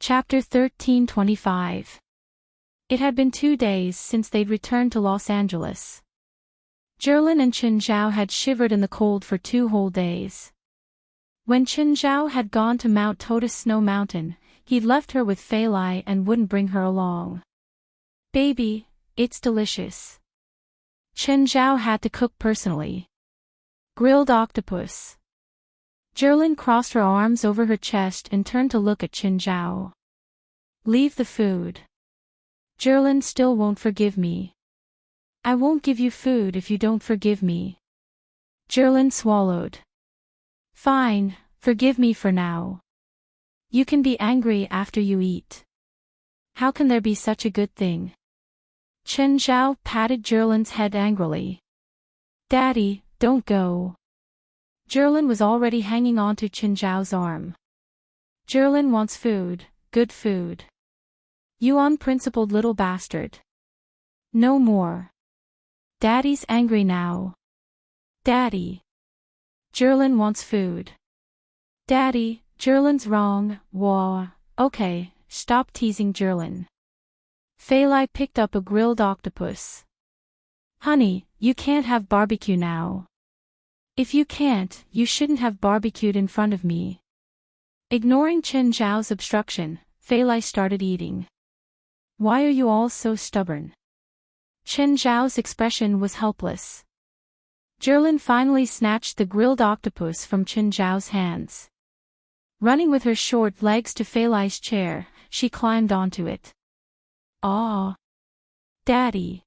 Chapter 1325. It had been 2 days since they'd returned to Los Angeles. Zhilin and Chen Zhao had shivered in the cold for 2 whole days. When Chen Zhao had gone to Mount Totus Snow Mountain, he'd left her with Fei Lai and wouldn't bring her along. "Baby, it's delicious." Chen Zhao had to cook personally. Grilled octopus. Zhilin crossed her arms over her chest and turned to look at Chen Zhao. "Leave the food. Zhilin still won't forgive me." "I won't give you food if you don't forgive me." Zhilin swallowed. "Fine, forgive me for now. You can be angry after you eat. How can there be such a good thing?" Chen Zhao patted Zhilin's head angrily. "Daddy, don't go." Zhilin was already hanging onto Chen Zhao's arm. "Zhilin wants food, good food. You unprincipled little bastard. No more. Daddy's angry now. Daddy. Zhilin wants food. Daddy, Zhilin's wrong, wah, okay, stop teasing Zhilin." Fei Lai picked up a grilled octopus. "Honey, you can't have barbecue now. If you can't, you shouldn't have barbecued in front of me." Ignoring Chen Zhao's obstruction, Fei Lai started eating. "Why are you all so stubborn?" Chen Zhao's expression was helpless. Zhilin finally snatched the grilled octopus from Chen Zhao's hands. Running with her short legs to Fei Lai's chair, she climbed onto it. "Aw. Daddy.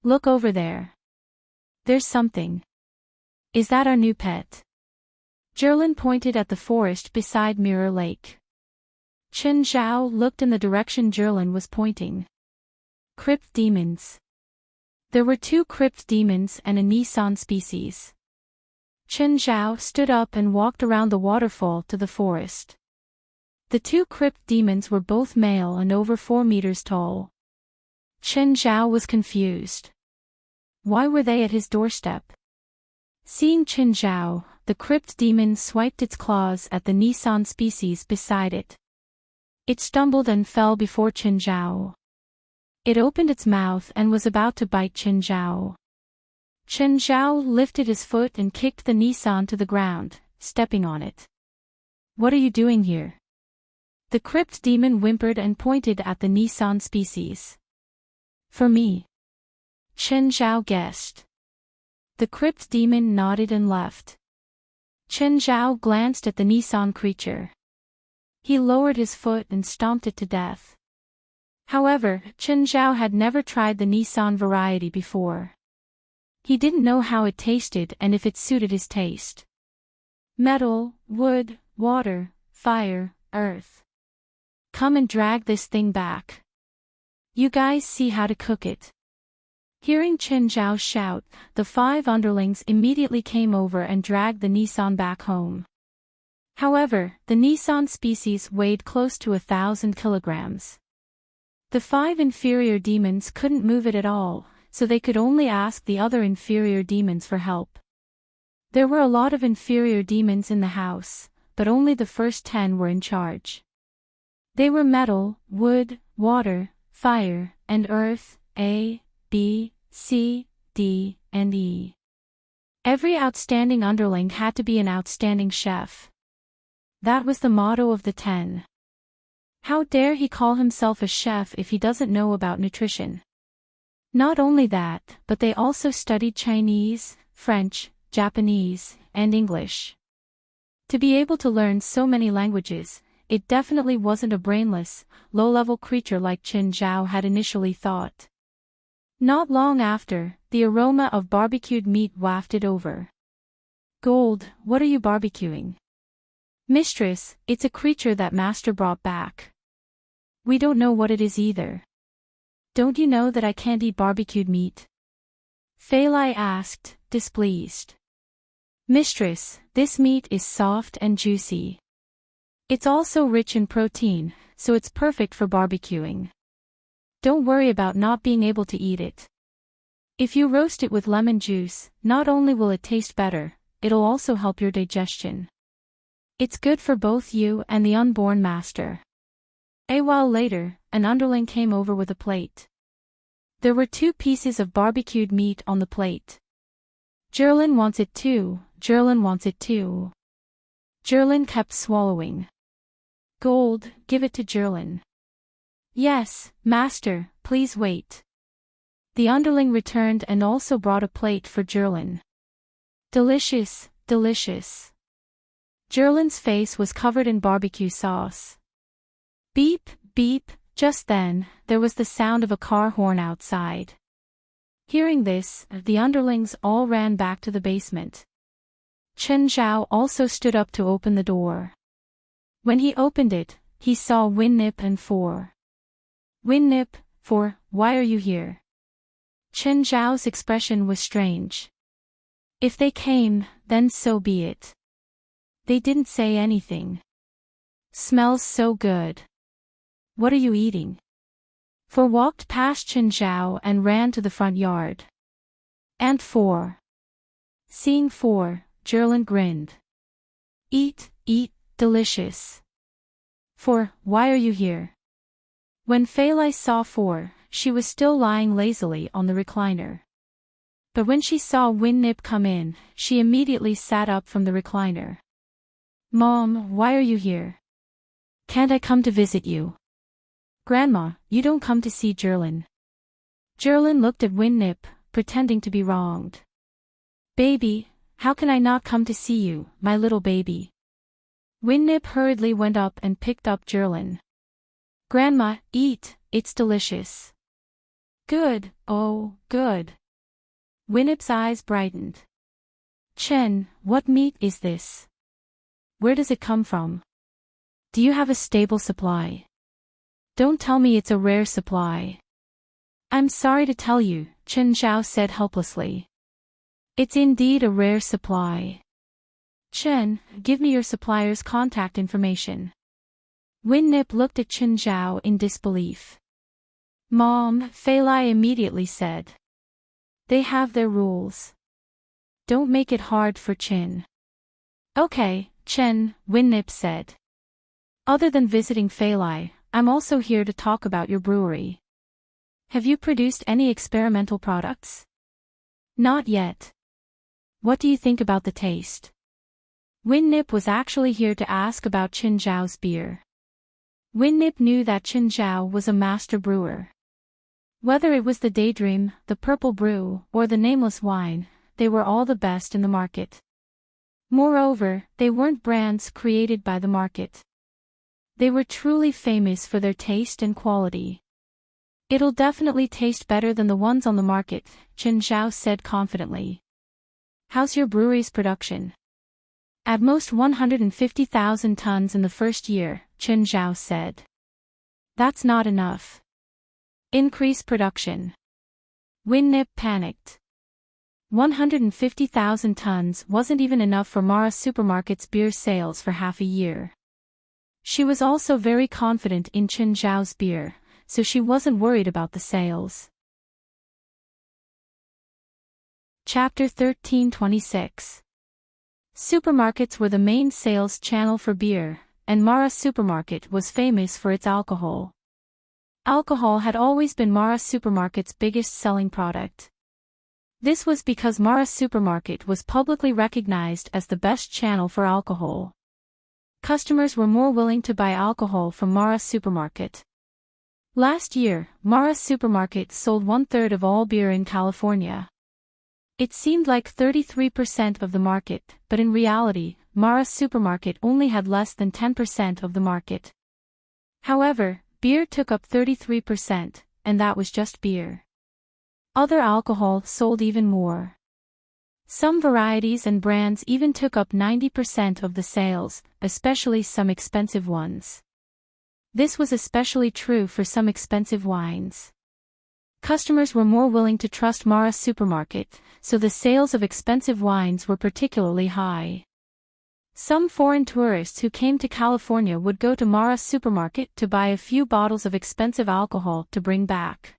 Look over there. There's something. Is that our new pet?" Zhilin pointed at the forest beside Mirror Lake. Chen Zhao looked in the direction Zhilin was pointing. Crypt demons. There were 2 crypt demons and a Nissan species. Chen Zhao stood up and walked around the waterfall to the forest. The 2 crypt demons were both male and over 4 meters tall. Chen Zhao was confused. Why were they at his doorstep? Seeing Chen Zhao, the crypt demon swiped its claws at the Nissan species beside it. It stumbled and fell before Chen Zhao. It opened its mouth and was about to bite Chen Zhao. Chen Zhao lifted his foot and kicked the Nissan to the ground, stepping on it. "What are you doing here?" The crypt demon whimpered and pointed at the Nissan species. "For me." Chen Zhao guessed. The crypt demon nodded and left. Chen Zhao glanced at the Nissan creature. He lowered his foot and stomped it to death. However, Chen Zhao had never tried the Nissan variety before. He didn't know how it tasted and if it suited his taste. Metal, wood, water, fire, earth. Come and drag this thing back. You guys see how to cook it. Hearing Chen Zhao shout, the 5 underlings immediately came over and dragged the Nissan back home. However, the Nissan species weighed close to 1,000 kilograms. The 5 inferior demons couldn't move it at all, so they could only ask the other inferior demons for help. There were a lot of inferior demons in the house, but only the first 10 were in charge. They were metal, wood, water, fire, and earth, A, B, C, D, and E. Every outstanding underling had to be an outstanding chef. That was the motto of the 10. How dare he call himself a chef if he doesn't know about nutrition? Not only that, but they also studied Chinese, French, Japanese, and English. To be able to learn so many languages, it definitely wasn't a brainless, low-level creature like Chen Zhao had initially thought. Not long after, the aroma of barbecued meat wafted over. "Gold, what are you barbecuing?" "Mistress, it's a creature that Master brought back. We don't know what it is either." "Don't you know that I can't eat barbecued meat?" Fei Lai asked, displeased. "Mistress, this meat is soft and juicy. It's also rich in protein, so it's perfect for barbecuing. Don't worry about not being able to eat it. If you roast it with lemon juice, not only will it taste better, it'll also help your digestion. It's good for both you and the unborn master." A while later, an underling came over with a plate. There were 2 pieces of barbecued meat on the plate. Gerlin wants it too, Gerlin wants it too. Gerlin kept swallowing. Gold, give it to Gerlin. Yes, master, please wait. The underling returned and also brought a plate for Gerlin. Delicious, delicious. Gerlin's face was covered in barbecue sauce. Beep, beep, just then, there was the sound of a car horn outside. Hearing this, the underlings all ran back to the basement. Chen Zhao also stood up to open the door. When he opened it, he saw Winnip and 4. Winnip, 4, why are you here? Chen Zhao's expression was strange. If they came, then so be it. They didn't say anything. Smells so good. What are you eating? 4 walked past Chen Zhao and ran to the front yard. And 4. Seeing 4, Gerlin grinned. Eat, eat, delicious. 4, why are you here? When Fei Lai saw 4, she was still lying lazily on the recliner. But when she saw Winnip come in, she immediately sat up from the recliner. Mom, why are you here? Can't I come to visit you? Grandma, you don't come to see Gerlin. Gerlin looked at Winnip, pretending to be wronged. Baby, how can I not come to see you, my little baby? Winnip hurriedly went up and picked up Gerlin. Grandma, eat, it's delicious. Good, oh, good. Winnip's eyes brightened. Chen, what meat is this? Where does it come from? Do you have a stable supply? Don't tell me it's a rare supply. I'm sorry to tell you, Chen Zhao said helplessly. It's indeed a rare supply. Chen, give me your supplier's contact information. Winnip looked at Chen Zhao in disbelief. Mom, Fei Lai immediately said. They have their rules. Don't make it hard for Chen. Okay, Chen, Winnip said. Other than visiting Fei Lai, I'm also here to talk about your brewery. Have you produced any experimental products? Not yet. What do you think about the taste? Winnip was actually here to ask about Chen Zhao's beer. Winnip knew that Chen Zhao was a master brewer. Whether it was the Daydream, the Purple Brew, or the Nameless Wine, they were all the best in the market. Moreover, they weren't brands created by the market. They were truly famous for their taste and quality. It'll definitely taste better than the ones on the market, Chen Zhao said confidently. How's your brewery's production? At most 150,000 tons in the first year, Chen Zhao said. That's not enough. Increase production. Winnip panicked. 150,000 tons wasn't even enough for Mara Supermarket's beer sales for half a year. She was also very confident in Chen Zhao's beer, so she wasn't worried about the sales. Chapter 1326. Supermarkets were the main sales channel for beer, and Mara Supermarket was famous for its alcohol. Alcohol had always been Mara Supermarket's biggest selling product. This was because Mara Supermarket was publicly recognized as the best channel for alcohol. Customers were more willing to buy alcohol from Mara Supermarket. Last year, Mara Supermarket sold 1/3 of all beer in California. It seemed like 33% of the market, but in reality, Mara Supermarket only had less than 10% of the market. However, beer took up 33%, and that was just beer. Other alcohol sold even more. Some varieties and brands even took up 90% of the sales, especially some expensive ones. This was especially true for some expensive wines. Customers were more willing to trust Mara Supermarket, so the sales of expensive wines were particularly high. Some foreign tourists who came to California would go to Mara Supermarket to buy a few bottles of expensive alcohol to bring back.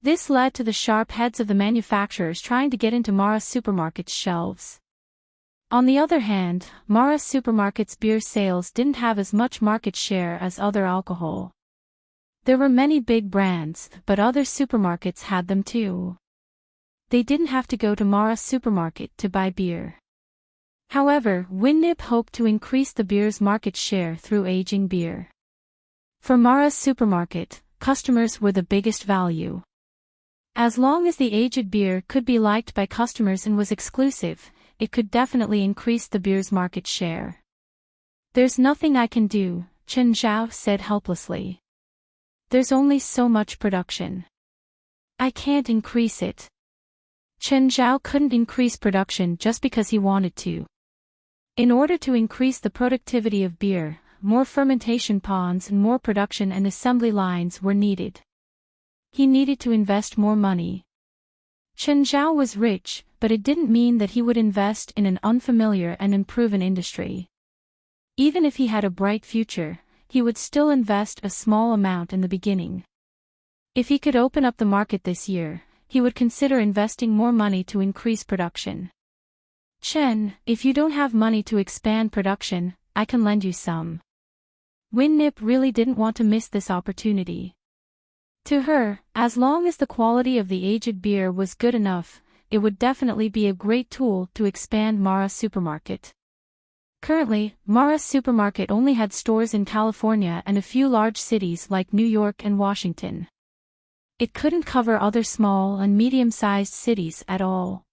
This led to the sharp heads of the manufacturers trying to get into Mara Supermarket's shelves. On the other hand, Mara Supermarket's beer sales didn't have as much market share as other alcohol. There were many big brands, but other supermarkets had them too. They didn't have to go to Mara's supermarket to buy beer. However, Winnip hoped to increase the beer's market share through aging beer. For Mara's supermarket, customers were the biggest value. As long as the aged beer could be liked by customers and was exclusive, it could definitely increase the beer's market share. "There's nothing I can do," Chen Zhao said helplessly. "There's only so much production. I can't increase it." Chen Zhao couldn't increase production just because he wanted to. In order to increase the productivity of beer, more fermentation ponds and more production and assembly lines were needed. He needed to invest more money. Chen Zhao was rich, but it didn't mean that he would invest in an unfamiliar and unproven industry. Even if he had a bright future, he would still invest a small amount in the beginning. If he could open up the market this year, he would consider investing more money to increase production. "Chen, if you don't have money to expand production, I can lend you some." Winnip really didn't want to miss this opportunity. To her, as long as the quality of the aged beer was good enough, it would definitely be a great tool to expand Mara's supermarket. Currently, Mara's supermarket only had stores in California and a few large cities like New York and Washington. It couldn't cover other small and medium-sized cities at all.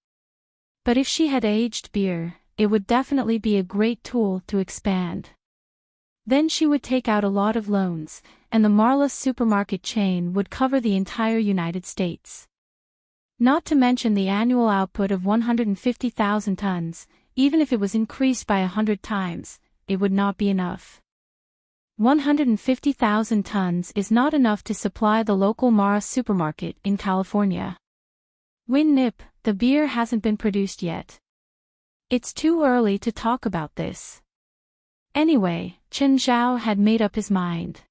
But if she had aged beer, it would definitely be a great tool to expand. Then she would take out a lot of loans, and the Marla supermarket chain would cover the entire United States. Not to mention the annual output of 150,000 tons, even if it was increased by 100 times, it would not be enough. 150,000 tons is not enough to supply the local Mara supermarket in California. Winnip, the beer hasn't been produced yet. It's too early to talk about this. Anyway, Chen Zhao had made up his mind.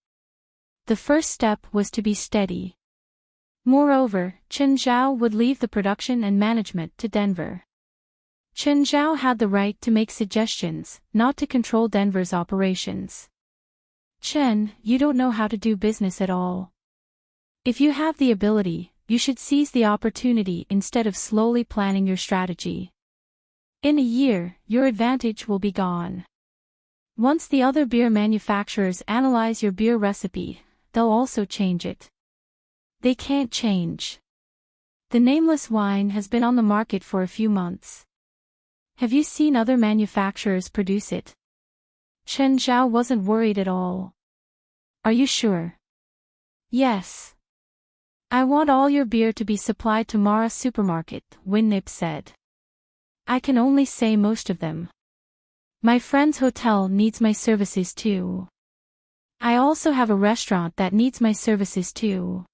The first step was to be steady. Moreover, Chen Zhao would leave the production and management to Denver. Chen Zhao had the right to make suggestions, not to control Denver's operations. "Chen, you don't know how to do business at all. If you have the ability, you should seize the opportunity instead of slowly planning your strategy. In a year, your advantage will be gone. Once the other beer manufacturers analyze your beer recipe, they'll also change it. They can't change. The nameless wine has been on the market for a few months. Have you seen other manufacturers produce it?" Chen Zhao wasn't worried at all. "Are you sure?" "Yes. I want all your beer to be supplied to Mara supermarket," Winnip said. "I can only say most of them. My friend's hotel needs my services too. I also have a restaurant that needs my services too.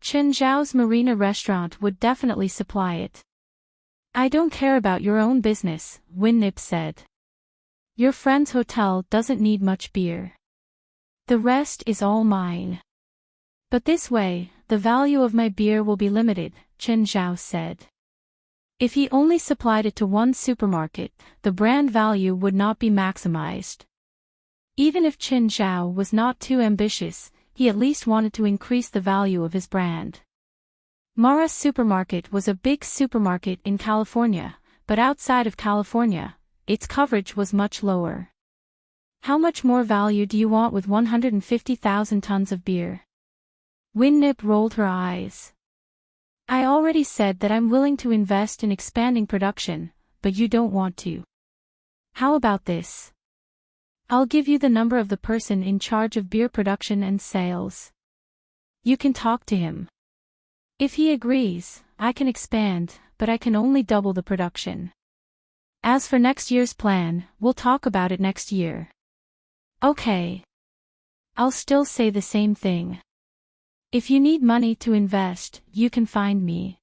Chen Zhao's Marina restaurant would definitely supply it." "I don't care about your own business," Winnip said. "Your friend's hotel doesn't need much beer. The rest is all mine. But this way, the value of my beer will be limited," Chen Zhao said. If he only supplied it to one supermarket, the brand value would not be maximized. Even if Chen Zhao was not too ambitious, he at least wanted to increase the value of his brand. Mara's supermarket was a big supermarket in California, but outside of California, its coverage was much lower. "How much more value do you want with 150,000 tons of beer?" Winnip rolled her eyes. "I already said that I'm willing to invest in expanding production, but you don't want to. How about this? I'll give you the number of the person in charge of beer production and sales. You can talk to him. If he agrees, I can expand, but I can only double the production. As for next year's plan, we'll talk about it next year." "Okay. I'll still say the same thing. If you need money to invest, you can find me.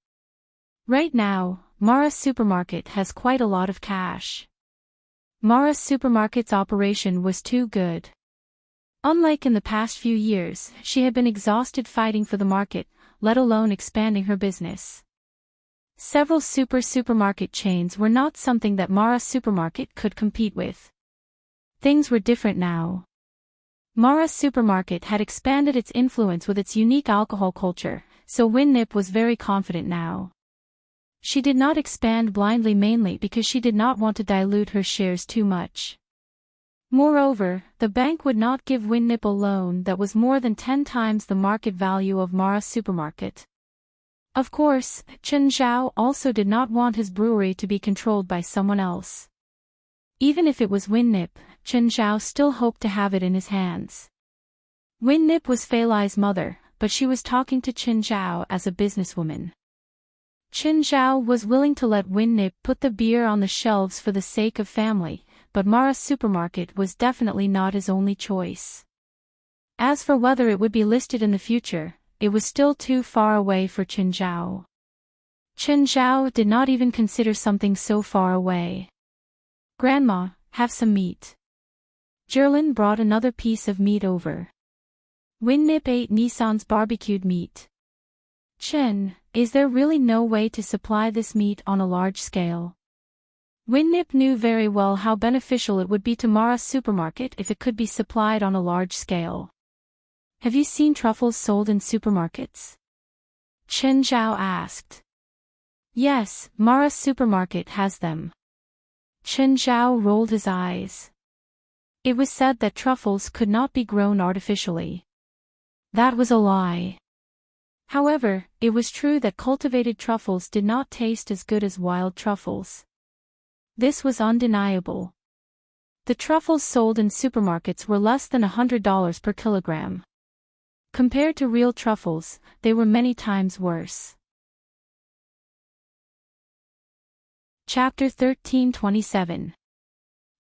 Right now, Mara Supermarket has quite a lot of cash." Mara Supermarket's operation was too good. Unlike in the past few years, she had been exhausted fighting for the market, let alone expanding her business. Several supermarket chains were not something that Mara Supermarket could compete with. Things were different now. Mara's supermarket had expanded its influence with its unique alcohol culture, so Winnip was very confident now. She did not expand blindly mainly because she did not want to dilute her shares too much. Moreover, the bank would not give Winnip a loan that was more than 10 times the market value of Mara's supermarket. Of course, Chen Zhao also did not want his brewery to be controlled by someone else. Even if it was Winnip, Chen Zhao still hoped to have it in his hands. Winnip was Fei Lai's mother, but she was talking to Chen Zhao as a businesswoman. Chen Zhao was willing to let Winnip put the beer on the shelves for the sake of family, but Mara's supermarket was definitely not his only choice. As for whether it would be listed in the future, it was still too far away for Chen Zhao. Chen Zhao did not even consider something so far away. "Grandma, have some meat." Jerlin brought another piece of meat over. Winnip ate Nissan's barbecued meat. "Chen, is there really no way to supply this meat on a large scale?" Winnip knew very well how beneficial it would be to Mara's supermarket if it could be supplied on a large scale. "Have you seen truffles sold in supermarkets?" Chen Zhao asked. "Yes, Mara's supermarket has them." Chen Zhao rolled his eyes. It was said that truffles could not be grown artificially. That was a lie. However, it was true that cultivated truffles did not taste as good as wild truffles. This was undeniable. The truffles sold in supermarkets were less than $100 per kilogram. Compared to real truffles, they were many times worse. Chapter 13:27.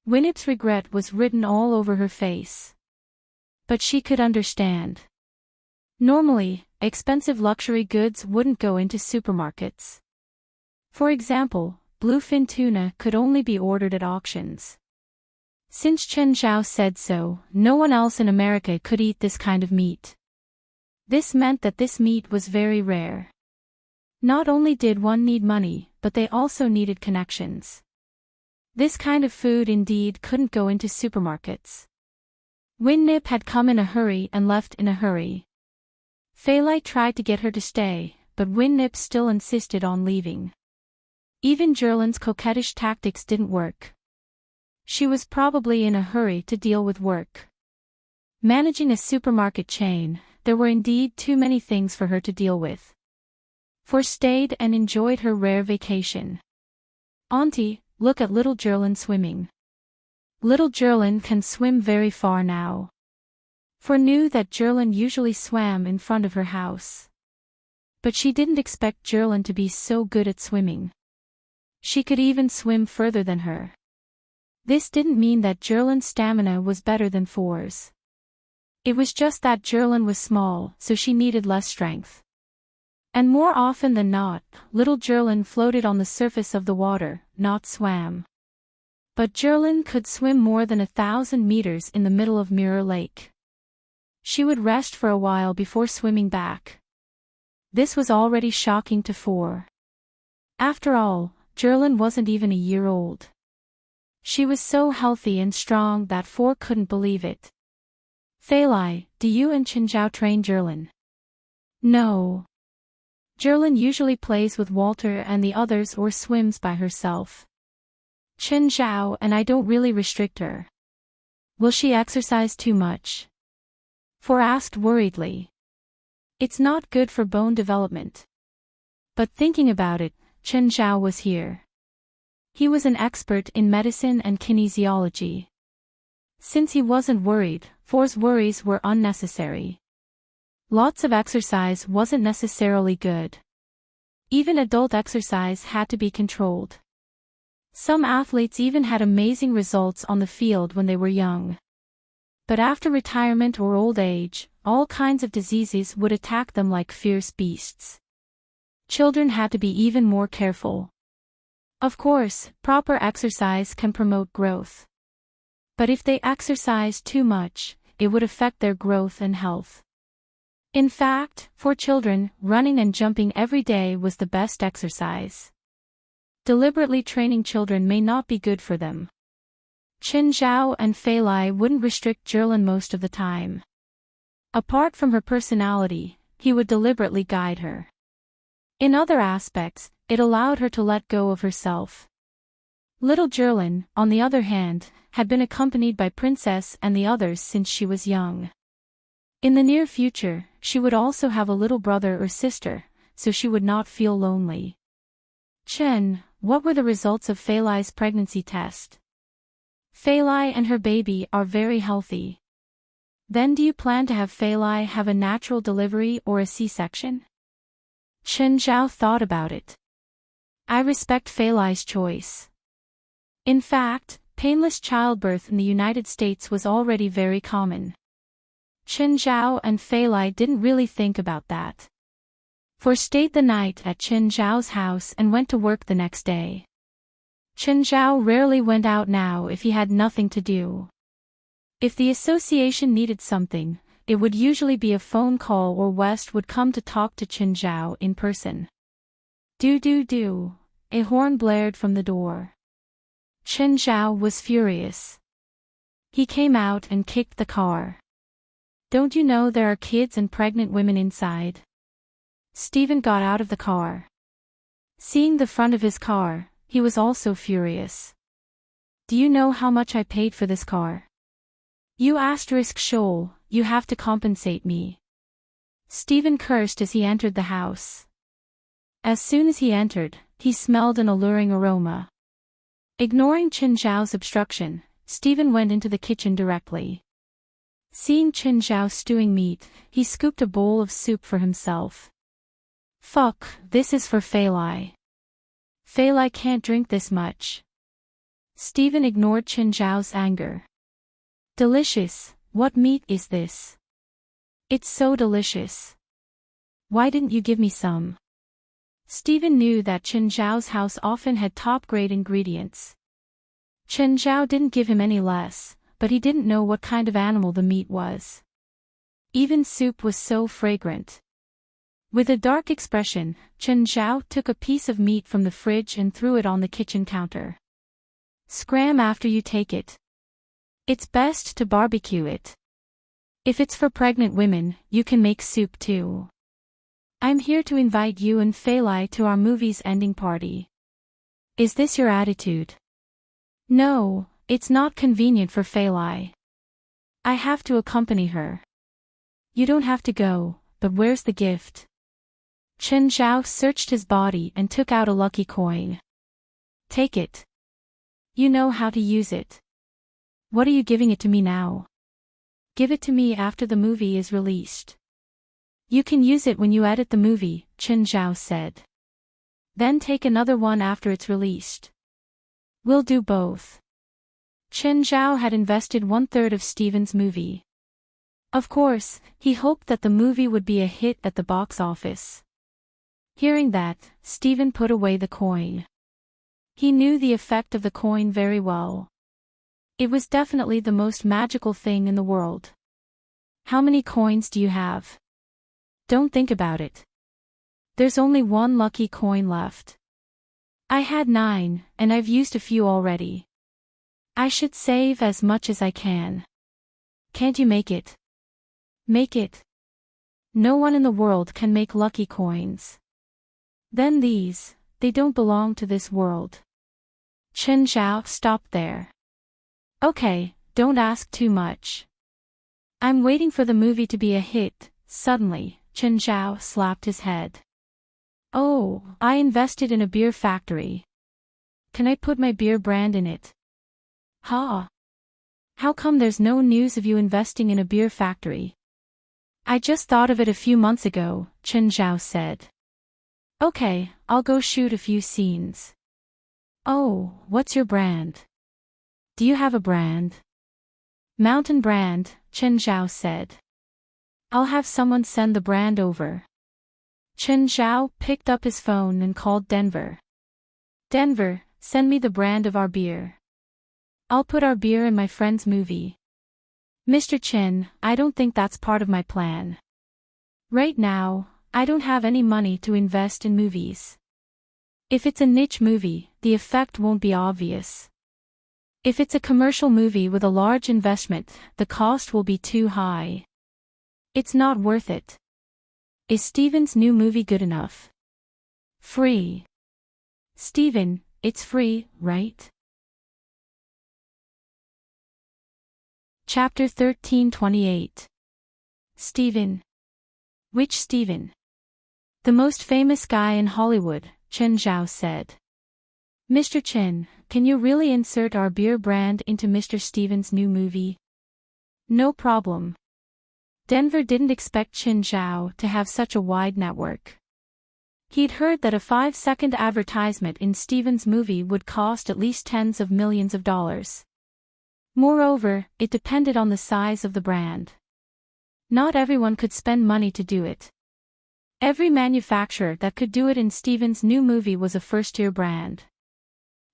Winnip's regret was written all over her face. But she could understand. Normally, expensive luxury goods wouldn't go into supermarkets. For example, bluefin tuna could only be ordered at auctions. Since Chen Zhao said so, no one else in America could eat this kind of meat. This meant that this meat was very rare. Not only did one need money, but they also needed connections. This kind of food indeed couldn't go into supermarkets. Winnip had come in a hurry and left in a hurry. Fei Lai tried to get her to stay, but Winnip still insisted on leaving. Even Jerlin's coquettish tactics didn't work. She was probably in a hurry to deal with work. Managing a supermarket chain, there were indeed too many things for her to deal with. For stayed and enjoyed her rare vacation. "Auntie, look at little Jerlin swimming." Little Jerlin can swim very far now. For knew that Jerlin usually swam in front of her house. But she didn't expect Jerlin to be so good at swimming. She could even swim further than her. This didn't mean that Jerlin's stamina was better than For's. It was just that Jerlin was small, so she needed less strength. And more often than not, little Jerlin floated on the surface of the water, not swam. But Jerlin could swim more than 1,000 meters in the middle of Mirror Lake. She would rest for a while before swimming back. This was already shocking to For. After all, Jerlin wasn't even a year old. She was so healthy and strong that For couldn't believe it. "Fei Lai, do you and Chen Zhao train Jerlin?" "No. Jerlin usually plays with Walter and the others or swims by herself. Chen Zhao and I don't really restrict her." "Will she exercise too much?" For asked worriedly. "It's not good for bone development." But thinking about it, Chen Zhao was here. He was an expert in medicine and kinesiology. Since he wasn't worried, For's worries were unnecessary. Lots of exercise wasn't necessarily good. Even adult exercise had to be controlled. Some athletes even had amazing results on the field when they were young. But after retirement or old age, all kinds of diseases would attack them like fierce beasts. Children had to be even more careful. Of course, proper exercise can promote growth. But if they exercised too much, it would affect their growth and health. In fact, for children, running and jumping every day was the best exercise. Deliberately training children may not be good for them. Chen Zhao and Fei Lai wouldn't restrict Zhilin most of the time. Apart from her personality, he would deliberately guide her. In other aspects, it allowed her to let go of herself. Little Zhilin, on the other hand, had been accompanied by Princess and the others since she was young. In the near future, she would also have a little brother or sister, so she would not feel lonely. Chen, what were the results of Fei Lai's pregnancy test? Fei Lai and her baby are very healthy. Then do you plan to have Fei Lai have a natural delivery or a C-section? Chen Zhao thought about it. I respect Fei Lai's choice. In fact, painless childbirth in the United States was already very common. Chen Zhao and Fei Lai didn't really think about that. For stayed the night at Chen Zhao's house and went to work the next day. Chen Zhao rarely went out now if he had nothing to do. If the association needed something, it would usually be a phone call or West would come to talk to Chen Zhao in person. Do. A horn blared from the door. Chen Zhao was furious. He came out and kicked the car. Don't you know there are kids and pregnant women inside? Stephen got out of the car. Seeing the front of his car, he was also furious. Do you know how much I paid for this car? You asterisk Shoal, you have to compensate me. Stephen cursed as he entered the house. As soon as he entered, he smelled an alluring aroma. Ignoring Chen Zhao's obstruction, Stephen went into the kitchen directly. Seeing Chen Zhao stewing meat, he scooped a bowl of soup for himself. Fuck, this is for Fei Lai. Fei Lai can't drink this much. Stephen ignored Chen Zhao's anger. Delicious, what meat is this? It's so delicious. Why didn't you give me some? Stephen knew that Chen Zhao's house often had top-grade ingredients. Chen Zhao didn't give him any less, but he didn't know what kind of animal the meat was. Even soup was so fragrant. With a dark expression, Chen Zhao took a piece of meat from the fridge and threw it on the kitchen counter. Scram after you take it. It's best to barbecue it. If it's for pregnant women, you can make soup too. I'm here to invite you and Fei Lai to our movie's ending party. Is this your attitude? No, it's not convenient for Fei Lai. I have to accompany her. You don't have to go, but where's the gift? Chen Zhao searched his body and took out a lucky coin. Take it. You know how to use it. What are you giving it to me now? Give it to me after the movie is released. You can use it when you edit the movie, Chen Zhao said. Then take another one after it's released. We'll do both. Chen Zhao had invested 1/3 of Stephen's movie. Of course, he hoped that the movie would be a hit at the box office. Hearing that, Stephen put away the coin. He knew the effect of the coin very well. It was definitely the most magical thing in the world. How many coins do you have? Don't think about it. There's only one lucky coin left. I had 9, and I've used a few already. I should save as much as I can. Can't you make it? Make it. No one in the world can make lucky coins. Then these, they don't belong to this world. Chen Zhao stopped there. Okay, don't ask too much. I'm waiting for the movie to be a hit. Suddenly, Chen Zhao slapped his head. Oh, I invested in a beer factory. Can I put my beer brand in it? Ha! How come there's no news of you investing in a beer factory? I just thought of it a few months ago, Chen Zhao said. Okay, I'll go shoot a few scenes. Oh, what's your brand? Do you have a brand? Mountain brand, Chen Zhao said. I'll have someone send the brand over. Chen Zhao picked up his phone and called Denver. Denver, send me the brand of our beer. I'll put our beer in my friend's movie. Mr. Chen, I don't think that's part of my plan. Right now, I don't have any money to invest in movies. If it's a niche movie, the effect won't be obvious. If it's a commercial movie with a large investment, the cost will be too high. It's not worth it. Is Steven's new movie good enough? Free. Steven, it's free, right? Chapter 1328. Steven. Which Steven? The most famous guy in Hollywood, Chen Zhao said. Mr. Chen, can you really insert our beer brand into Mr. Steven's new movie? No problem. Denver didn't expect Chen Zhao to have such a wide network. He'd heard that a 5-second advertisement in Steven's movie would cost at least tens of millions of dollars. Moreover, it depended on the size of the brand. Not everyone could spend money to do it. Every manufacturer that could do it in Steven's new movie was a first-tier brand.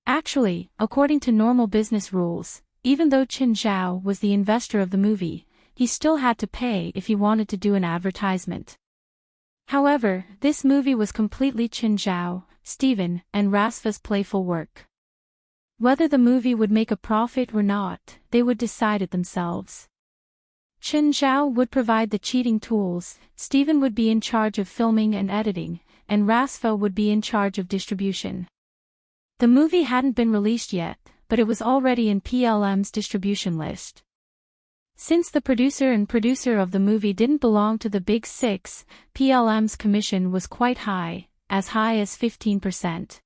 Actually, according to normal business rules, even though Chen Zhao was the investor of the movie, he still had to pay if he wanted to do an advertisement. However, this movie was completely Chen Zhao, Steven, and Rasva's playful work. Whether the movie would make a profit or not, they would decide it themselves. Chen Zhao would provide the cheating tools, Steven would be in charge of filming and editing, and Rasva would be in charge of distribution. The movie hadn't been released yet, but it was already in PLM's distribution list. Since the producer of the movie didn't belong to the Big Six, PLM's commission was quite high as 15%.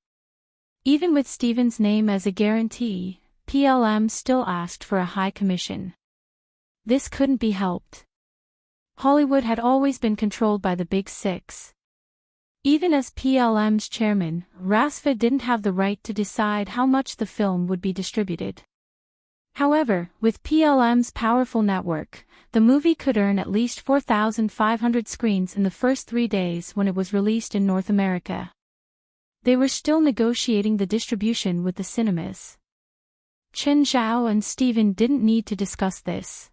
Even with Steven's name as a guarantee, PLM still asked for a high commission. This couldn't be helped. Hollywood had always been controlled by the Big Six. Even as PLM's chairman, Rasva didn't have the right to decide how much the film would be distributed. However, with PLM's powerful network, the movie could earn at least 4,500 screens in the first 3 days when it was released in North America. They were still negotiating the distribution with the cinemas. Chen Zhao and Steven didn't need to discuss this.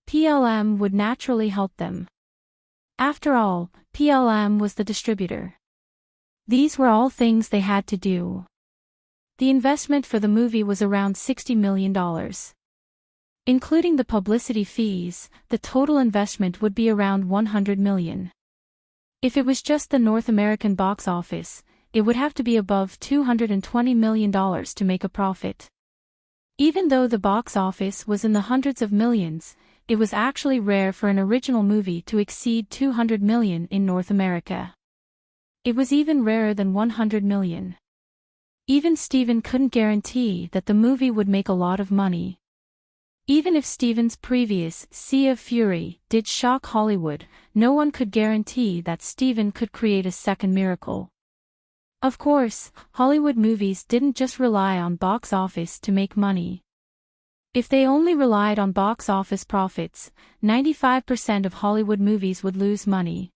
PLM would naturally help them. After all, PLM was the distributor. These were all things they had to do. The investment for the movie was around $60 million. Including the publicity fees, the total investment would be around $100 million. If it was just the North American box office, it would have to be above $220 million to make a profit. Even though the box office was in the hundreds of millions, it was actually rare for an original movie to exceed $200 million in North America. It was even rarer than $100 million. Even Steven couldn't guarantee that the movie would make a lot of money. Even if Steven's previous Sea of Fury did shock Hollywood, no one could guarantee that Steven could create a second miracle. Of course, Hollywood movies didn't just rely on box office to make money. If they only relied on box office profits, 95% of Hollywood movies would lose money.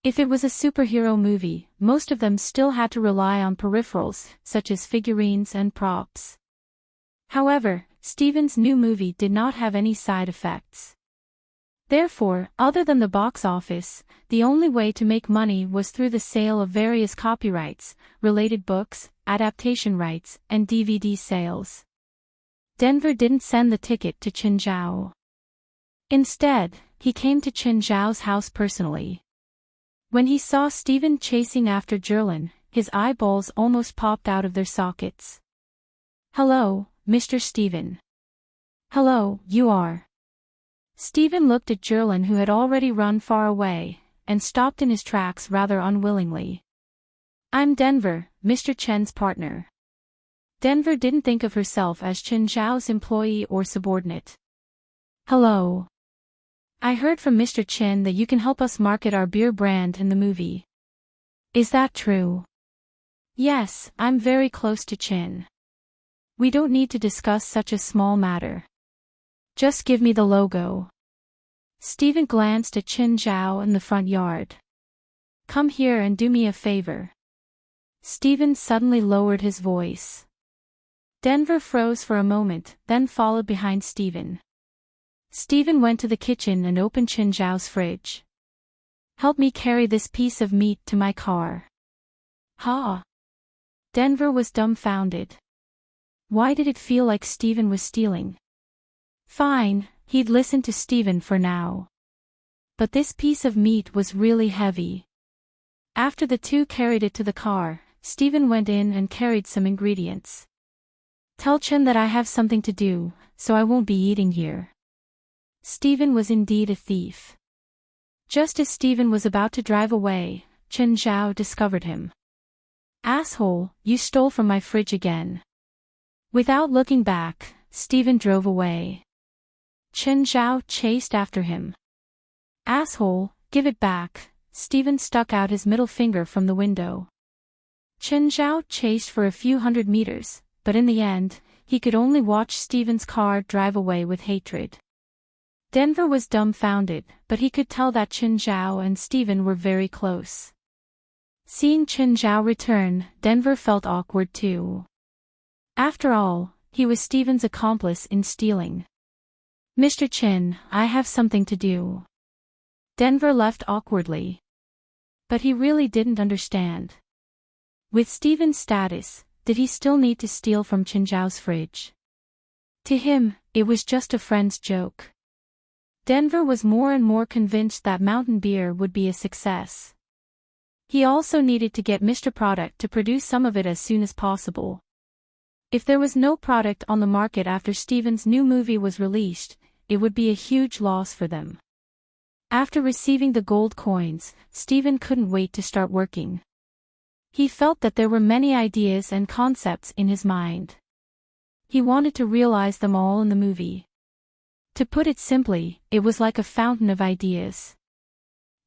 If it was a superhero movie, most of them still had to rely on peripherals, such as figurines and props. However, Steven's new movie did not have any side effects. Therefore, other than the box office, the only way to make money was through the sale of various copyrights, related books, adaptation rights, and DVD sales. Denver didn't send the ticket to Chen Zhao. Instead, he came to Chen Zhao's house personally. When he saw Steven chasing after Jerlin, his eyeballs almost popped out of their sockets. "Hello, Mr. Steven." "Hello, you are." Steven looked at Jerlin, who had already run far away, and stopped in his tracks rather unwillingly. "I'm Denver, Mr. Chen's partner." Denver didn't think of herself as Chen Zhao's employee or subordinate. "Hello. I heard from Mr. Chen that you can help us market our beer brand in the movie. Is that true?" "Yes, I'm very close to Chen. We don't need to discuss such a small matter. Just give me the logo." Steven glanced at Chen Zhao in the front yard. "Come here and do me a favor." Steven suddenly lowered his voice. Denver froze for a moment, then followed behind Steven. Steven went to the kitchen and opened Chen Zhao's fridge. "Help me carry this piece of meat to my car." "Huh?" Denver was dumbfounded. Why did it feel like Steven was stealing? Fine, he'd listen to Steven for now. But this piece of meat was really heavy. After the two carried it to the car, Steven went in and carried some ingredients. Tell Chen that I have something to do, so I won't be eating here. Steven was indeed a thief. Just as Steven was about to drive away, Chen Zhao discovered him. Asshole, you stole from my fridge again. Without looking back, Steven drove away. Chen Zhao chased after him. Asshole, give it back. Steven stuck out his middle finger from the window. Chen Zhao chased for a few hundred meters, but in the end, he could only watch Steven's car drive away with hatred. Denver was dumbfounded, but he could tell that Chen Zhao and Steven were very close. Seeing Chen Zhao return, Denver felt awkward too. After all, he was Steven's accomplice in stealing. Mr. Chen, I have something to do. Denver left awkwardly. But he really didn't understand. With Steven's status, did he still need to steal from Chen Zhao's fridge? To him, it was just a friend's joke. Denver was more and more convinced that mountain beer would be a success. He also needed to get Mr. Product to produce some of it as soon as possible. If there was no product on the market after Steven's new movie was released, it would be a huge loss for them. After receiving the gold coins, Steven couldn't wait to start working. He felt that there were many ideas and concepts in his mind. He wanted to realize them all in the movie. To put it simply, it was like a fountain of ideas.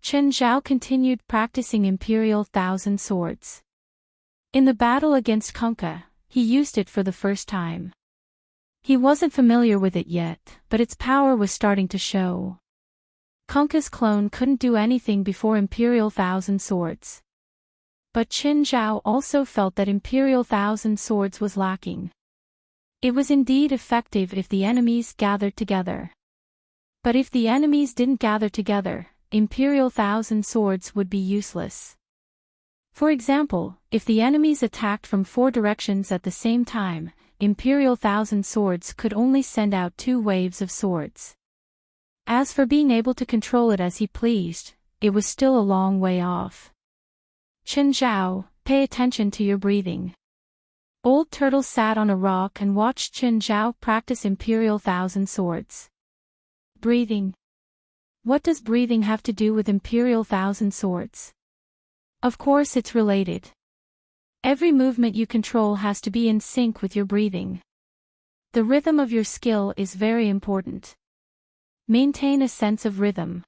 Chen Zhao continued practicing Imperial Thousand Swords. In the battle against Kunkka, he used it for the first time. He wasn't familiar with it yet, but its power was starting to show. Kunkka's clone couldn't do anything before Imperial Thousand Swords. But Chen Zhao also felt that Imperial Thousand Swords was lacking. It was indeed effective if the enemies gathered together. But if the enemies didn't gather together, Imperial Thousand Swords would be useless. For example, if the enemies attacked from 4 directions at the same time, Imperial Thousand Swords could only send out 2 waves of swords. As for being able to control it as he pleased, it was still a long way off. Chen Zhao, pay attention to your breathing. Old Turtle sat on a rock and watched Chen Zhao practice Imperial Thousand Swords. Breathing. What does breathing have to do with Imperial Thousand Swords? Of course it's related. Every movement you control has to be in sync with your breathing. The rhythm of your skill is very important. Maintain a sense of rhythm.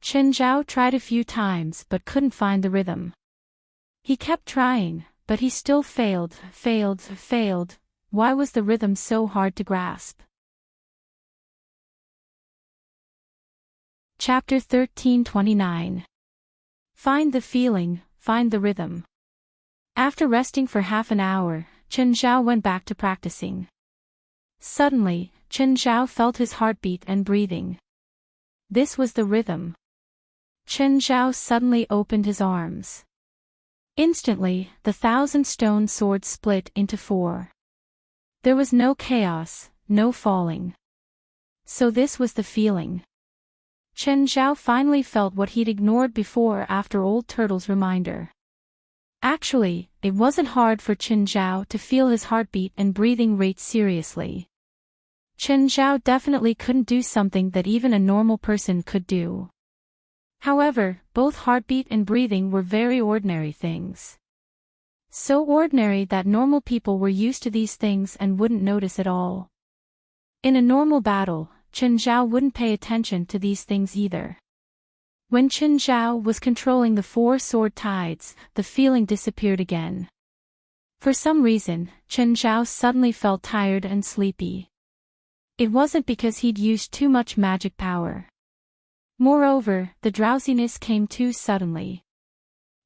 Chen Zhao tried a few times but couldn't find the rhythm. He kept trying, but he still failed. Why was the rhythm so hard to grasp? Chapter 1329. Find the feeling, find the rhythm. After resting for half an hour, Chen Zhao went back to practicing. Suddenly, Chen Zhao felt his heartbeat and breathing. This was the rhythm. Chen Zhao suddenly opened his arms. Instantly, the 1,000-stone sword split into 4. There was no chaos, no falling. So this was the feeling. Chen Zhao finally felt what he'd ignored before after Old Turtle's reminder. Actually, it wasn't hard for Chen Zhao to feel his heartbeat and breathing rate seriously. Chen Zhao definitely couldn't do something that even a normal person could do. However, both heartbeat and breathing were very ordinary things. So ordinary that normal people were used to these things and wouldn't notice at all. In a normal battle, Chen Zhao wouldn't pay attention to these things either. When Chen Zhao was controlling the 4 sword tides, the feeling disappeared again. For some reason, Chen Zhao suddenly felt tired and sleepy. It wasn't because he'd used too much magic power. Moreover, the drowsiness came too suddenly.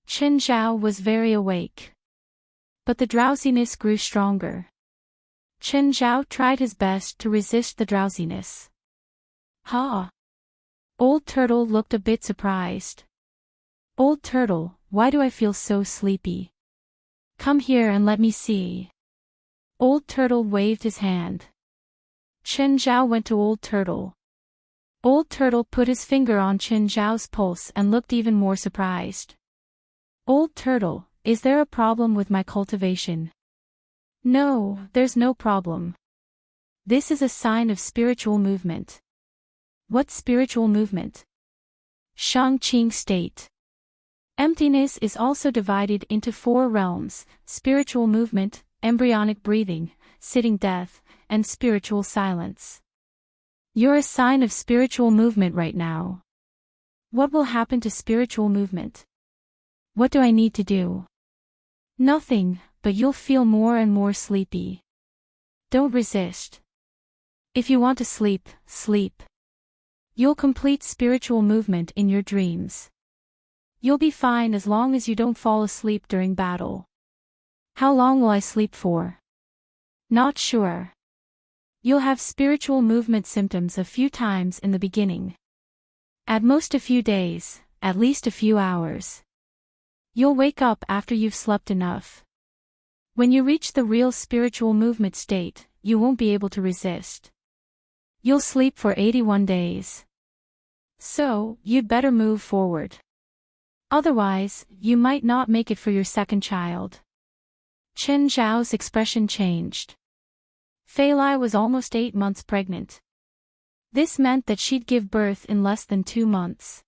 Chen Zhao was very awake. But the drowsiness grew stronger. Chen Zhao tried his best to resist the drowsiness. Ha! Old Turtle looked a bit surprised. Old Turtle, why do I feel so sleepy? Come here and let me see. Old Turtle waved his hand. Chen Zhao went to Old Turtle. Old Turtle put his finger on Chen Zhao's pulse and looked even more surprised. Old Turtle, is there a problem with my cultivation? No, there's no problem. This is a sign of spiritual movement. What spiritual movement? Shangqing state. Emptiness is also divided into 4 realms: spiritual movement, embryonic breathing, sitting death, and spiritual silence. You're a sign of spiritual movement right now. What will happen to spiritual movement? What do I need to do? Nothing, but you'll feel more and more sleepy. Don't resist. If you want to sleep, sleep. You'll complete spiritual movement in your dreams. You'll be fine as long as you don't fall asleep during battle. How long will I sleep for? Not sure. You'll have spiritual movement symptoms a few times in the beginning. At most a few days, at least a few hours. You'll wake up after you've slept enough. When you reach the real spiritual movement state, you won't be able to resist. You'll sleep for 81 days. So, you'd better move forward. Otherwise, you might not make it for your second child. Chen Zhao's expression changed. Fei Lai was almost 8 months pregnant. This meant that she'd give birth in less than 2 months.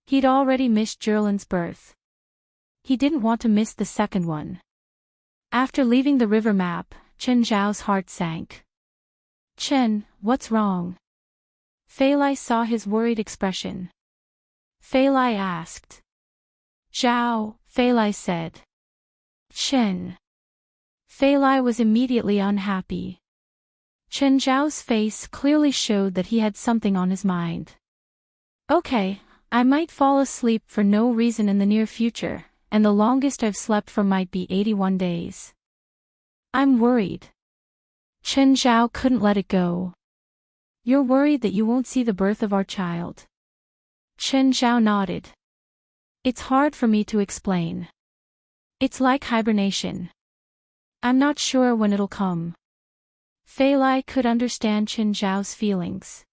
He'd already missed Zhilin's birth. He didn't want to miss the second one. After leaving the river map, Chen Zhao's heart sank. Chen, what's wrong? Fei Lai saw his worried expression. Fei Lai asked. Zhao, Fei Lai said. Chen. Fei Lai was immediately unhappy. Chen Zhao's face clearly showed that he had something on his mind. Okay, I might fall asleep for no reason in the near future, and the longest I've slept for might be 81 days. I'm worried. Chen Zhao couldn't let it go. You're worried that you won't see the birth of our child? Chen Zhao nodded. It's hard for me to explain. It's like hibernation. I'm not sure when it'll come. Fei Lai could understand Chen Zhao's feelings.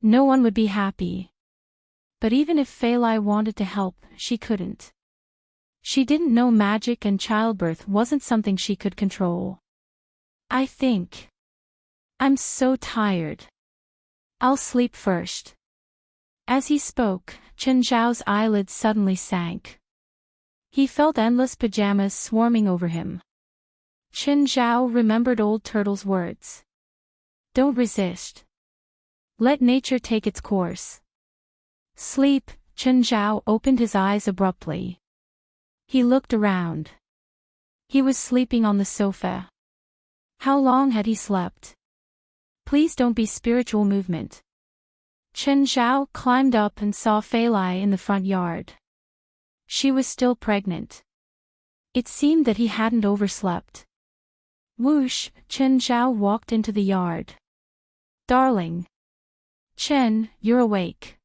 No one would be happy. But even if Fei Lai wanted to help, she couldn't. She didn't know magic and childbirth wasn't something she could control. I think. I'm so tired. I'll sleep first. As he spoke, Chen Zhao's eyelids suddenly sank. He felt endless pajamas swarming over him. Chen Zhao remembered Old Turtle's words. Don't resist. Let nature take its course. Sleep. Chen Zhao opened his eyes abruptly. He looked around. He was sleeping on the sofa. How long had he slept? Please don't be spiritual movement. Chen Zhao climbed up and saw Fei Lai in the front yard. She was still pregnant. It seemed that he hadn't overslept. Whoosh, Chen Zhao walked into the yard. Darling. Chen, you're awake.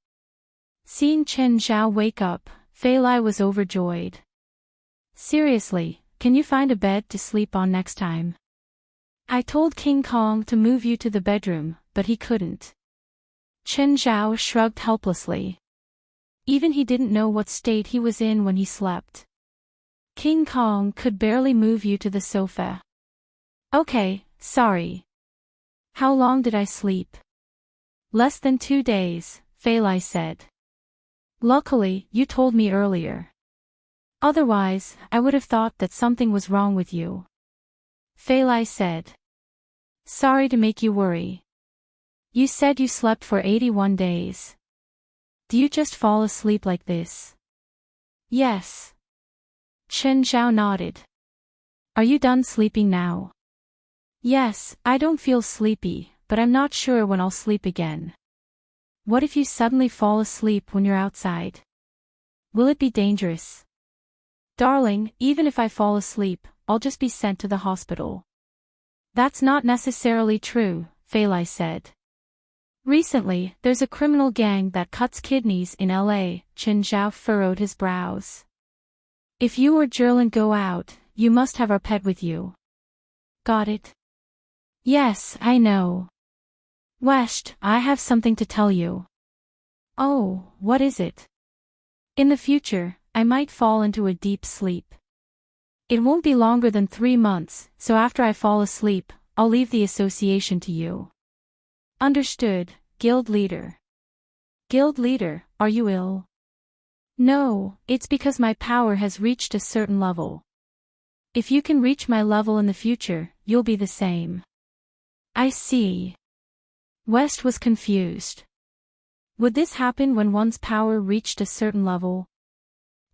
Seeing Chen Zhao wake up, Fei Lai was overjoyed. Seriously, can you find a bed to sleep on next time? I told King Kong to move you to the bedroom, but he couldn't. Chen Zhao shrugged helplessly. Even he didn't know what state he was in when he slept. King Kong could barely move you to the sofa. Okay, sorry. How long did I sleep? Less than 2 days, Fei Lai said. Luckily, you told me earlier. Otherwise, I would have thought that something was wrong with you. Fei Lai said. Sorry to make you worry. You said you slept for 81 days. Do you just fall asleep like this? Yes. Chen Zhao nodded. Are you done sleeping now? Yes, I don't feel sleepy, but I'm not sure when I'll sleep again. What if you suddenly fall asleep when you're outside? Will it be dangerous? Darling, even if I fall asleep, I'll just be sent to the hospital. That's not necessarily true, Fei Lai said. Recently, there's a criminal gang that cuts kidneys in LA, Chen Zhao furrowed his brows. If you or Zhilin go out, you must have our pet with you. got it? Yes, I know. West, I have something to tell you. Oh, what is it? In the future, I might fall into a deep sleep. It won't be longer than 3 months, so after I fall asleep, I'll leave the association to you. Understood, guild leader. Guild leader, are you ill? No, it's because my power has reached a certain level. If you can reach my level in the future, you'll be the same. I see. West was confused. Would this happen when one's power reached a certain level?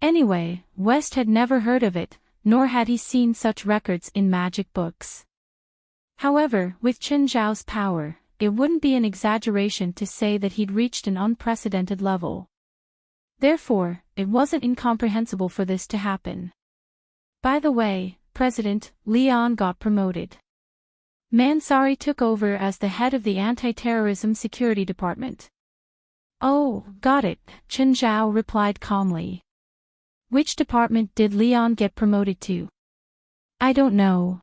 Anyway, West had never heard of it, nor had he seen such records in magic books. However, with Chen Zhao's power, it wouldn't be an exaggeration to say that he'd reached an unprecedented level. Therefore, it wasn't incomprehensible for this to happen. By the way, President Leon got promoted. Mansari took over as the head of the Anti-Terrorism Security Department. Oh, got it, Chen Zhao replied calmly. Which department did Leon get promoted to? I don't know.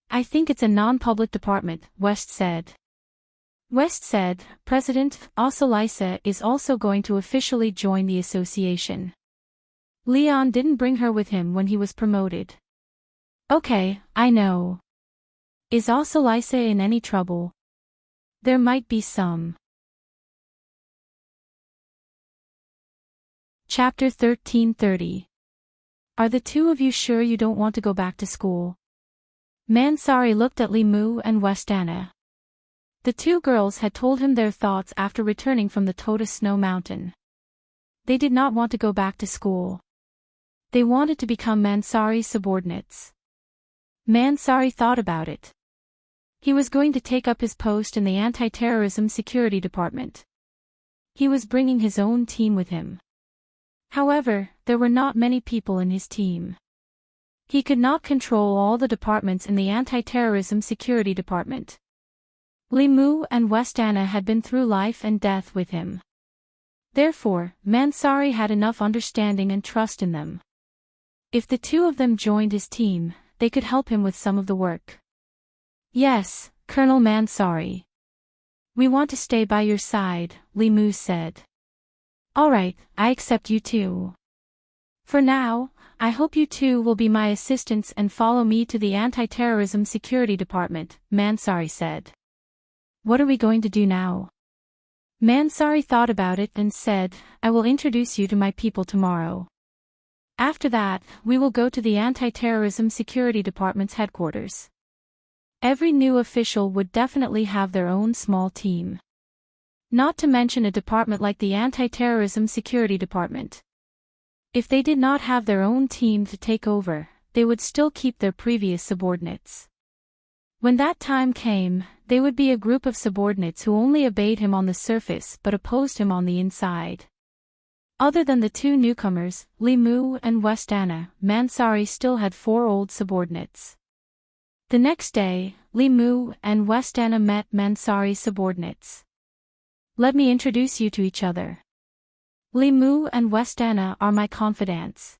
I think it's a non-public department, West said. West said, President Osalisa is also going to officially join the association. Leon didn't bring her with him when he was promoted. Okay, I know. Is Osalisa in any trouble? There might be some. Chapter 1330. Are the two of you sure you don't want to go back to school? Mansari looked at Li Mu and Westana. The two girls had told him their thoughts after returning from the Tota Snow Mountain. They did not want to go back to school. They wanted to become Mansari's subordinates. Mansari thought about it. He was going to take up his post in the Anti-Terrorism Security Department. He was bringing his own team with him. However, there were not many people in his team. He could not control all the departments in the Anti-Terrorism Security Department. Li Mu and Westana had been through life and death with him. Therefore, Mansari had enough understanding and trust in them. If the two of them joined his team, they could help him with some of the work. Yes, Colonel Mansari. We want to stay by your side, Li Mu said. Alright, I accept you too. For now, I hope you two will be my assistants and follow me to the Anti-Terrorism Security Department, Mansari said. What are we going to do now? Mansari thought about it and said, I will introduce you to my people tomorrow. After that, we will go to the Anti-Terrorism Security Department's headquarters. Every new official would definitely have their own small team. Not to mention a department like the Anti-Terrorism Security Department. If they did not have their own team to take over, they would still keep their previous subordinates. When that time came, they would be a group of subordinates who only obeyed him on the surface but opposed him on the inside. Other than the two newcomers, Li Mu and Westana, Mansari still had 4 old subordinates. The next day, Li Mu and Westana met Mansari's subordinates. Let me introduce you to each other. Li Mu and Westana are my confidants.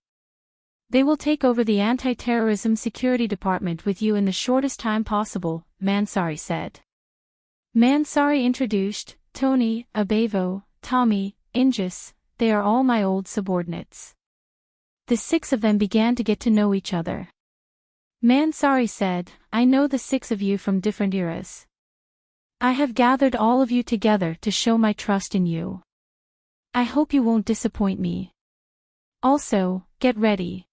They will take over the Anti-Terrorism Security Department with you in the shortest time possible, Mansari said. Mansari introduced Tony, Abevo, Tommy, Injus, they are all my old subordinates. The 6 of them began to get to know each other. Mansari said, I know the 6 of you from different eras. I have gathered all of you together to show my trust in you. I hope you won't disappoint me. Also, get ready.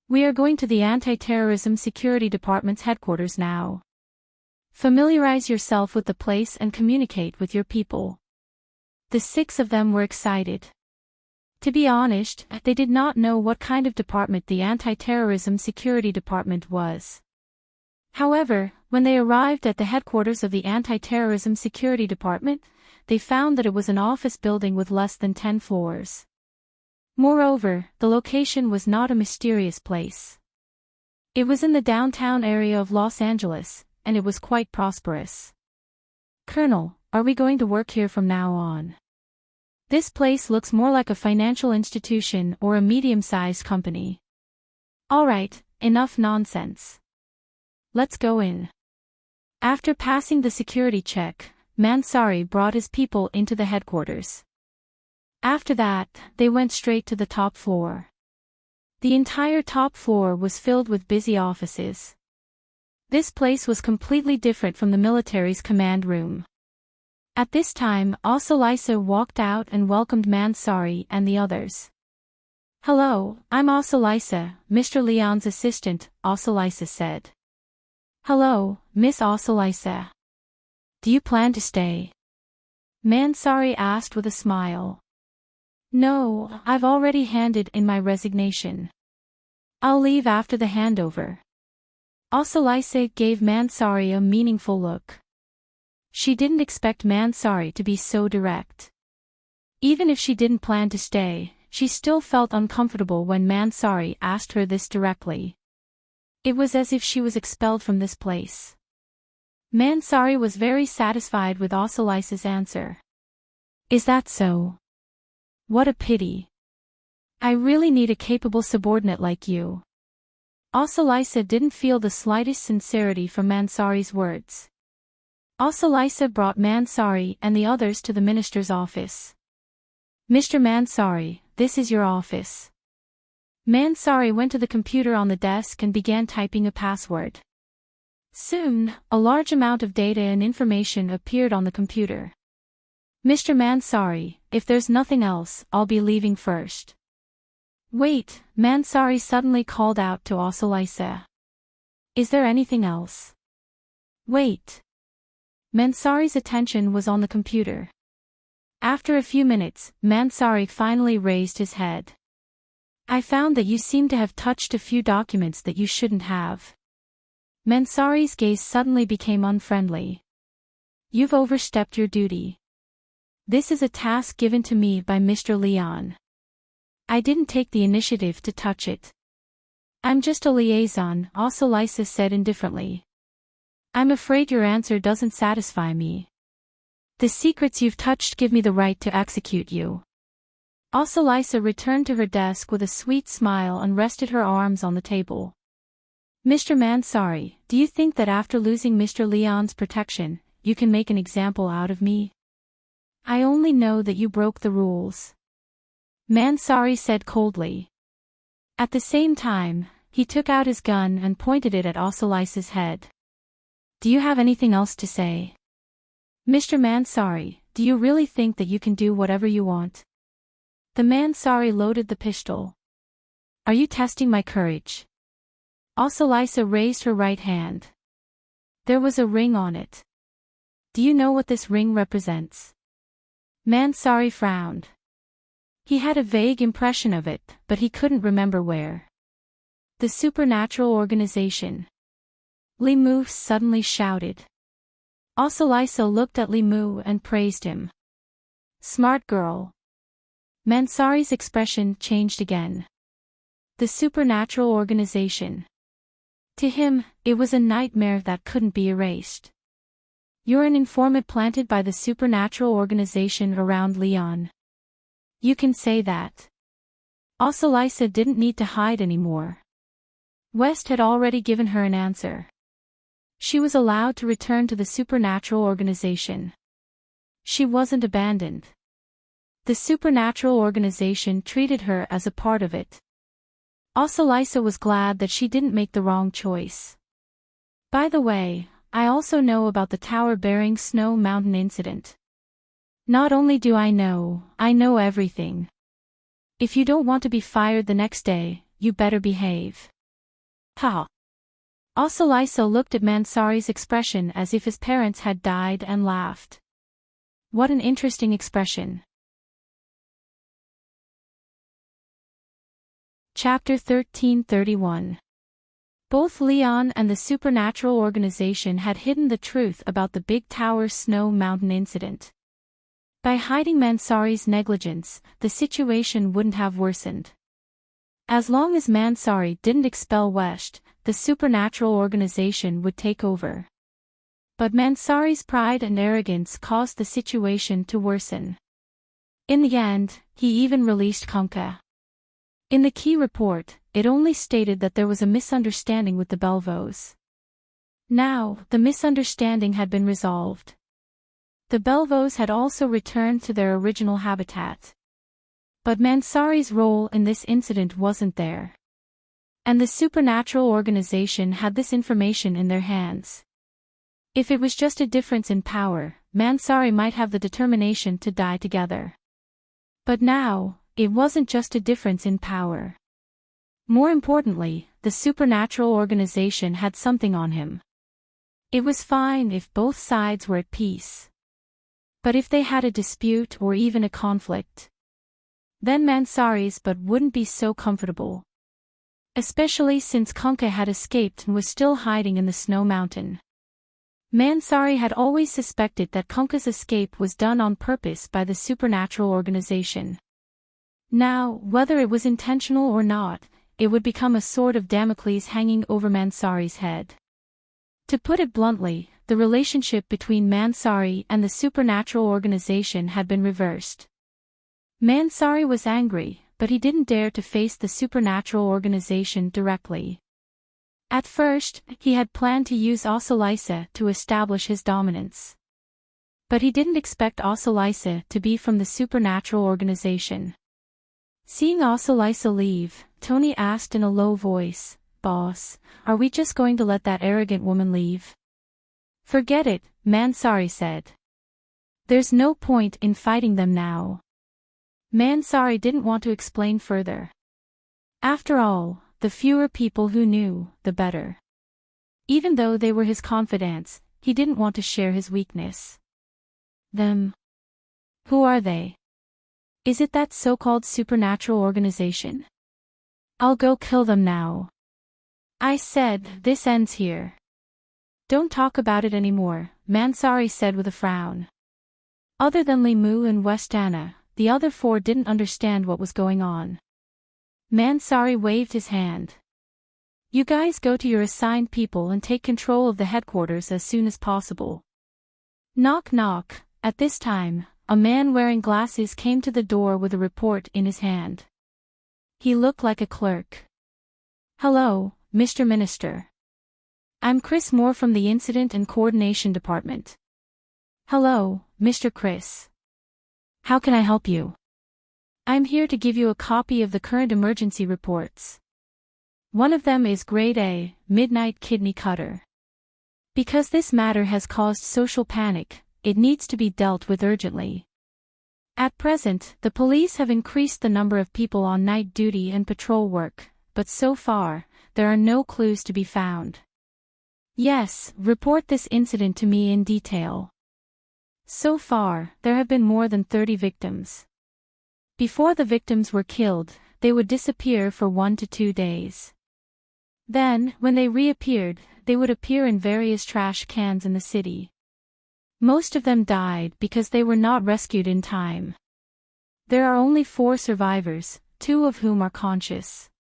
We are going to the Anti-Terrorism Security Department's headquarters now. Familiarize yourself with the place and communicate with your people. The 6 of them were excited. To be honest, they did not know what kind of department the Anti-Terrorism Security Department was. However, when they arrived at the headquarters of the Anti-Terrorism Security Department, they found that it was an office building with less than 10 floors. Moreover, the location was not a mysterious place. It was in the downtown area of Los Angeles, and it was quite prosperous. Colonel, are we going to work here from now on? This place looks more like a financial institution or a medium-sized company. Alright, enough nonsense. Let's go in. After passing the security check, Mansari brought his people into the headquarters. After that, they went straight to the top floor. The entire top floor was filled with busy offices. This place was completely different from the military's command room. At this time, Osalisa walked out and welcomed Mansari and the others. "Hello, I'm Osalisa, Mr. Leon's assistant," Osalisa said. "Hello, Miss Osalisa. Do you plan to stay?" Mansari asked with a smile. "No, I've already handed in my resignation. I'll leave after the handover." Osalisa gave Mansari a meaningful look. She didn't expect Mansari to be so direct. Even if she didn't plan to stay, she still felt uncomfortable when Mansari asked her this directly. It was as if she was expelled from this place. Mansari was very satisfied with Osalisa's answer. "Is that so? What a pity. I really need a capable subordinate like you." Osalisa didn't feel the slightest sincerity from Mansari's words. Osalisa brought Mansari and the others to the minister's office. "Mr. Mansari, this is your office." Mansari went to the computer on the desk and began typing a password. Soon, a large amount of data and information appeared on the computer. "Mr. Mansari, if there's nothing else, I'll be leaving first." "Wait," Mansari suddenly called out to Osalisa. "Is there anything else?" "Wait." Mansari's attention was on the computer. After a few minutes, Mansari finally raised his head. "I found that you seem to have touched a few documents that you shouldn't have." Mansari's gaze suddenly became unfriendly. "You've overstepped your duty. This is a task given to me by Mr. Leon. I didn't take the initiative to touch it." "I'm just a liaison," Osalisa said indifferently. "I'm afraid your answer doesn't satisfy me. The secrets you've touched give me the right to execute you." Osalisa returned to her desk with a sweet smile and rested her arms on the table. "Mr. Mansari, do you think that after losing Mr. Leon's protection, you can make an example out of me? I only know that you broke the rules." Mansari said coldly. At the same time, he took out his gun and pointed it at Osalisa's head. "Do you have anything else to say? Mr. Mansari, do you really think that you can do whatever you want?" The Mansari loaded the pistol. "Are you testing my courage?" Osalisa raised her right hand. There was a ring on it. "Do you know what this ring represents?" Mansari frowned. He had a vague impression of it, but he couldn't remember where. "The supernatural organization." Limu suddenly shouted. Osalisa looked at Limu and praised him. "Smart girl." Mansari's expression changed again. The supernatural organization. To him, it was a nightmare that couldn't be erased. "You're an informant planted by the supernatural organization around Leon. You can say that." Osalisa didn't need to hide anymore. West had already given her an answer. She was allowed to return to the supernatural organization. She wasn't abandoned. The supernatural organization treated her as a part of it. Osalisa was glad that she didn't make the wrong choice. "By the way, I also know about the tower-bearing Snow Mountain incident. Not only do I know everything. If you don't want to be fired the next day, you better behave." "Ha!" Osalisa looked at Mansari's expression as if his parents had died and laughed. What an interesting expression. Chapter 1331. Both Leon and the supernatural organization had hidden the truth about the Big Tower Snow Mountain incident. By hiding Mansari's negligence, the situation wouldn't have worsened. As long as Mansari didn't expel West, the supernatural organization would take over. But Mansari's pride and arrogance caused the situation to worsen. In the end, he even released Konka. In the key report, it only stated that there was a misunderstanding with the Belvos. Now, the misunderstanding had been resolved. The Belvos had also returned to their original habitat. But Mansari's role in this incident wasn't there. And the supernatural organization had this information in their hands. If it was just a difference in power, Mansari might have the determination to die together. But now, it wasn't just a difference in power. More importantly, the supernatural organization had something on him. It was fine if both sides were at peace. But if they had a dispute or even a conflict, then Mansari's but wouldn't be so comfortable. Especially since Kunkka had escaped and was still hiding in the snow mountain. Mansari had always suspected that Kunkka's escape was done on purpose by the supernatural organization. Now, whether it was intentional or not, it would become a sword of Damocles hanging over Mansari's head. To put it bluntly, the relationship between Mansari and the supernatural organization had been reversed. Mansari was angry, but he didn't dare to face the supernatural organization directly. At first, he had planned to use Ossolice to establish his dominance. But he didn't expect Ossolice to be from the supernatural organization. Seeing Ossolice leave, Tony asked in a low voice, "Boss, are we just going to let that arrogant woman leave?" "Forget it," Mansari said. "There's no point in fighting them now." Mansari didn't want to explain further. After all, the fewer people who knew, the better. Even though they were his confidants, he didn't want to share his weakness. Them? Who are they? Is it that so-called supernatural organization? I'll go kill them now. I said, this ends here. Don't talk about it anymore, Mansari said with a frown. Other than Limu and Westana, the other four didn't understand what was going on. Mansari waved his hand. You guys go to your assigned people and take control of the headquarters as soon as possible. Knock knock. At this time, a man wearing glasses came to the door with a report in his hand. He looked like a clerk. Hello, Mr. Minister. I'm Chris Moore from the Incident and Coordination Department. Hello, Mr. Chris. How can I help you? I'm here to give you a copy of the current emergency reports. One of them is Grade A, Midnight Kidney Cutter. Because this matter has caused social panic, it needs to be dealt with urgently. At present, the police have increased the number of people on night duty and patrol work, but so far, there are no clues to be found. Yes, report this incident to me in detail. So far, there have been more than 30 victims. Before the victims were killed, they would disappear for 1 to 2 days. Then, when they reappeared, they would appear in various trash cans in the city. Most of them died because they were not rescued in time. There are only 4 survivors, 2 of whom are conscious.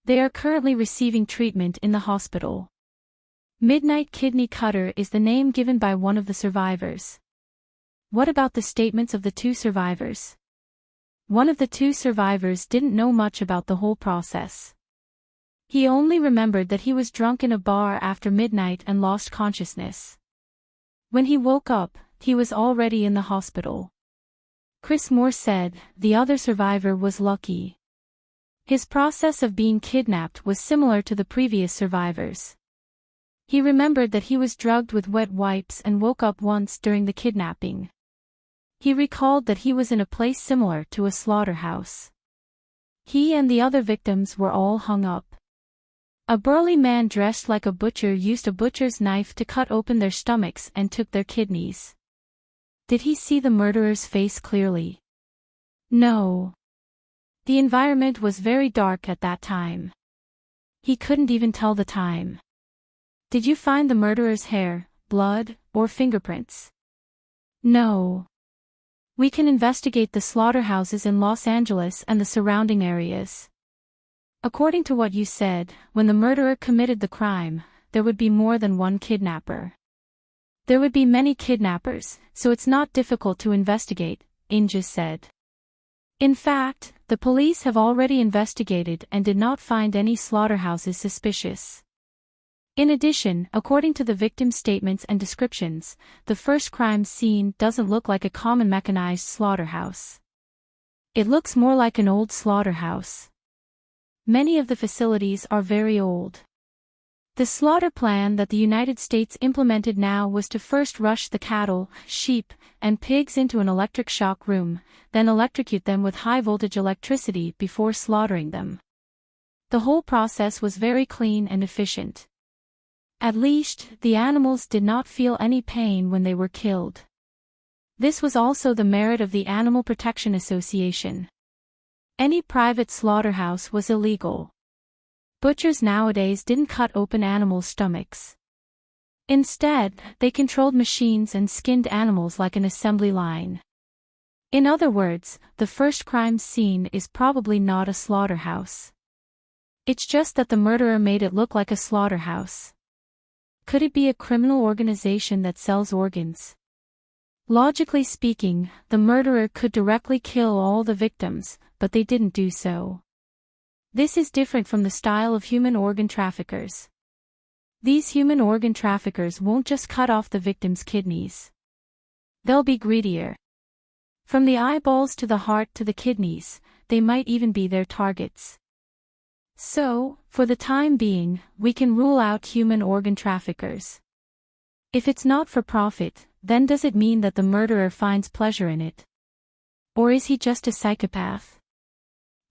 They are currently receiving treatment in the hospital. Midnight Kidney Cutter is the name given by one of the survivors. What about the statements of the 2 survivors? One of the 2 survivors didn't know much about the whole process. He only remembered that he was drunk in a bar after midnight and lost consciousness. When he woke up, he was already in the hospital. Chris Moore said, the other survivor was lucky. His process of being kidnapped was similar to the previous survivors. He remembered that he was drugged with wet wipes and woke up once during the kidnapping. He recalled that he was in a place similar to a slaughterhouse. He and the other victims were all hung up. A burly man dressed like a butcher used a butcher's knife to cut open their stomachs and took their kidneys. Did he see the murderer's face clearly? No. The environment was very dark at that time. He couldn't even tell the time. Did you find the murderer's hair, blood, or fingerprints? No. We can investigate the slaughterhouses in Los Angeles and the surrounding areas. According to what you said, when the murderer committed the crime, there would be more than one kidnapper. There would be many kidnappers, so it's not difficult to investigate, Inja said. In fact, the police have already investigated and did not find any slaughterhouses suspicious. In addition, according to the victim's statements and descriptions, the first crime scene doesn't look like a common mechanized slaughterhouse. It looks more like an old slaughterhouse. Many of the facilities are very old. The slaughter plan that the United States implemented now was to first rush the cattle, sheep, and pigs into an electric shock room, then electrocute them with high-voltage electricity before slaughtering them. The whole process was very clean and efficient. At least, the animals did not feel any pain when they were killed. This was also the merit of the Animal Protection Association. Any private slaughterhouse was illegal. Butchers nowadays didn't cut open animals' stomachs. Instead, they controlled machines and skinned animals like an assembly line. In other words, the first crime scene is probably not a slaughterhouse. It's just that the murderer made it look like a slaughterhouse. Could it be a criminal organization that sells organs? Logically speaking, the murderer could directly kill all the victims, but they didn't do so. This is different from the style of human organ traffickers. These human organ traffickers won't just cut off the victim's kidneys. They'll be greedier. From the eyeballs to the heart to the kidneys, they might even be their targets. So, for the time being, we can rule out human organ traffickers. If it's not for profit, then does it mean that the murderer finds pleasure in it? Or is he just a psychopath?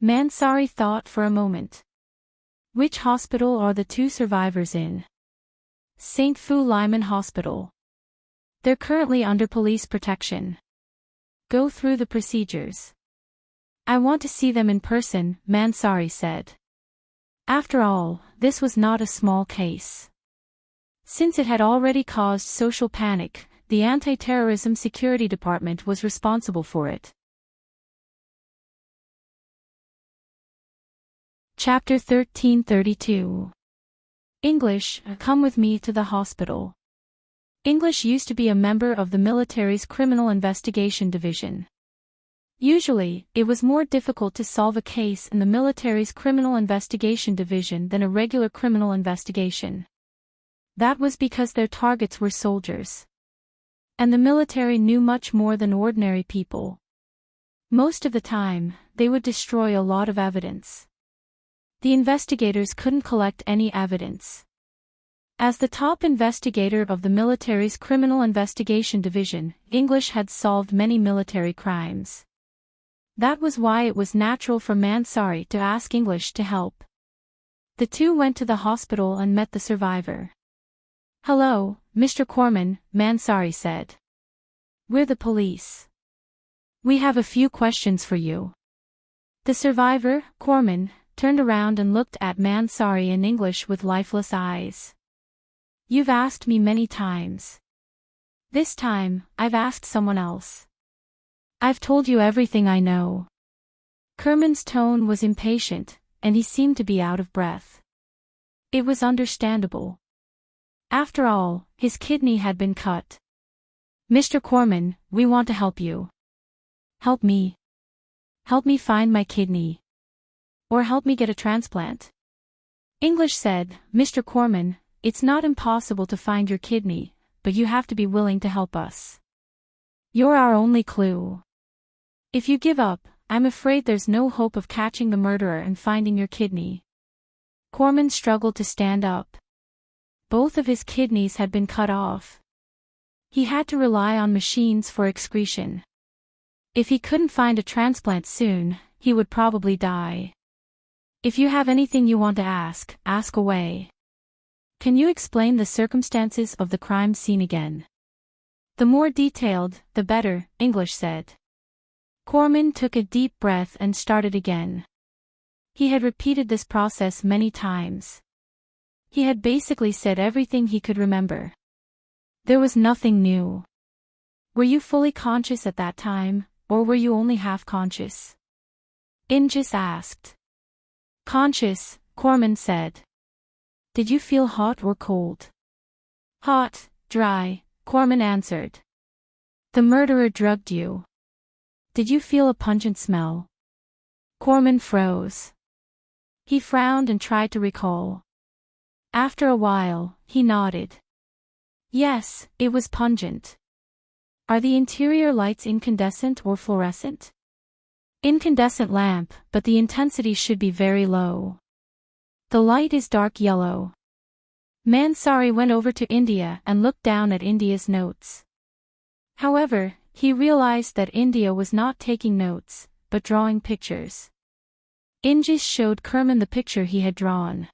Mansari thought for a moment. Which hospital are the two survivors in? St. Fu Lyman Hospital. They're currently under police protection. Go through the procedures. I want to see them in person, Mansari said. After all, this was not a small case. Since it had already caused social panic, the Anti-Terrorism Security Department was responsible for it. Chapter 1332. English, come with me to the hospital. English used to be a member of the military's Criminal Investigation Division. Usually, it was more difficult to solve a case in the military's Criminal Investigation Division than a regular criminal investigation. That was because their targets were soldiers. And the military knew much more than ordinary people. Most of the time, they would destroy a lot of evidence. The investigators couldn't collect any evidence. As the top investigator of the military's Criminal Investigation Division, English had solved many military crimes. That was why it was natural for Mansari to ask English to help. The two went to the hospital and met the survivor. Hello, Mr. Corman, Mansari said. We're the police. We have a few questions for you. The survivor, Corman, turned around and looked at Mansari in English with lifeless eyes. You've asked me many times. This time, I've asked someone else. I've told you everything I know. Kerman's tone was impatient, and he seemed to be out of breath. It was understandable. After all, his kidney had been cut. Mr. Corman, we want to help you. Help me. Help me find my kidney. Or help me get a transplant. English said, Mr. Corman, it's not impossible to find your kidney, but you have to be willing to help us. You're our only clue. If you give up, I'm afraid there's no hope of catching the murderer and finding your kidney. Corman struggled to stand up. Both of his kidneys had been cut off. He had to rely on machines for excretion. If he couldn't find a transplant soon, he would probably die. If you have anything you want to ask, ask away. Can you explain the circumstances of the crime scene again? The more detailed, the better, English said. Corman took a deep breath and started again. He had repeated this process many times. He had basically said everything he could remember. There was nothing new. Were you fully conscious at that time, or were you only half conscious? Ingus asked. Conscious, Corman said. Did you feel hot or cold? Hot, dry, Corman answered. The murderer drugged you. Did you feel a pungent smell? Corman froze. He frowned and tried to recall. After a while, he nodded. Yes, it was pungent. Are the interior lights incandescent or fluorescent? Incandescent lamp, but the intensity should be very low. The light is dark yellow. Mansari went over to India and looked down at India's notes. However, he realized that India was not taking notes, but drawing pictures. Injis showed Kerman the picture he had drawn.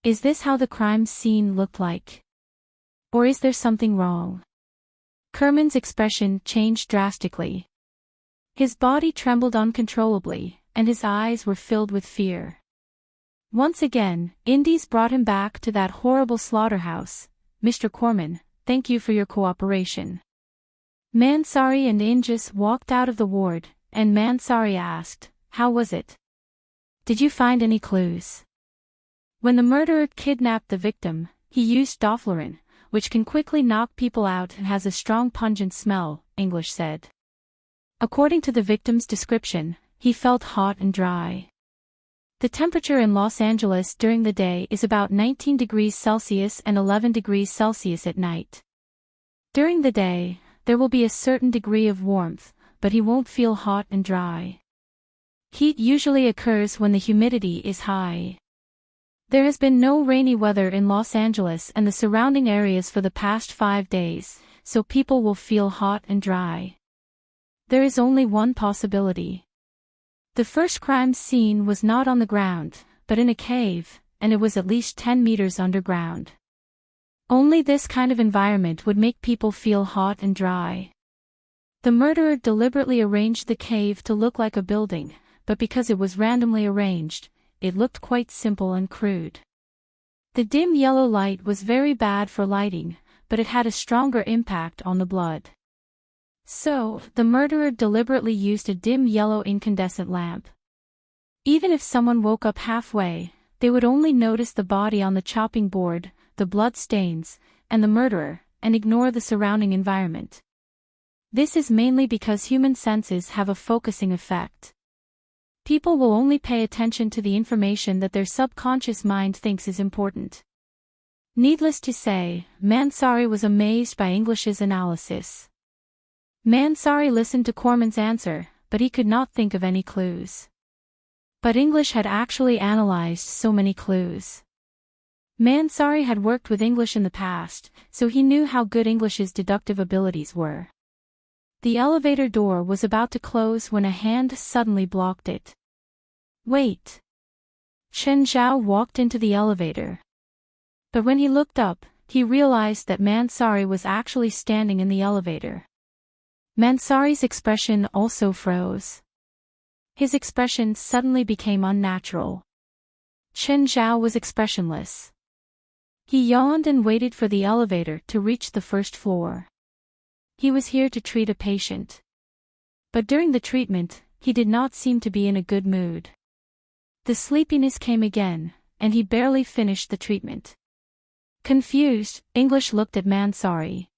Is this how the crime scene looked like? Or is there something wrong? Kerman's expression changed drastically. His body trembled uncontrollably, and his eyes were filled with fear. Once again, Indies brought him back to that horrible slaughterhouse. Mr. Corman, thank you for your cooperation. Mansari and Injis walked out of the ward, and Mansari asked, how was it? Did you find any clues? When the murderer kidnapped the victim, he used doflurin, which can quickly knock people out and has a strong pungent smell, English said. According to the victim's description, he felt hot and dry. The temperature in Los Angeles during the day is about 19 degrees Celsius and 11 degrees Celsius at night. During the day, there will be a certain degree of warmth, but he won't feel hot and dry. Heat usually occurs when the humidity is high. There has been no rainy weather in Los Angeles and the surrounding areas for the past 5 days, so people will feel hot and dry. There is only one possibility. The first crime scene was not on the ground, but in a cave, and it was at least 10 meters underground. Only this kind of environment would make people feel hot and dry. The murderer deliberately arranged the cave to look like a building, but because it was randomly arranged, it looked quite simple and crude. The dim yellow light was very bad for lighting, but it had a stronger impact on the blood. So, the murderer deliberately used a dim yellow incandescent lamp. Even if someone woke up halfway, they would only notice the body on the chopping board, the blood stains, and the murderer, and ignore the surrounding environment. This is mainly because human senses have a focusing effect. People will only pay attention to the information that their subconscious mind thinks is important. Needless to say, Mansari was amazed by English's analysis. Mansari listened to Corman's answer, but he could not think of any clues. But English had actually analyzed so many clues. Mansari had worked with English in the past, so he knew how good English's deductive abilities were. The elevator door was about to close when a hand suddenly blocked it. Wait! Chen Zhao walked into the elevator. But when he looked up, he realized that Mansari was actually standing in the elevator. Mansari's expression also froze. His expression suddenly became unnatural. Chen Zhao was expressionless. He yawned and waited for the elevator to reach the first floor. He was here to treat a patient. But during the treatment, he did not seem to be in a good mood. The sleepiness came again, and he barely finished the treatment. Confused, English looked at Mansari.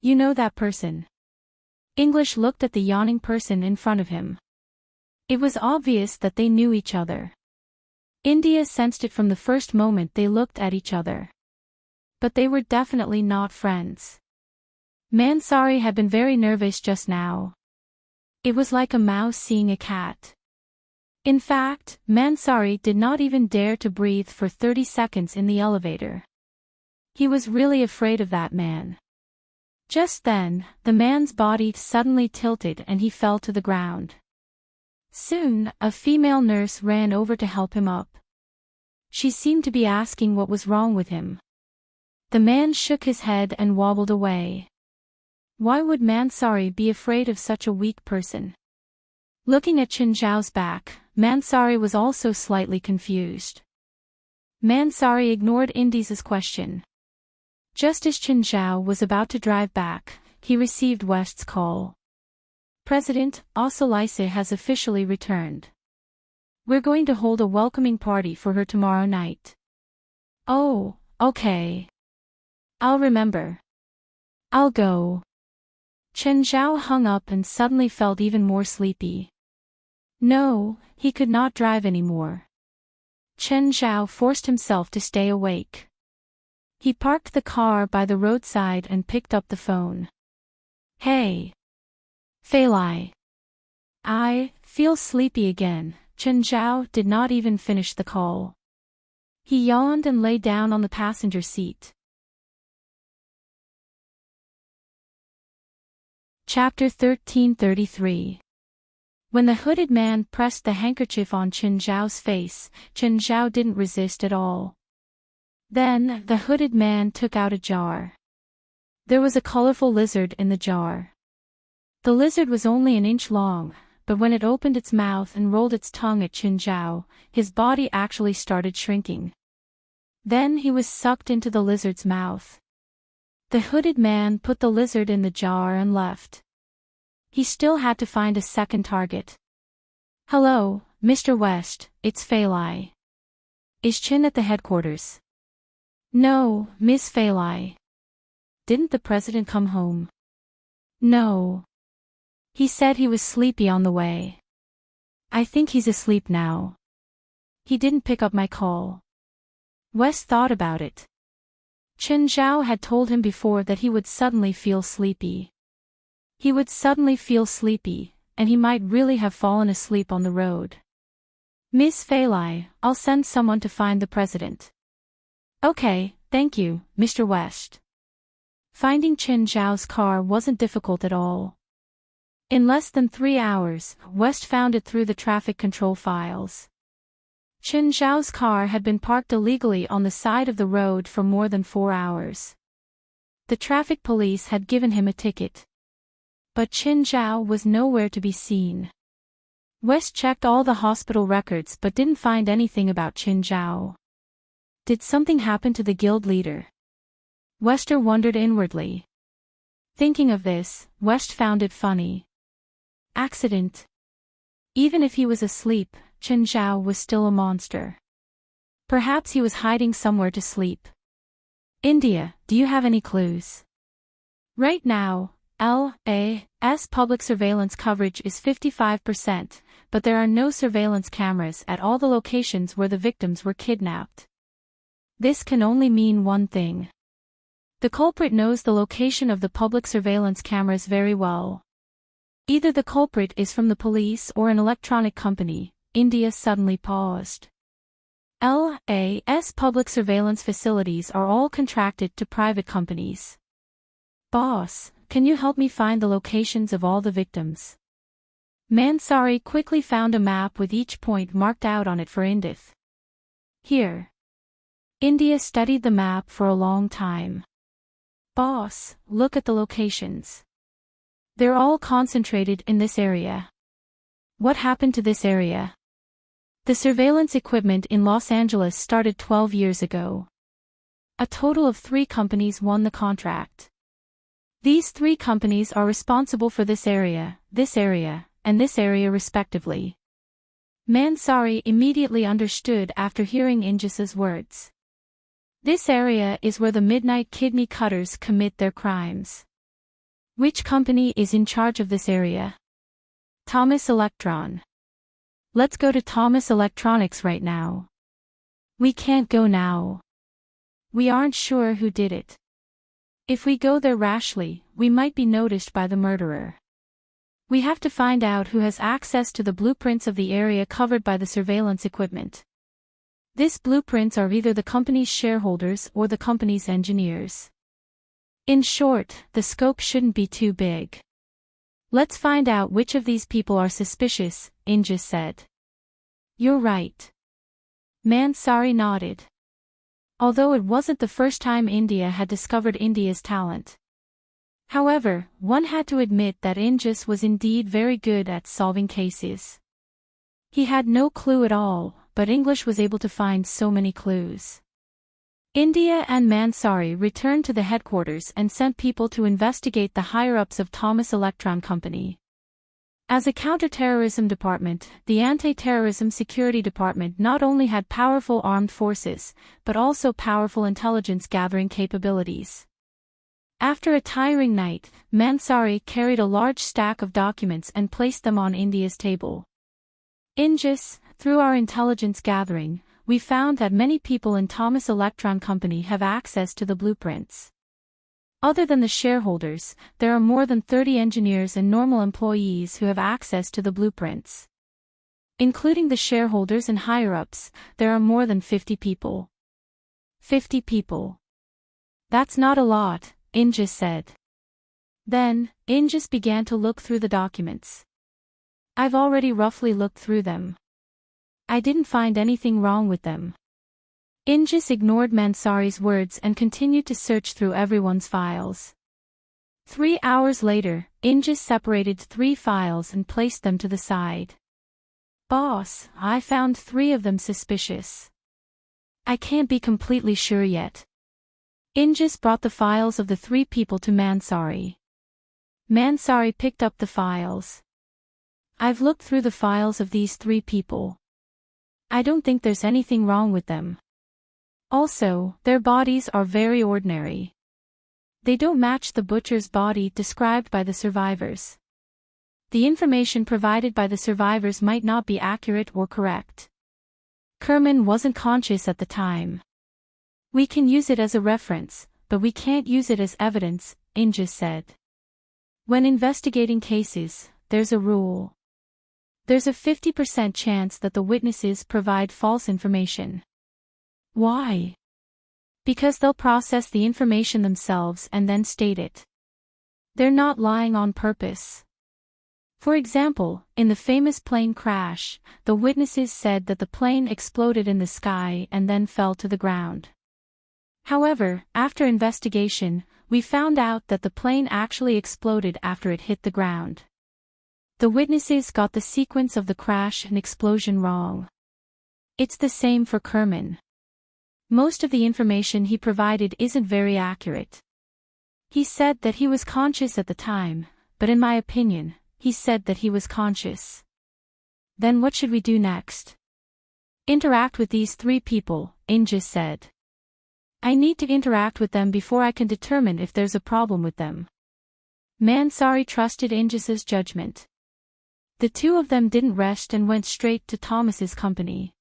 You know that person? English looked at the yawning person in front of him. It was obvious that they knew each other. India sensed it from the first moment they looked at each other. But they were definitely not friends. Mansari had been very nervous just now. It was like a mouse seeing a cat. In fact, Mansari did not even dare to breathe for 30 seconds in the elevator. He was really afraid of that man. Just then, the man's body suddenly tilted and he fell to the ground. Soon, a female nurse ran over to help him up. She seemed to be asking what was wrong with him. The man shook his head and wobbled away. Why would Mansari be afraid of such a weak person? Looking at Chen Zhao's back, Mansari was also slightly confused. Mansari ignored Indies' question. Just as Chen Zhao was about to drive back, he received West's call. President Osolise has officially returned. We're going to hold a welcoming party for her tomorrow night. Oh, okay. I'll remember. I'll go. Chen Zhao hung up and suddenly felt even more sleepy. No, he could not drive anymore. Chen Zhao forced himself to stay awake. He parked the car by the roadside and picked up the phone. Hey. Fei Lai. I feel sleepy again. Chen Zhao did not even finish the call. He yawned and lay down on the passenger seat. Chapter 1333. When the hooded man pressed the handkerchief on Chen Zhao's face, Chen Zhao didn't resist at all. Then, the hooded man took out a jar. There was a colorful lizard in the jar. The lizard was only an inch long, but when it opened its mouth and rolled its tongue at Chen Zhao, his body actually started shrinking. Then he was sucked into the lizard's mouth. The hooded man put the lizard in the jar and left. He still had to find a second target. Hello, Mr. West, it's Fei Lai. Is Chen at the headquarters? No, Miss Fei Lai. Didn't the president come home? No. He said he was sleepy on the way. I think he's asleep now. He didn't pick up my call. West thought about it. Chen Zhao had told him before that he would suddenly feel sleepy. He would suddenly feel sleepy, and he might really have fallen asleep on the road. Miss Fei Lai, I'll send someone to find the president. Okay, thank you, Mr. West. Finding Chen Zhao's car wasn't difficult at all. In less than 3 hours, West found it through the traffic control files. Chen Zhao's car had been parked illegally on the side of the road for more than 4 hours. The traffic police had given him a ticket. But Chen Zhao was nowhere to be seen. West checked all the hospital records but didn't find anything about Chen Zhao. Did something happen to the guild leader? Wester wondered inwardly. Thinking of this, West found it funny. Accident. Even if he was asleep, Chen Zhao was still a monster. Perhaps he was hiding somewhere to sleep. India, do you have any clues? Right now, LA's public surveillance coverage is 55%, but there are no surveillance cameras at all the locations where the victims were kidnapped. This can only mean one thing. The culprit knows the location of the public surveillance cameras very well. Either the culprit is from the police or an electronic company. India suddenly paused. LA's public surveillance facilities are all contracted to private companies. Boss, can you help me find the locations of all the victims? Mansari quickly found a map with each point marked out on it for Indith. Here. India studied the map for a long time. Boss, look at the locations. They're all concentrated in this area. What happened to this area? The surveillance equipment in Los Angeles started 12 years ago. A total of 3 companies won the contract. These 3 companies are responsible for this area, and this area respectively. Mansari immediately understood after hearing Ingis's words. This area is where the midnight kidney cutters commit their crimes. Which company is in charge of this area? Thomas Electron. Let's go to Thomas Electronics right now. We can't go now. We aren't sure who did it. If we go there rashly, we might be noticed by the murderer. We have to find out who has access to the blueprints of the area covered by the surveillance equipment. These blueprints are either the company's shareholders or the company's engineers. In short, the scope shouldn't be too big. Let's find out which of these people are suspicious, Ingis said. You're right. Mansari nodded. Although it wasn't the first time India had discovered India's talent. However, one had to admit that Ingis was indeed very good at solving cases. He had no clue at all, but English was able to find so many clues. India and Mansari returned to the headquarters and sent people to investigate the higher-ups of Thomas Electron Company. As a counterterrorism department, the Anti-Terrorism Security Department not only had powerful armed forces, but also powerful intelligence-gathering capabilities. After a tiring night, Mansari carried a large stack of documents and placed them on India's table. Ingis, through our intelligence gathering, we found that many people in Thomas Electron Company have access to the blueprints. Other than the shareholders, there are more than 30 engineers and normal employees who have access to the blueprints. Including the shareholders and higher-ups, there are more than 50 people. 50 people. That's not a lot, Inges said. Then, Inges began to look through the documents. I've already roughly looked through them. I didn't find anything wrong with them. Inges ignored Mansari's words and continued to search through everyone's files. 3 hours later, Inges separated 3 files and placed them to the side. Boss, I found 3 of them suspicious. I can't be completely sure yet. Inges brought the files of the 3 people to Mansari. Mansari picked up the files. I've looked through the files of these 3 people. I don't think there's anything wrong with them. Also, their bodies are very ordinary. They don't match the butcher's body described by the survivors. The information provided by the survivors might not be accurate or correct. Kerman wasn't conscious at the time. We can use it as a reference, but we can't use it as evidence, Inges said. When investigating cases, there's a rule. There's a 50% chance that the witnesses provide false information. Why? Because they'll process the information themselves and then state it. They're not lying on purpose. For example, in the famous plane crash, the witnesses said that the plane exploded in the sky and then fell to the ground. However, after investigation, we found out that the plane actually exploded after it hit the ground. The witnesses got the sequence of the crash and explosion wrong. It's the same for Kerman. Most of the information he provided isn't very accurate. He said that he was conscious at the time, but in my opinion, he said that he was conscious. Then what should we do next? Interact with these 3 people, Inges said. I need to interact with them before I can determine if there's a problem with them. Mansari trusted Inges's judgment. The 2 of them didn't rest and went straight to Thomas's company.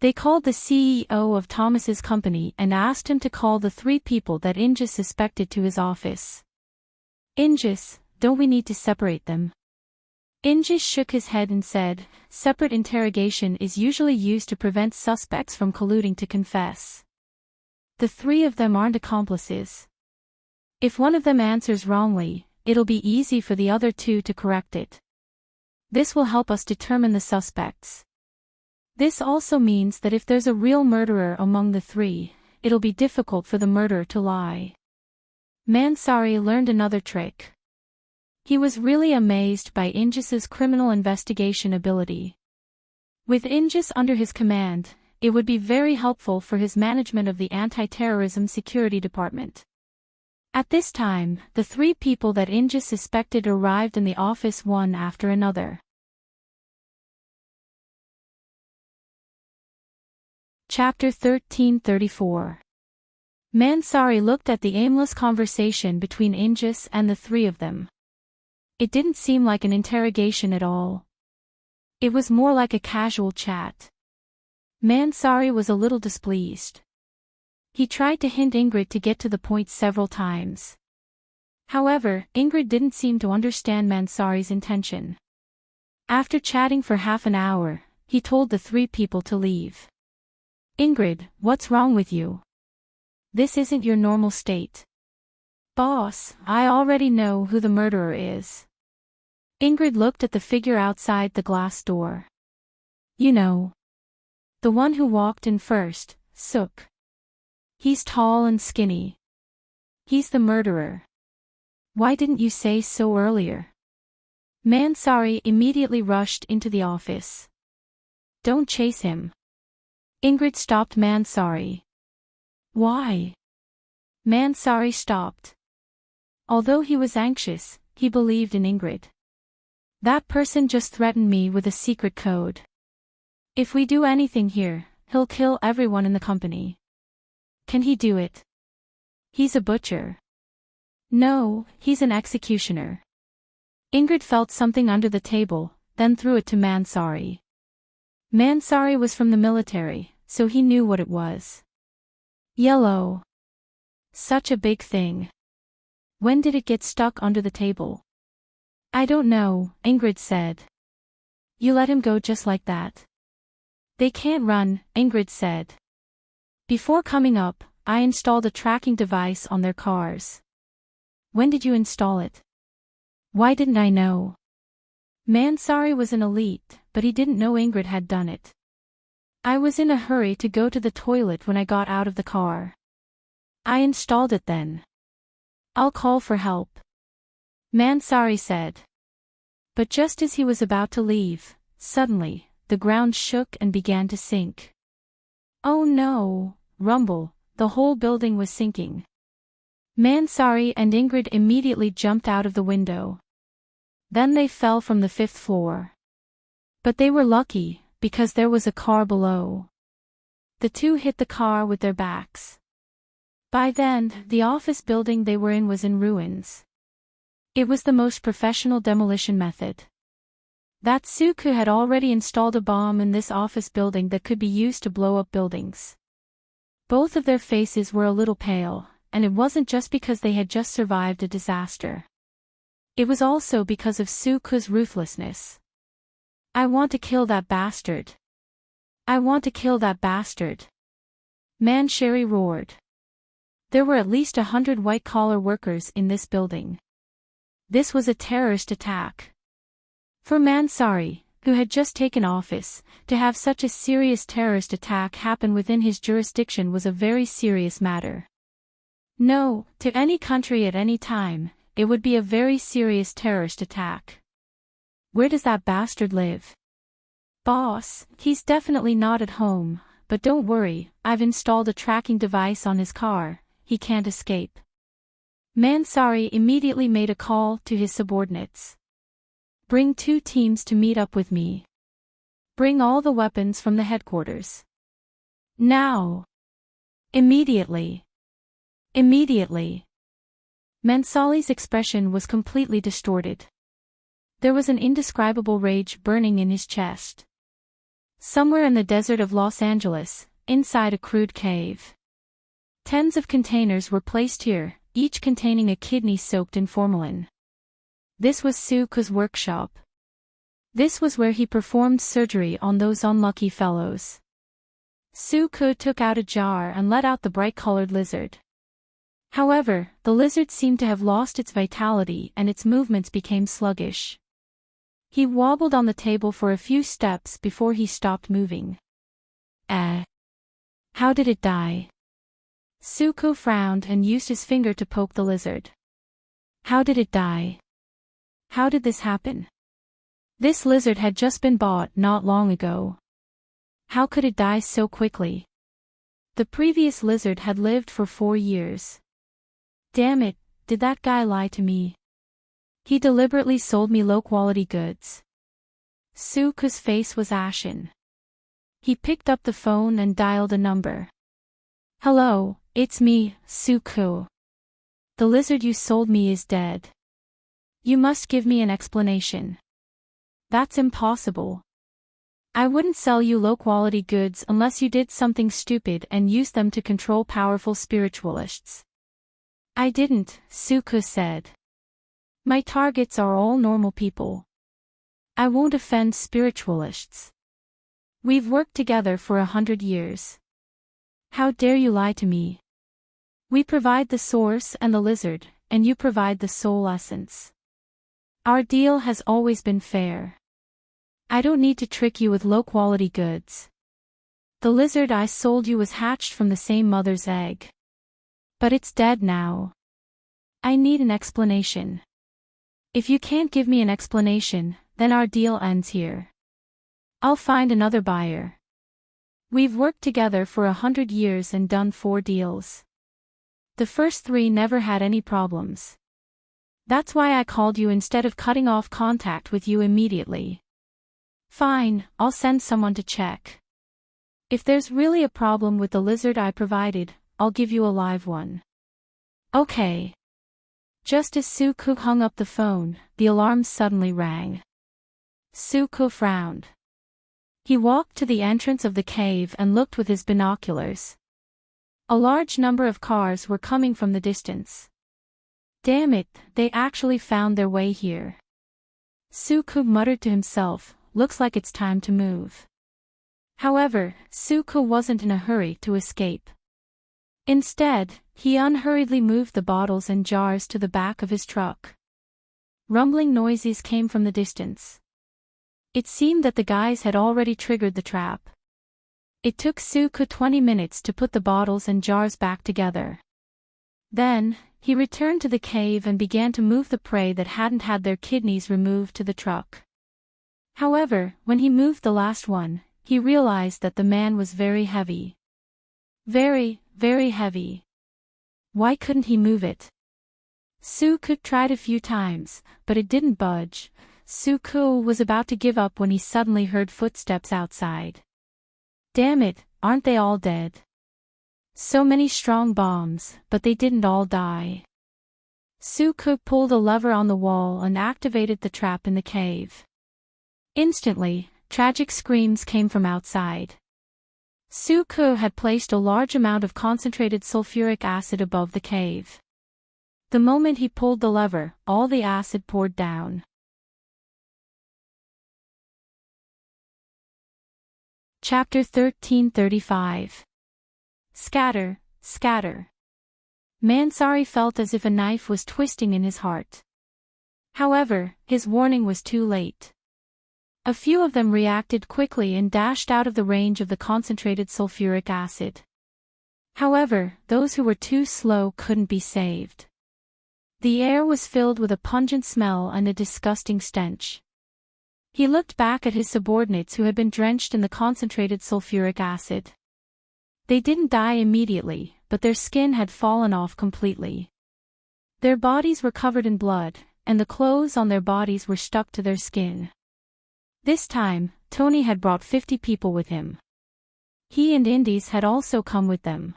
They called the CEO of Thomas's company and asked him to call the 3 people that Inges suspected to his office. Inges, don't we need to separate them? Inges shook his head and said, separate interrogation is usually used to prevent suspects from colluding to confess. The 3 of them aren't accomplices. If one of them answers wrongly, it'll be easy for the other 2 to correct it. This will help us determine the suspects. This also means that if there's a real murderer among the 3, it'll be difficult for the murderer to lie. Mansari learned another trick. He was really amazed by Inges's criminal investigation ability. With Inges under his command, it would be very helpful for his management of the anti-terrorism security department. At this time, the 3 people that Inges suspected arrived in the office one after another. Chapter 1334. Mansari looked at the aimless conversation between Inges and the 3 of them. It didn't seem like an interrogation at all. It was more like a casual chat. Mansari was a little displeased. He tried to hint Ingrid to get to the point several times. However, Ingrid didn't seem to understand Mansari's intention. After chatting for half an hour, he told the 3 people to leave. Ingrid, what's wrong with you? This isn't your normal state. Boss, I already know who the murderer is. Ingrid looked at the figure outside the glass door. You know. The one who walked in first, Sook. He's tall and skinny. He's the murderer. Why didn't you say so earlier? Mansari immediately rushed into the office. Don't chase him. Ingrid stopped Mansari. Why? Mansari stopped. Although he was anxious, he believed in Ingrid. That person just threatened me with a secret code. If we do anything here, he'll kill everyone in the company. Can he do it? He's a butcher. No, he's an executioner. Ingrid felt something under the table, then threw it to Mansari. Mansari was from the military, so he knew what it was. Yellow. Such a big thing. When did it get stuck under the table? I don't know, Ingrid said. You let him go just like that? They can't run, Ingrid said. Before coming up, I installed a tracking device on their cars. When did you install it? Why didn't I know? Mansari was an elite, but he didn't know Ingrid had done it. I was in a hurry to go to the toilet when I got out of the car. I installed it then. I'll call for help. Mansari said. But just as he was about to leave, suddenly, the ground shook and began to sink. Oh no, rumble, the whole building was sinking. Mansari and Ingrid immediately jumped out of the window. Then they fell from the 5th floor. But they were lucky, because there was a car below. The two hit the car with their backs. By then, the office building they were in was in ruins. It was the most professional demolition method. That Suku had already installed a bomb in this office building that could be used to blow up buildings. Both of their faces were a little pale, and it wasn't just because they had just survived a disaster. It was also because of Suku's ruthlessness. I want to kill that bastard. I want to kill that bastard. Manshari roared. There were at least 100 white-collar workers in this building. This was a terrorist attack. For Mansari, who had just taken office, to have such a serious terrorist attack happen within his jurisdiction was a very serious matter. No, to any country at any time, it would be a very serious terrorist attack. Where does that bastard live? Boss, he's definitely not at home, but don't worry, I've installed a tracking device on his car, he can't escape. Mansari immediately made a call to his subordinates. Bring 2 teams to meet up with me. Bring all the weapons from the headquarters. Now. Immediately. Immediately. Mansali's expression was completely distorted. There was an indescribable rage burning in his chest. Somewhere in the desert of Los Angeles, inside a crude cave. Tens of containers were placed here, each containing a kidney soaked in formalin. This was Suku's workshop. This was where he performed surgery on those unlucky fellows. Suku took out a jar and let out the bright-colored lizard. However, the lizard seemed to have lost its vitality and its movements became sluggish. He wobbled on the table for a few steps before he stopped moving. How did it die? Suku frowned and used his finger to poke the lizard. How did it die? How did this happen? This lizard had just been bought not long ago. How could it die so quickly? The previous lizard had lived for 4 years. Damn it, did that guy lie to me? He deliberately sold me low-quality goods. Suku's face was ashen. He picked up the phone and dialed a number. Hello, it's me, Suku. The lizard you sold me is dead. You must give me an explanation. That's impossible. I wouldn't sell you low-quality goods unless you did something stupid and used them to control powerful spiritualists. I didn't, Suku said. My targets are all normal people. I won't offend spiritualists. We've worked together for 100 years. How dare you lie to me? We provide the source and the lizard, and you provide the soul essence. Our deal has always been fair. I don't need to trick you with low-quality goods. The lizard I sold you was hatched from the same mother's egg. But it's dead now. I need an explanation. If you can't give me an explanation, then our deal ends here. I'll find another buyer. We've worked together for 100 years and done 4 deals. The first 3 never had any problems. That's why I called you instead of cutting off contact with you immediately. Fine, I'll send someone to check. If there's really a problem with the lizard I provided, I'll give you a live one. Okay. Just as Suku hung up the phone, the alarm suddenly rang. Suku frowned. He walked to the entrance of the cave and looked with his binoculars. A large number of cars were coming from the distance. Damn it, they actually found their way here. Suku muttered to himself, looks like it's time to move. However, Suku wasn't in a hurry to escape. Instead, he unhurriedly moved the bottles and jars to the back of his truck. Rumbling noises came from the distance. It seemed that the guys had already triggered the trap. It took Suku 20 minutes to put the bottles and jars back together. Then, he returned to the cave and began to move the prey that hadn't had their kidneys removed to the truck. However, when he moved the last one, he realized that the man was very heavy. Very, very heavy. Why couldn't he move it? Suku tried a few times, but it didn't budge. Suku was about to give up when he suddenly heard footsteps outside. Damn it, aren't they all dead? So many strong bombs, but they didn't all die. Suku pulled a lever on the wall and activated the trap in the cave. Instantly, tragic screams came from outside. Suku had placed a large amount of concentrated sulfuric acid above the cave. The moment he pulled the lever, all the acid poured down. Chapter 1335. Scatter, scatter. Mansari felt as if a knife was twisting in his heart. However, his warning was too late. A few of them reacted quickly and dashed out of the range of the concentrated sulfuric acid. However, those who were too slow couldn't be saved. The air was filled with a pungent smell and a disgusting stench. He looked back at his subordinates who had been drenched in the concentrated sulfuric acid. They didn't die immediately, but their skin had fallen off completely. Their bodies were covered in blood, and the clothes on their bodies were stuck to their skin. This time, Tony had brought 50 people with him. He and Indies had also come with them.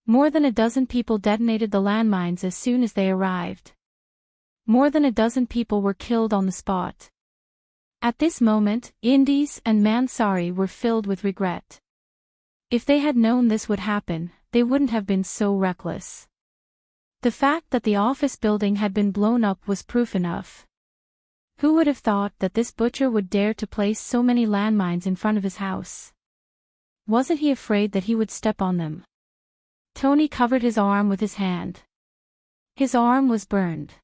More than a dozen people detonated the landmines as soon as they arrived. More than a dozen people were killed on the spot. At this moment, Indies and Mansari were filled with regret. If they had known this would happen, they wouldn't have been so reckless. The fact that the office building had been blown up was proof enough. Who would have thought that this butcher would dare to place so many landmines in front of his house? Wasn't he afraid that he would step on them? Tony covered his arm with his hand. His arm was burned.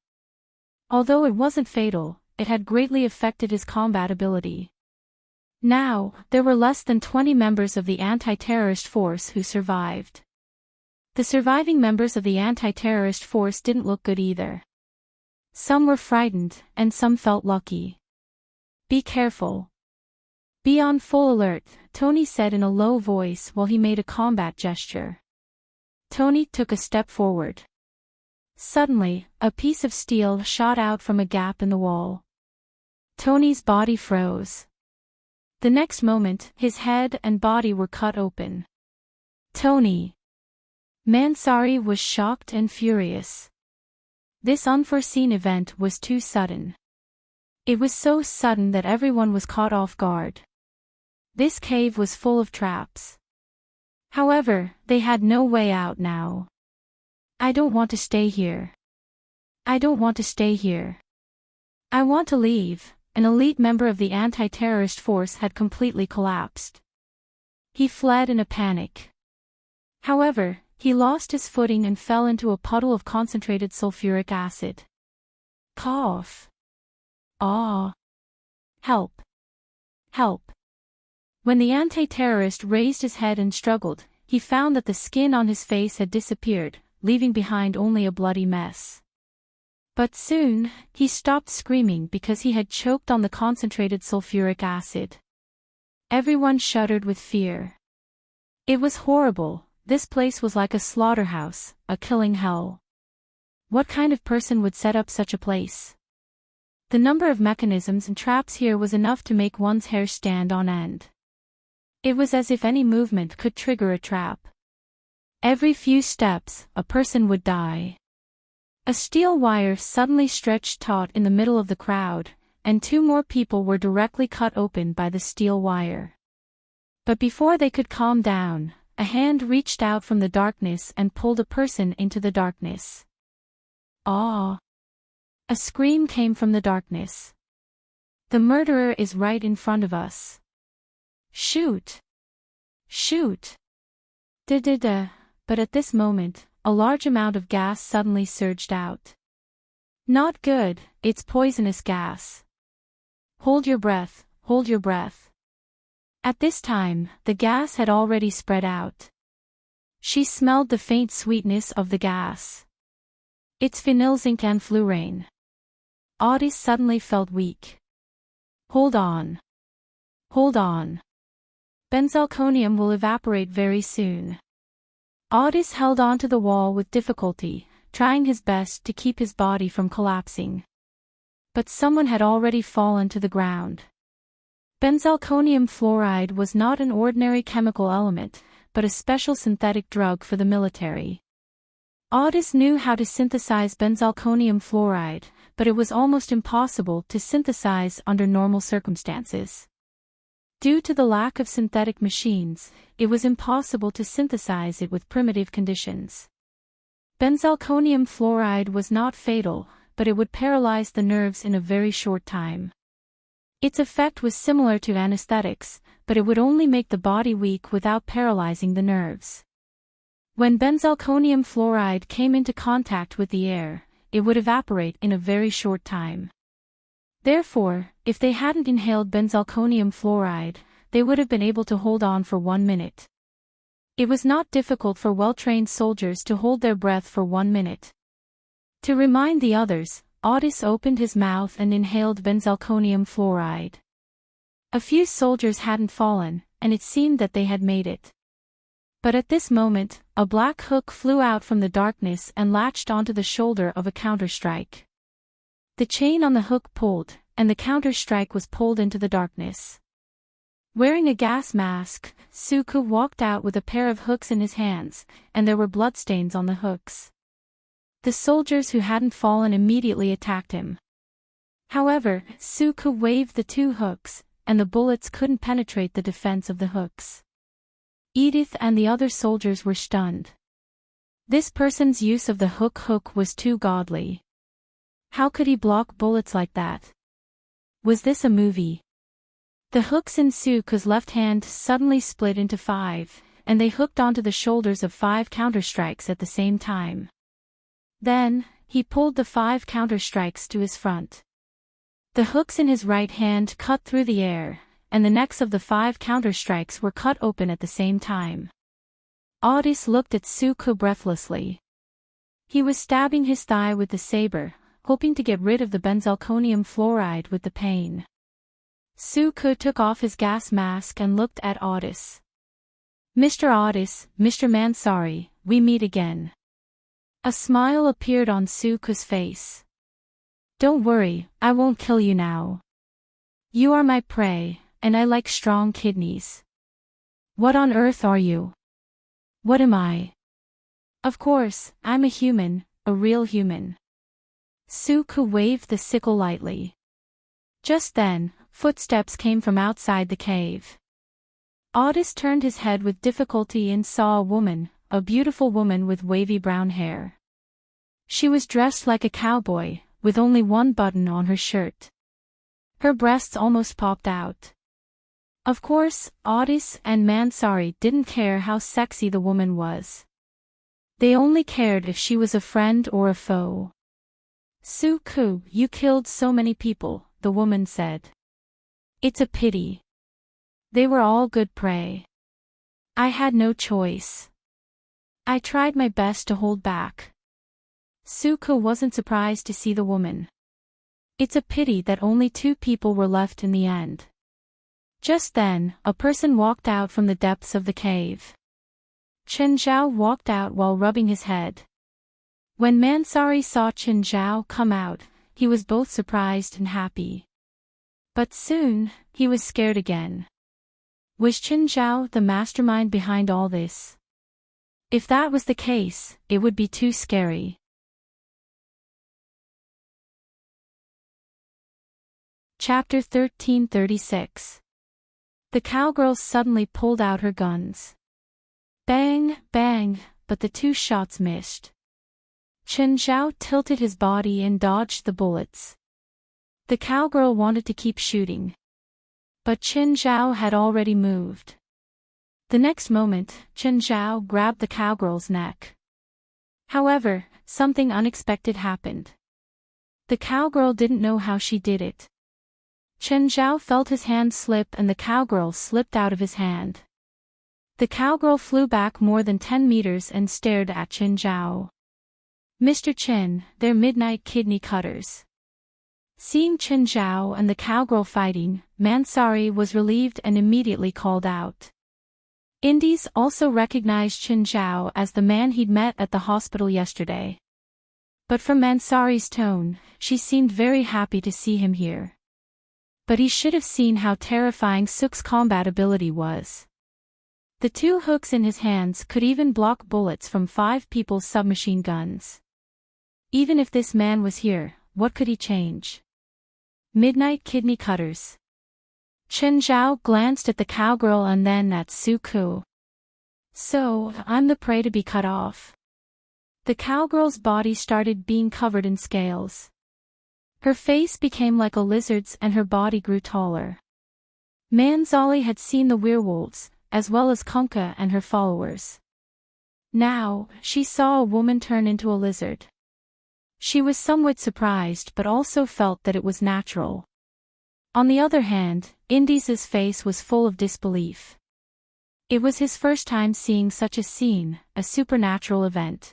Although it wasn't fatal, it had greatly affected his combat ability. Now, there were less than 20 members of the anti-terrorist force who survived. The surviving members of the anti-terrorist force didn't look good either. Some were frightened, and some felt lucky. Be careful. Be on full alert, Tony said in a low voice while he made a combat gesture. Tony took a step forward. Suddenly, a piece of steel shot out from a gap in the wall. Tony's body froze. The next moment, his head and body were cut open. Tony. Mansari was shocked and furious. This unforeseen event was too sudden. It was so sudden that everyone was caught off guard. This cave was full of traps. However, they had no way out now. I don't want to stay here. I don't want to stay here. I want to leave. An elite member of the anti-terrorist force had completely collapsed. He fled in a panic. However, he lost his footing and fell into a puddle of concentrated sulfuric acid. Cough. Ah. Help. Help. When the anti-terrorist raised his head and struggled, he found that the skin on his face had disappeared, leaving behind only a bloody mess. But soon, he stopped screaming because he had choked on the concentrated sulfuric acid. Everyone shuddered with fear. It was horrible. This place was like a slaughterhouse, a killing hell. What kind of person would set up such a place? The number of mechanisms and traps here was enough to make one's hair stand on end. It was as if any movement could trigger a trap. Every few steps, a person would die. A steel wire suddenly stretched taut in the middle of the crowd, and 2 more people were directly cut open by the steel wire. But before they could calm down, a hand reached out from the darkness and pulled a person into the darkness. "Ah!" A scream came from the darkness. "The murderer is right in front of us. Shoot! Shoot!" Da-da-da. But at this moment, a large amount of gas suddenly surged out. "Not good, it's poisonous gas. Hold your breath, hold your breath." At this time, the gas had already spread out. She smelled the faint sweetness of the gas. "It's phenylzinc and fluorane." Audis suddenly felt weak. "Hold on. Hold on. Benzalkonium will evaporate very soon." Audis held onto the wall with difficulty, trying his best to keep his body from collapsing. But someone had already fallen to the ground. Benzalkonium fluoride was not an ordinary chemical element, but a special synthetic drug for the military. Audis knew how to synthesize benzalkonium fluoride, but it was almost impossible to synthesize under normal circumstances. Due to the lack of synthetic machines, it was impossible to synthesize it with primitive conditions. Benzalkonium fluoride was not fatal, but it would paralyze the nerves in a very short time. Its effect was similar to anesthetics, but it would only make the body weak without paralyzing the nerves. When benzalkonium fluoride came into contact with the air, it would evaporate in a very short time. Therefore, if they hadn't inhaled benzalkonium fluoride, they would have been able to hold on for 1 minute. It was not difficult for well-trained soldiers to hold their breath for 1 minute. To remind the others, Audis opened his mouth and inhaled benzalkonium fluoride. A few soldiers hadn't fallen, and it seemed that they had made it. But at this moment, a black hook flew out from the darkness and latched onto the shoulder of a counter-strike. The chain on the hook pulled, and the counter-strike was pulled into the darkness. Wearing a gas mask, Suku walked out with a pair of hooks in his hands, and there were bloodstains on the hooks. The soldiers who hadn't fallen immediately attacked him. However, Suku waved the 2 hooks, and the bullets couldn't penetrate the defense of the hooks. Edith and the other soldiers were stunned. This person's use of the hook was too godly. How could he block bullets like that? Was this a movie? The hooks in Suku's left hand suddenly split into 5, and they hooked onto the shoulders of 5 counter-strikes at the same time. Then, he pulled the 5 counter-strikes to his front. The hooks in his right hand cut through the air, and the necks of the 5 counter-strikes were cut open at the same time. Audis looked at Suku breathlessly. He was stabbing his thigh with the saber, hoping to get rid of the benzalkonium fluoride with the pain. Suku took off his gas mask and looked at Audis. "Mr. Audis, Mr. Mansari, we meet again." A smile appeared on Suku's face. "Don't worry, I won't kill you now. You are my prey, and I like strong kidneys." "What on earth are you?" "What am I?" "Of course, I'm a human, a real human." Suku waved the sickle lightly. Just then, footsteps came from outside the cave. Audis turned his head with difficulty and saw a woman, a beautiful woman with wavy brown hair. She was dressed like a cowboy, with only 1 button on her shirt. Her breasts almost popped out. Of course, Audis and Mansari didn't care how sexy the woman was. They only cared if she was a friend or a foe. "Suku, you killed so many people," the woman said. "It's a pity. They were all good prey. I had no choice. I tried my best to hold back." Suku wasn't surprised to see the woman. It's a pity that only 2 people were left in the end. Just then, a person walked out from the depths of the cave. Chen Zhao walked out while rubbing his head. When Mansari saw Chen Zhao come out, he was both surprised and happy. But soon, he was scared again. Was Chen Zhao the mastermind behind all this? If that was the case, it would be too scary. Chapter 1336. The cowgirl suddenly pulled out her guns. Bang, bang, but the two shots missed. Chen Zhao tilted his body and dodged the bullets. The cowgirl wanted to keep shooting, but Chen Zhao had already moved. The next moment, Chen Zhao grabbed the cowgirl's neck. However, something unexpected happened. The cowgirl didn't know how she did it. Chen Zhao felt his hand slip and the cowgirl slipped out of his hand. The cowgirl flew back more than 10 meters and stared at Chen Zhao. Mr. Chen, they're midnight kidney cutters. Seeing Chen Zhao and the cowgirl fighting, Mansari was relieved and immediately called out. Indies also recognized Chen Zhao as the man he'd met at the hospital yesterday. But from Mansari's tone, she seemed very happy to see him here. But he should have seen how terrifying Suk's combat ability was. The two hooks in his hands could even block bullets from 5 people's submachine guns. Even if this man was here, what could he change? Midnight kidney cutters. Chen Zhao glanced at the cowgirl and then at Su Ku. So, I'm the prey to be cut off. The cowgirl's body started being covered in scales. Her face became like a lizard's and her body grew taller. Manzali had seen the werewolves, as well as Kunkka and her followers. Now, she saw a woman turn into a lizard. She was somewhat surprised but also felt that it was natural. On the other hand, Indies' face was full of disbelief. It was his first time seeing such a scene, a supernatural event.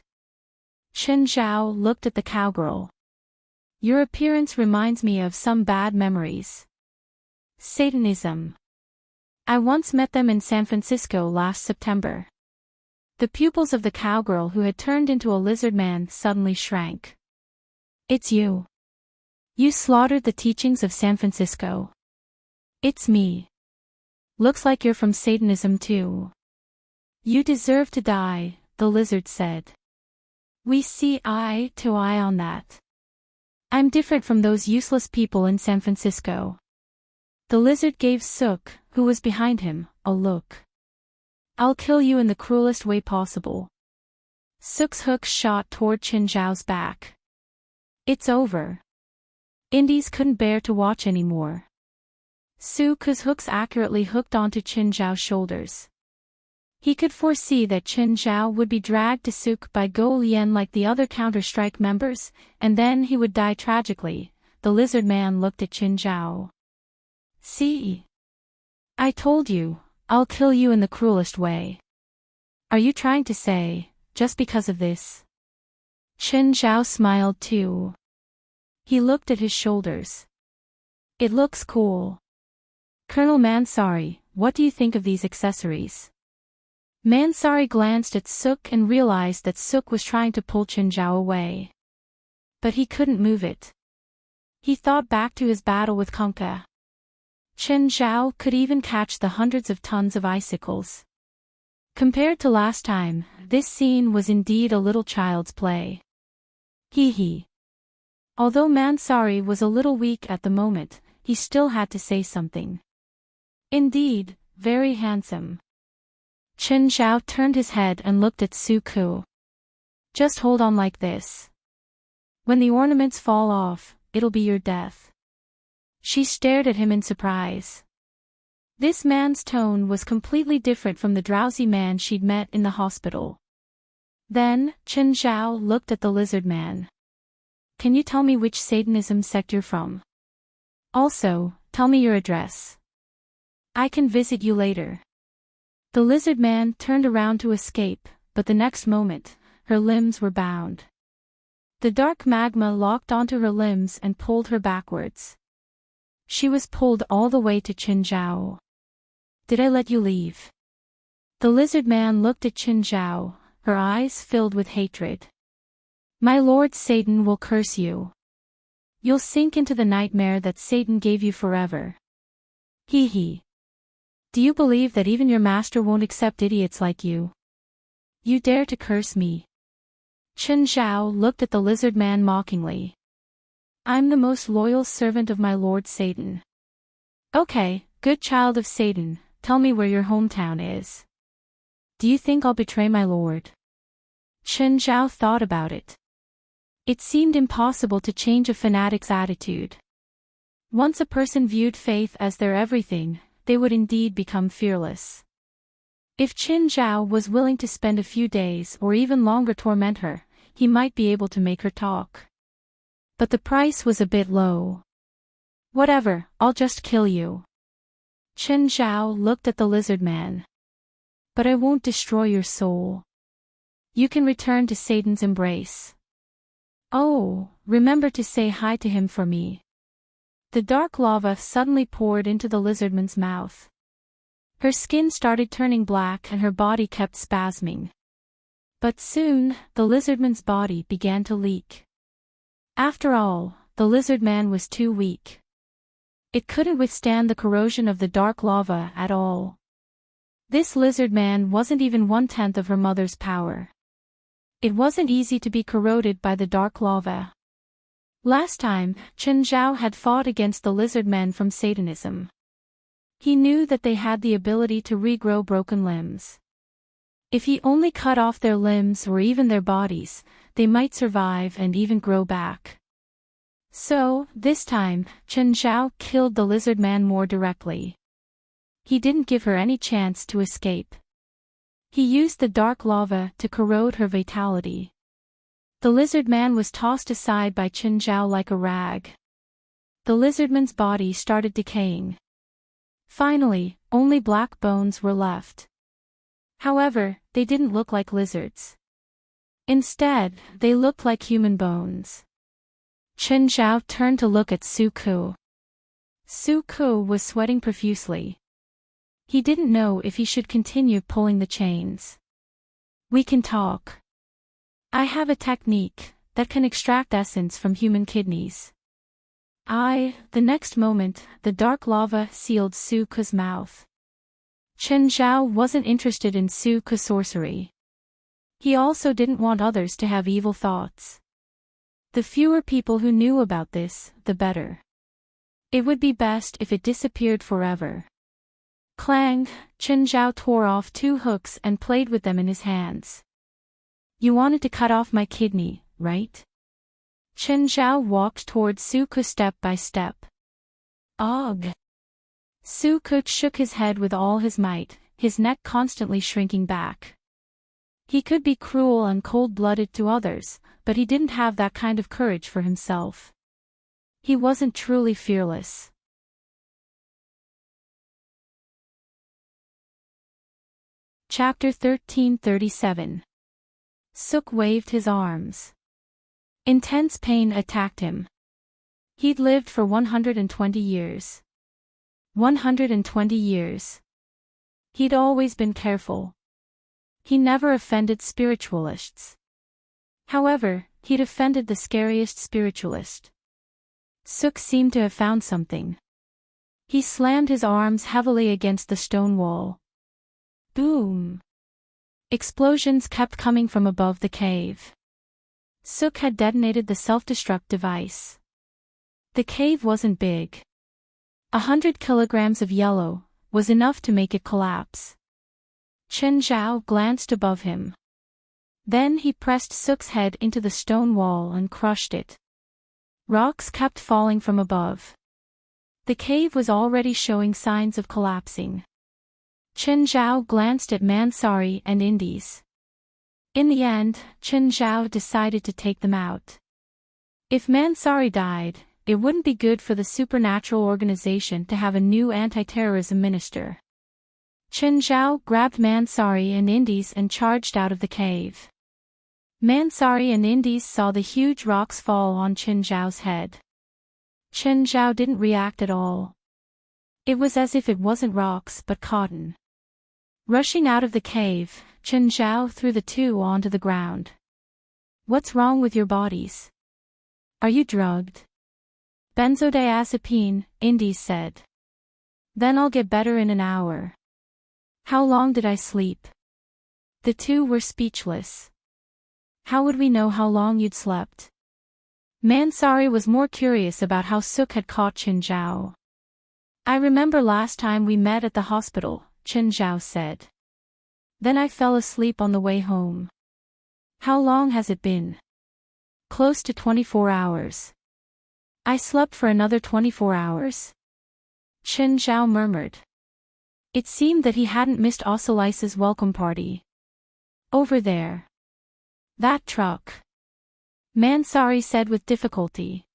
Chen Zhao looked at the cowgirl. Your appearance reminds me of some bad memories. Satanism. I once met them in San Francisco last September. The pupils of the cowgirl who had turned into a lizard man suddenly shrank. It's you. You slaughtered the teachings of San Francisco. It's me. Looks like you're from Satanism too. You deserve to die, the lizard said. We see eye to eye on that. I'm different from those useless people in San Francisco. The lizard gave Suk, who was behind him, a look. I'll kill you in the cruelest way possible. Suk's hook shot toward Chen Zhao's back. It's over. Indies couldn't bear to watch anymore. Suku's hooks accurately hooked onto Chen Zhao's shoulders. He could foresee that Chen Zhao would be dragged to Suk by Go Lian like the other Counter-Strike members, and then he would die tragically. The lizard man looked at Chen Zhao. See? I told you, I'll kill you in the cruelest way. Are you trying to say, just because of this? Chen Zhao smiled too. He looked at his shoulders. It looks cool. Colonel Mansari, what do you think of these accessories? Mansari glanced at Suk and realized that Suk was trying to pull Chen Zhao away. But he couldn't move it. He thought back to his battle with Kunkka. Chen Zhao could even catch the hundreds of tons of icicles. Compared to last time, this scene was indeed a little child's play. Hee hee. Although Mansari was a little weak at the moment, he still had to say something. Indeed, very handsome. Chen Zhao turned his head and looked at Su Ku. Just hold on like this. When the ornaments fall off, it'll be your death. She stared at him in surprise. This man's tone was completely different from the drowsy man she'd met in the hospital. Then, Chen Zhao looked at the lizard man. Can you tell me which Satanism sect you're from? Also, tell me your address. I can visit you later. The lizard man turned around to escape, but the next moment, her limbs were bound. The dark magma locked onto her limbs and pulled her backwards. She was pulled all the way to Chen Zhao. Did I let you leave? The lizard man looked at Chen Zhao, her eyes filled with hatred. My lord Satan will curse you. You'll sink into the nightmare that Satan gave you forever. Hee hee. Do you believe that even your master won't accept idiots like you? You dare to curse me? Chen Zhao looked at the lizard man mockingly. I'm the most loyal servant of my lord Satan. Okay, good child of Satan, tell me where your hometown is. Do you think I'll betray my lord? Chen Zhao thought about it. It seemed impossible to change a fanatic's attitude. Once a person viewed faith as their everything, they would indeed become fearless. If Chen Zhao was willing to spend a few days or even longer torment her, he might be able to make her talk. But the price was a bit low. Whatever, I'll just kill you. Chen Zhao looked at the lizard man. But I won't destroy your soul. You can return to Satan's embrace. Oh, remember to say hi to him for me. The dark lava suddenly poured into the lizardman's mouth. Her skin started turning black and her body kept spasming. But soon, the lizardman's body began to leak. After all, the lizardman was too weak. It couldn't withstand the corrosion of the dark lava at all. This lizardman wasn't even 1/10 of her mother's power. It wasn't easy to be corroded by the dark lava. Last time, Chen Zhao had fought against the lizardmen from Satanism. He knew that they had the ability to regrow broken limbs. If he only cut off their limbs or even their bodies, they might survive and even grow back. So, this time, Chen Zhao killed the lizard man more directly. He didn't give her any chance to escape. He used the dark lava to corrode her vitality. The lizard man was tossed aside by Chen Zhao like a rag. The lizardman's body started decaying. Finally, only black bones were left. However, they didn't look like lizards. Instead, they looked like human bones. Chen Zhao turned to look at Su Ku. Su Ku was sweating profusely. He didn't know if he should continue pulling the chains. We can talk. I have a technique that can extract essence from human kidneys. The next moment, the dark lava sealed Su Ku's mouth. Chen Zhao wasn't interested in Su Ku's sorcery. He also didn't want others to have evil thoughts. The fewer people who knew about this, the better. It would be best if it disappeared forever. Clang, Chen Zhao tore off 2 hooks and played with them in his hands. You wanted to cut off my kidney, right? Chen Zhao walked towards Su Ku step by step. Ugh! Su Ku shook his head with all his might, his neck constantly shrinking back. He could be cruel and cold-blooded to others, but he didn't have that kind of courage for himself. He wasn't truly fearless. Chapter 1337. Suk waved his arms. Intense pain attacked him. He'd lived for 120 years. 120 years. He'd always been careful. He never offended spiritualists. However, he'd offended the scariest spiritualist. Suk seemed to have found something. He slammed his arms heavily against the stone wall. Boom! Explosions kept coming from above the cave. Suk had detonated the self-destruct device. The cave wasn't big. 100 kilograms of yellow was enough to make it collapse. Chen Zhao glanced above him. Then he pressed Suk's head into the stone wall and crushed it. Rocks kept falling from above. The cave was already showing signs of collapsing. Chen Zhao glanced at Mansari and Indies. In the end, Chen Zhao decided to take them out. If Mansari died, it wouldn't be good for the supernatural organization to have a new anti-terrorism minister. Chen Zhao grabbed Mansari and Indies and charged out of the cave. Mansari and Indies saw the huge rocks fall on Chen Zhao's head. Chen Zhao didn't react at all. It was as if it wasn't rocks but cotton. Rushing out of the cave, Chen Zhao threw the 2 onto the ground. What's wrong with your bodies? Are you drugged? Benzodiazepine, Indies said. Then I'll get better in an hour. How long did I sleep? The 2 were speechless. How would we know how long you'd slept? Mansari was more curious about how Suk had caught Chen Zhao. I remember last time we met at the hospital, Chen Zhao said. Then I fell asleep on the way home. How long has it been? Close to 24 hours. I slept for another 24 hours? Chen Zhao murmured. It seemed that he hadn't missed Ocelis's welcome party. Over there. That truck. Mansari said with difficulty.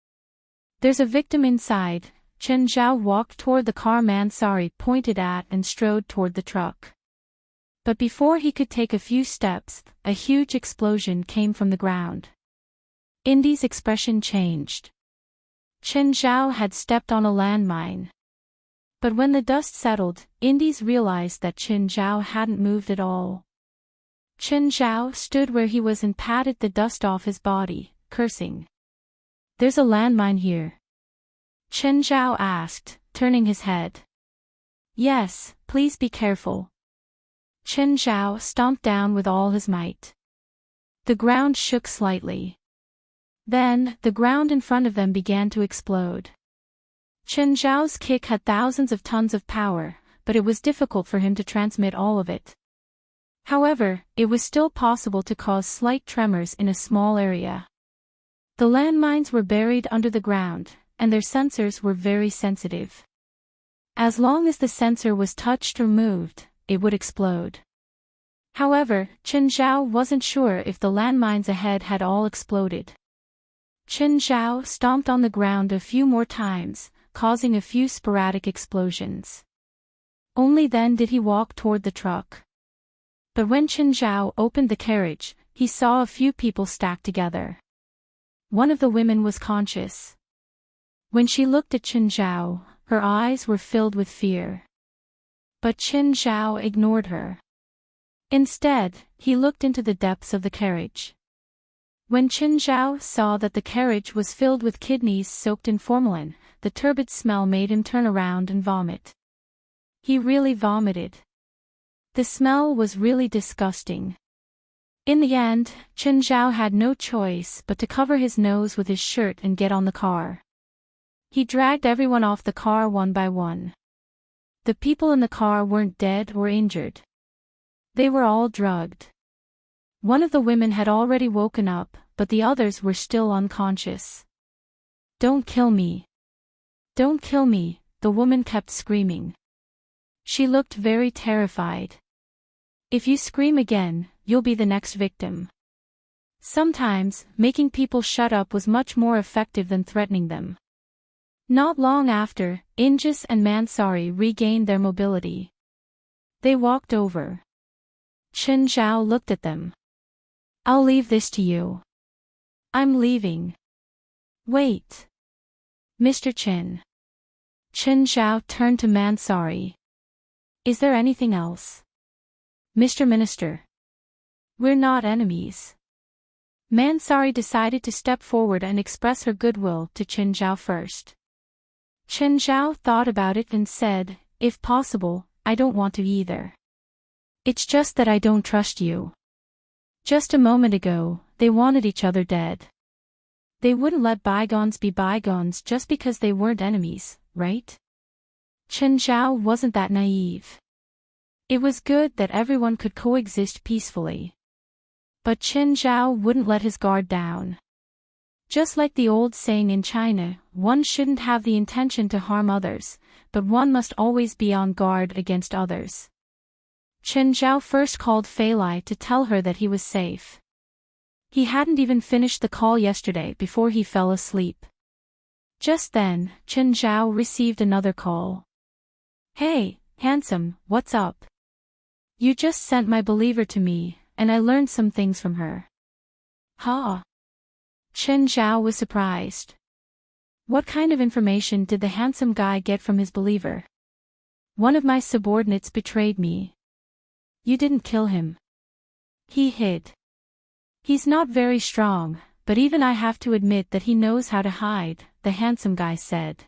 There's a victim inside. Chen Zhao walked toward the car Mansari pointed at and strode toward the truck. But before he could take a few steps, a huge explosion came from the ground. Indy's expression changed. Chen Zhao had stepped on a landmine. But when the dust settled, Indy's realized that Chen Zhao hadn't moved at all. Chen Zhao stood where he was and patted the dust off his body, cursing. There's a landmine here. Chen Zhao asked, turning his head. Yes, please be careful. Chen Zhao stomped down with all his might. The ground shook slightly. Then, the ground in front of them began to explode. Chen Zhao's kick had thousands of tons of power, but it was difficult for him to transmit all of it. However, it was still possible to cause slight tremors in a small area. The landmines were buried under the ground, and their sensors were very sensitive. As long as the sensor was touched or moved, it would explode. However, Chen Zhao wasn't sure if the landmines ahead had all exploded. Chen Zhao stomped on the ground a few more times, causing a few sporadic explosions. Only then did he walk toward the truck. But when Chen Zhao opened the carriage, he saw a few people stacked together. One of the women was conscious. When she looked at Chen Zhao, her eyes were filled with fear. But Chen Zhao ignored her. Instead, he looked into the depths of the carriage. When Chen Zhao saw that the carriage was filled with kidneys soaked in formalin, the turbid smell made him turn around and vomit. He really vomited. The smell was really disgusting. In the end, Chen Zhao had no choice but to cover his nose with his shirt and get on the car. He dragged everyone off the car one by one. The people in the car weren't dead or injured. They were all drugged. One of the women had already woken up, but the others were still unconscious. Don't kill me. Don't kill me, the woman kept screaming. She looked very terrified. If you scream again, you'll be the next victim. Sometimes, making people shut up was much more effective than threatening them. Not long after, Injis and Mansari regained their mobility. They walked over. Chen Zhao looked at them. I'll leave this to you. I'm leaving. Wait. Mr. Chen. Chen Zhao turned to Mansari. Is there anything else? Mr. Minister. We're not enemies. Mansari decided to step forward and express her goodwill to Chen Zhao first. Chen Zhao thought about it and said, if possible, I don't want to either. It's just that I don't trust you. Just a moment ago, they wanted each other dead. They wouldn't let bygones be bygones just because they weren't enemies, right? Chen Zhao wasn't that naive. It was good that everyone could coexist peacefully. But Chen Zhao wouldn't let his guard down. Just like the old saying in China, one shouldn't have the intention to harm others, but one must always be on guard against others. Chen Zhao first called Fei Lai to tell her that he was safe. He hadn't even finished the call yesterday before he fell asleep. Just then, Chen Zhao received another call. Hey, handsome, what's up? You just sent my believer to me, and I learned some things from her. Huh? Chen Zhao was surprised. What kind of information did the handsome guy get from his believer? One of my subordinates betrayed me. You didn't kill him. He hid. He's not very strong, but even I have to admit that he knows how to hide, the handsome guy said.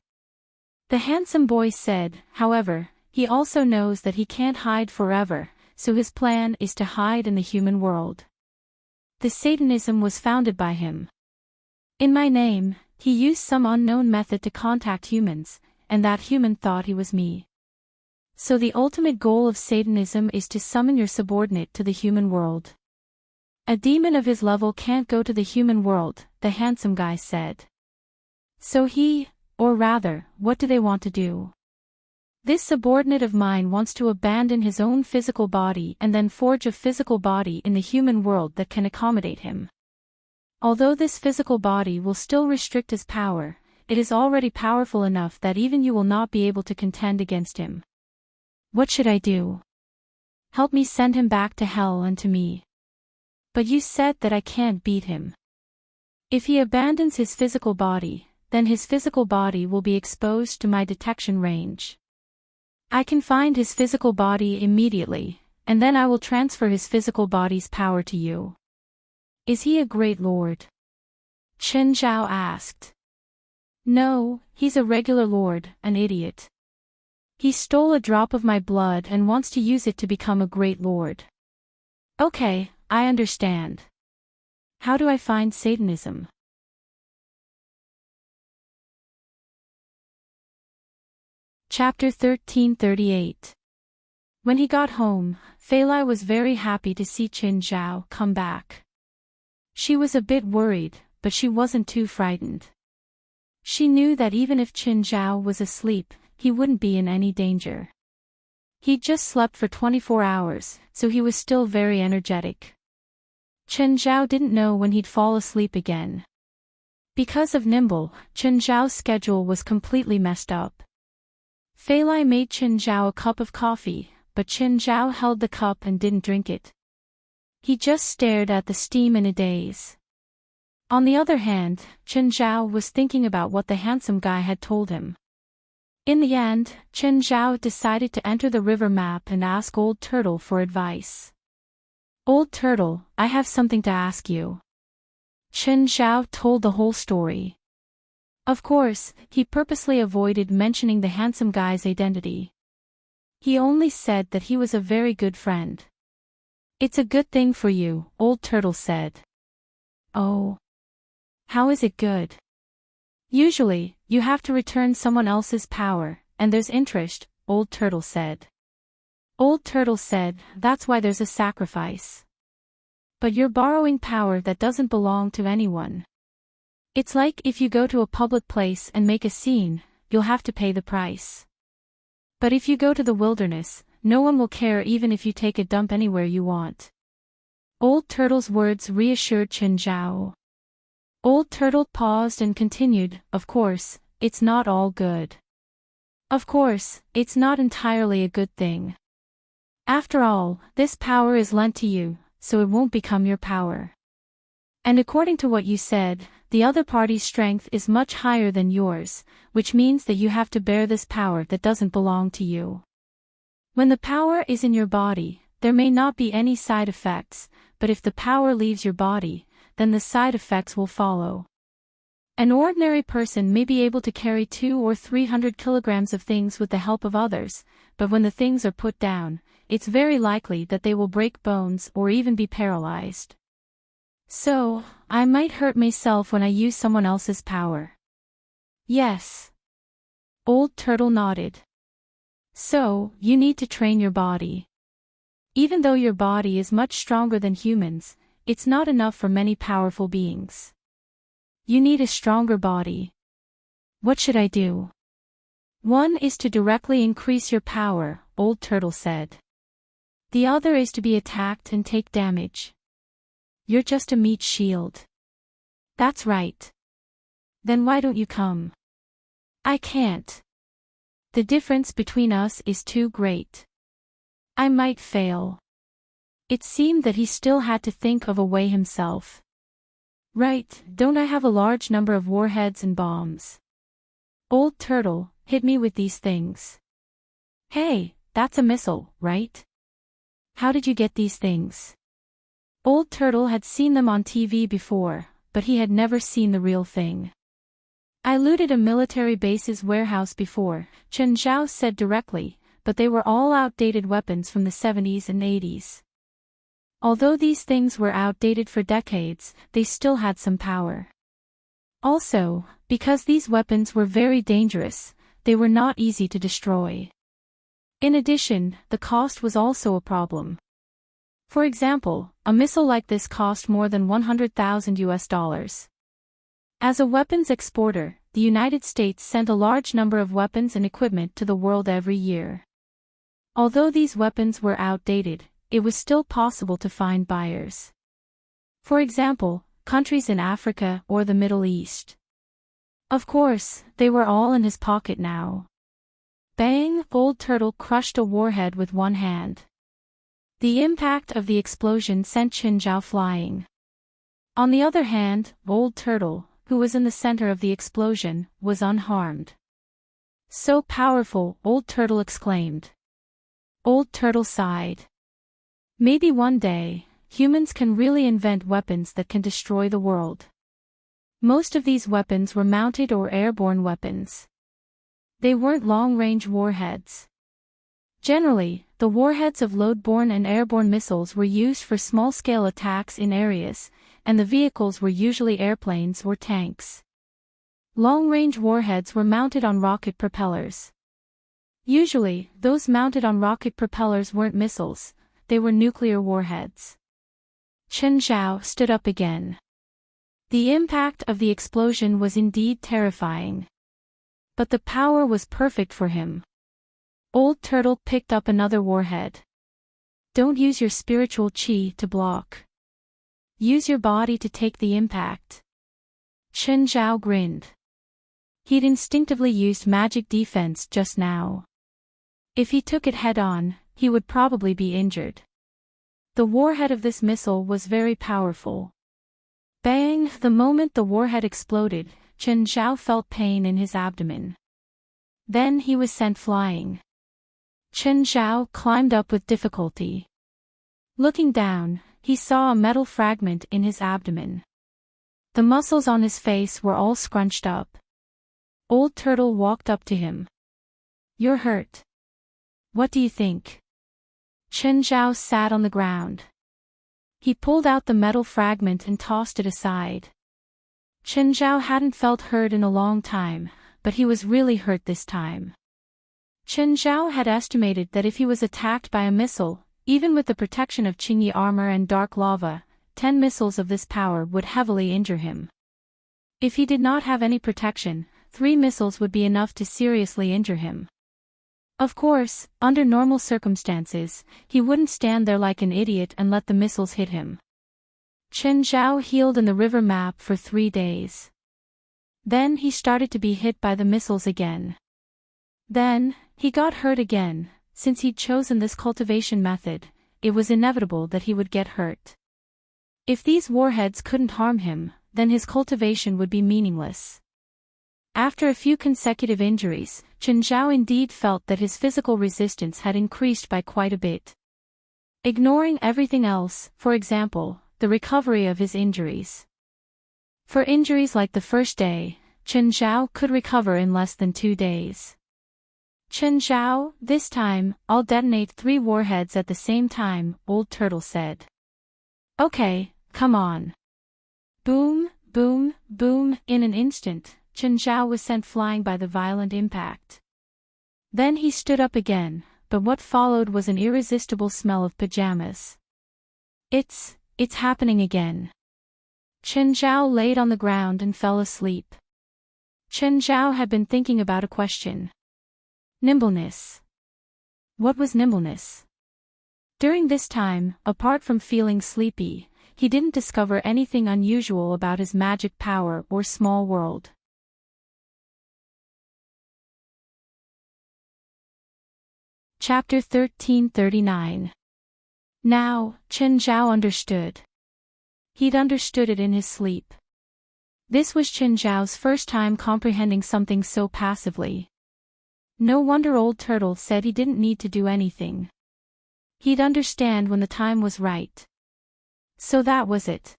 The handsome boy said, however, he also knows that he can't hide forever, so his plan is to hide in the human world. The Satanism was founded by him. In my name, he used some unknown method to contact humans, and that human thought he was me. So the ultimate goal of Satanism is to summon your subordinate to the human world. A demon of his level can't go to the human world, the handsome guy said. So or rather, what do they want to do? This subordinate of mine wants to abandon his own physical body and then forge a physical body in the human world that can accommodate him. Although this physical body will still restrict his power, it is already powerful enough that even you will not be able to contend against him. What should I do? Help me send him back to hell and to me. But you said that I can't beat him. If he abandons his physical body, then his physical body will be exposed to my detection range. I can find his physical body immediately, and then I will transfer his physical body's power to you. Is he a great lord? Chen Zhao asked. No, he's a regular lord, an idiot. He stole a drop of my blood and wants to use it to become a great lord. Okay, I understand. How do I find Satanism? Chapter 1338. When he got home, Fei Lai was very happy to see Chen Zhao come back. She was a bit worried, but she wasn't too frightened. She knew that even if Chen Zhao was asleep, he wouldn't be in any danger. He'd just slept for 24 hours, so he was still very energetic. Chen Zhao didn't know when he'd fall asleep again. Because of Nimble, Chen Zhao's schedule was completely messed up. Fei Lai made Chen Zhao a cup of coffee, but Chen Zhao held the cup and didn't drink it. He just stared at the steam in a daze. On the other hand, Chen Zhao was thinking about what the handsome guy had told him. In the end, Chen Zhao decided to enter the river map and ask Old Turtle for advice. Old Turtle, I have something to ask you. Chen Zhao told the whole story. Of course, he purposely avoided mentioning the handsome guy's identity. He only said that he was a very good friend. It's a good thing for you, Old Turtle said. Oh. How is it good? Usually, you have to return someone else's power, and there's interest, Old Turtle said. Old Turtle said, that's why there's a sacrifice. But you're borrowing power that doesn't belong to anyone. It's like if you go to a public place and make a scene, you'll have to pay the price. But if you go to the wilderness, no one will care even if you take a dump anywhere you want. Old Turtle's words reassured Chen Zhao. Old Turtle paused and continued, of course, it's not all good. Of course, it's not entirely a good thing. After all, this power is lent to you, so it won't become your power. And according to what you said, the other party's strength is much higher than yours, which means that you have to bear this power that doesn't belong to you. When the power is in your body, there may not be any side effects, but if the power leaves your body, then the side effects will follow. An ordinary person may be able to carry 200 or 300 kilograms of things with the help of others, but when the things are put down, it's very likely that they will break bones or even be paralyzed. So, I might hurt myself when I use someone else's power. Yes. Old Turtle nodded. So, you need to train your body. Even though your body is much stronger than humans, it's not enough for many powerful beings. You need a stronger body. What should I do? One is to directly increase your power, Old Turtle said. The other is to be attacked and take damage. You're just a meat shield. That's right. Then why don't you come? I can't. The difference between us is too great. I might fail. It seemed that he still had to think of a way himself. Right, don't I have a large number of warheads and bombs? Old Turtle, hit me with these things. Hey, that's a missile, right? How did you get these things? Old Turtle had seen them on TV before, but he had never seen the real thing. I looted a military base's warehouse before, Chen Zhao said directly, but they were all outdated weapons from the 70s and 80s. Although these things were outdated for decades, they still had some power. Also, because these weapons were very dangerous, they were not easy to destroy. In addition, the cost was also a problem. For example, a missile like this cost more than $100,000. As a weapons exporter, the United States sent a large number of weapons and equipment to the world every year. Although these weapons were outdated, it was still possible to find buyers. For example, countries in Africa or the Middle East. Of course, they were all in his pocket now. Bang! Old Turtle crushed a warhead with one hand. The impact of the explosion sent Qin Zhao flying. On the other hand, Old Turtle, who was in the center of the explosion, was unharmed. So powerful, Old Turtle exclaimed. Old Turtle sighed. Maybe one day, humans can really invent weapons that can destroy the world. Most of these weapons were mounted or airborne weapons. They weren't long-range warheads. Generally, the warheads of load-borne and airborne missiles were used for small-scale attacks in areas, and the vehicles were usually airplanes or tanks. Long-range warheads were mounted on rocket propellers. Usually, those mounted on rocket propellers weren't missiles, they were nuclear warheads. Qin Zhao stood up again. The impact of the explosion was indeed terrifying. But the power was perfect for him. Old Turtle picked up another warhead. Don't use your spiritual chi to block. Use your body to take the impact. Qin Zhao grinned. He'd instinctively used magic defense just now. If he took it head-on, he would probably be injured. The warhead of this missile was very powerful. Bang! The moment the warhead exploded, Qin Zhao felt pain in his abdomen. Then he was sent flying. Qin Zhao climbed up with difficulty. Looking down, he saw a metal fragment in his abdomen. The muscles on his face were all scrunched up. Old Turtle walked up to him. You're hurt. What do you think? Qin Zhao sat on the ground. He pulled out the metal fragment and tossed it aside. Qin Zhao hadn't felt hurt in a long time, but he was really hurt this time. Qin Zhao had estimated that if he was attacked by a missile, even with the protection of Qingyi armor and dark lava, 10 missiles of this power would heavily injure him. If he did not have any protection, 3 missiles would be enough to seriously injure him. Of course, under normal circumstances, he wouldn't stand there like an idiot and let the missiles hit him. Qin Zhao healed in the river map for 3 days. Then he started to be hit by the missiles again. Then, he got hurt again. Since he'd chosen this cultivation method, it was inevitable that he would get hurt. If these warheads couldn't harm him, then his cultivation would be meaningless. After a few consecutive injuries, Qin Zhao indeed felt that his physical resistance had increased by quite a bit. Ignoring everything else, for example, the recovery of his injuries. For injuries like the first day, Qin Zhao could recover in less than 2 days. Qin Zhao, this time, I'll detonate 3 warheads at the same time, Old Turtle said. Okay, come on. Boom, boom, boom, in an instant, Qin Zhao was sent flying by the violent impact. Then he stood up again, but what followed was an irresistible smell of pajamas. It's happening again. Qin Zhao laid on the ground and fell asleep. Qin Zhao had been thinking about a question. Nimbleness. What was nimbleness? During this time, apart from feeling sleepy, he didn't discover anything unusual about his magic power or small world. Chapter 1339. Now, Qin Zhao understood. He'd understood it in his sleep. This was Qin Zhao's first time comprehending something so passively. No wonder Old Turtle said he didn't need to do anything. He'd understand when the time was right. So that was it.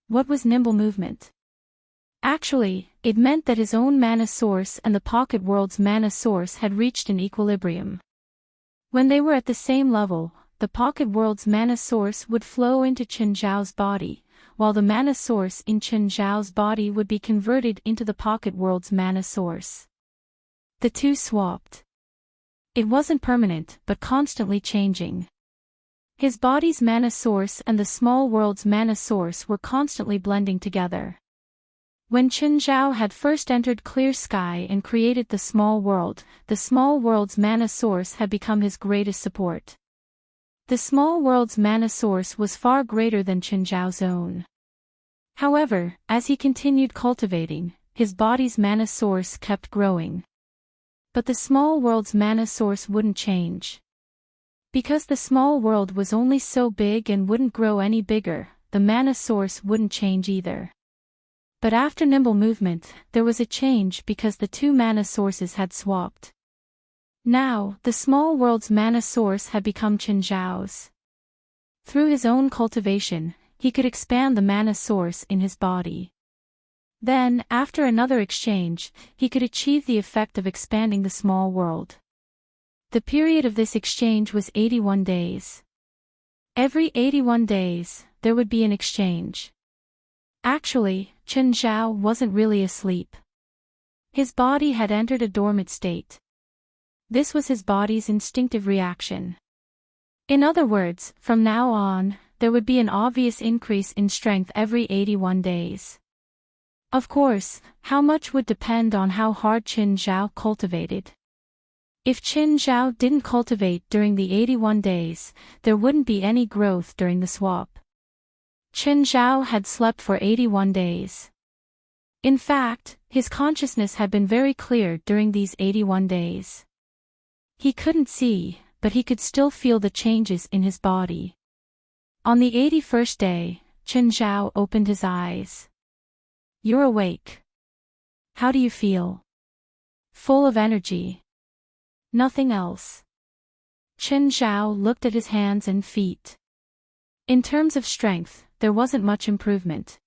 What was nimble movement? Actually, it meant that his own mana source and the pocket world's mana source had reached an equilibrium. When they were at the same level, the pocket world's mana source would flow into Qin Zhao's body, while the mana source in Qin Zhao's body would be converted into the pocket world's mana source. The two swapped. It wasn't permanent, but constantly changing. His body's mana source and the small world's mana source were constantly blending together. When Chen Zhao had first entered Clear Sky and created the small world's mana source had become his greatest support. The small world's mana source was far greater than Chen Zhao's own. However, as he continued cultivating, his body's mana source kept growing. But the small world's mana source wouldn't change. Because the small world was only so big and wouldn't grow any bigger, the mana source wouldn't change either. But after nimble movement, there was a change because the two mana sources had swapped. Now, the small world's mana source had become Chen Zhao's. Through his own cultivation, he could expand the mana source in his body. Then, after another exchange, he could achieve the effect of expanding the small world. The period of this exchange was 81 days. Every 81 days, there would be an exchange. Actually, Chen Zhao wasn't really asleep. His body had entered a dormant state. This was his body's instinctive reaction. In other words, from now on, there would be an obvious increase in strength every 81 days. Of course, how much would depend on how hard Chen Zhao cultivated. If Chen Zhao didn't cultivate during the 81 days, there wouldn't be any growth during the swap. Chen Zhao had slept for 81 days. In fact, his consciousness had been very clear during these 81 days. He couldn't see, but he could still feel the changes in his body. On the 81st day, Chen Zhao opened his eyes. You're awake. How do you feel? Full of energy. Nothing else. Chen Zhao looked at his hands and feet. In terms of strength, there wasn't much improvement.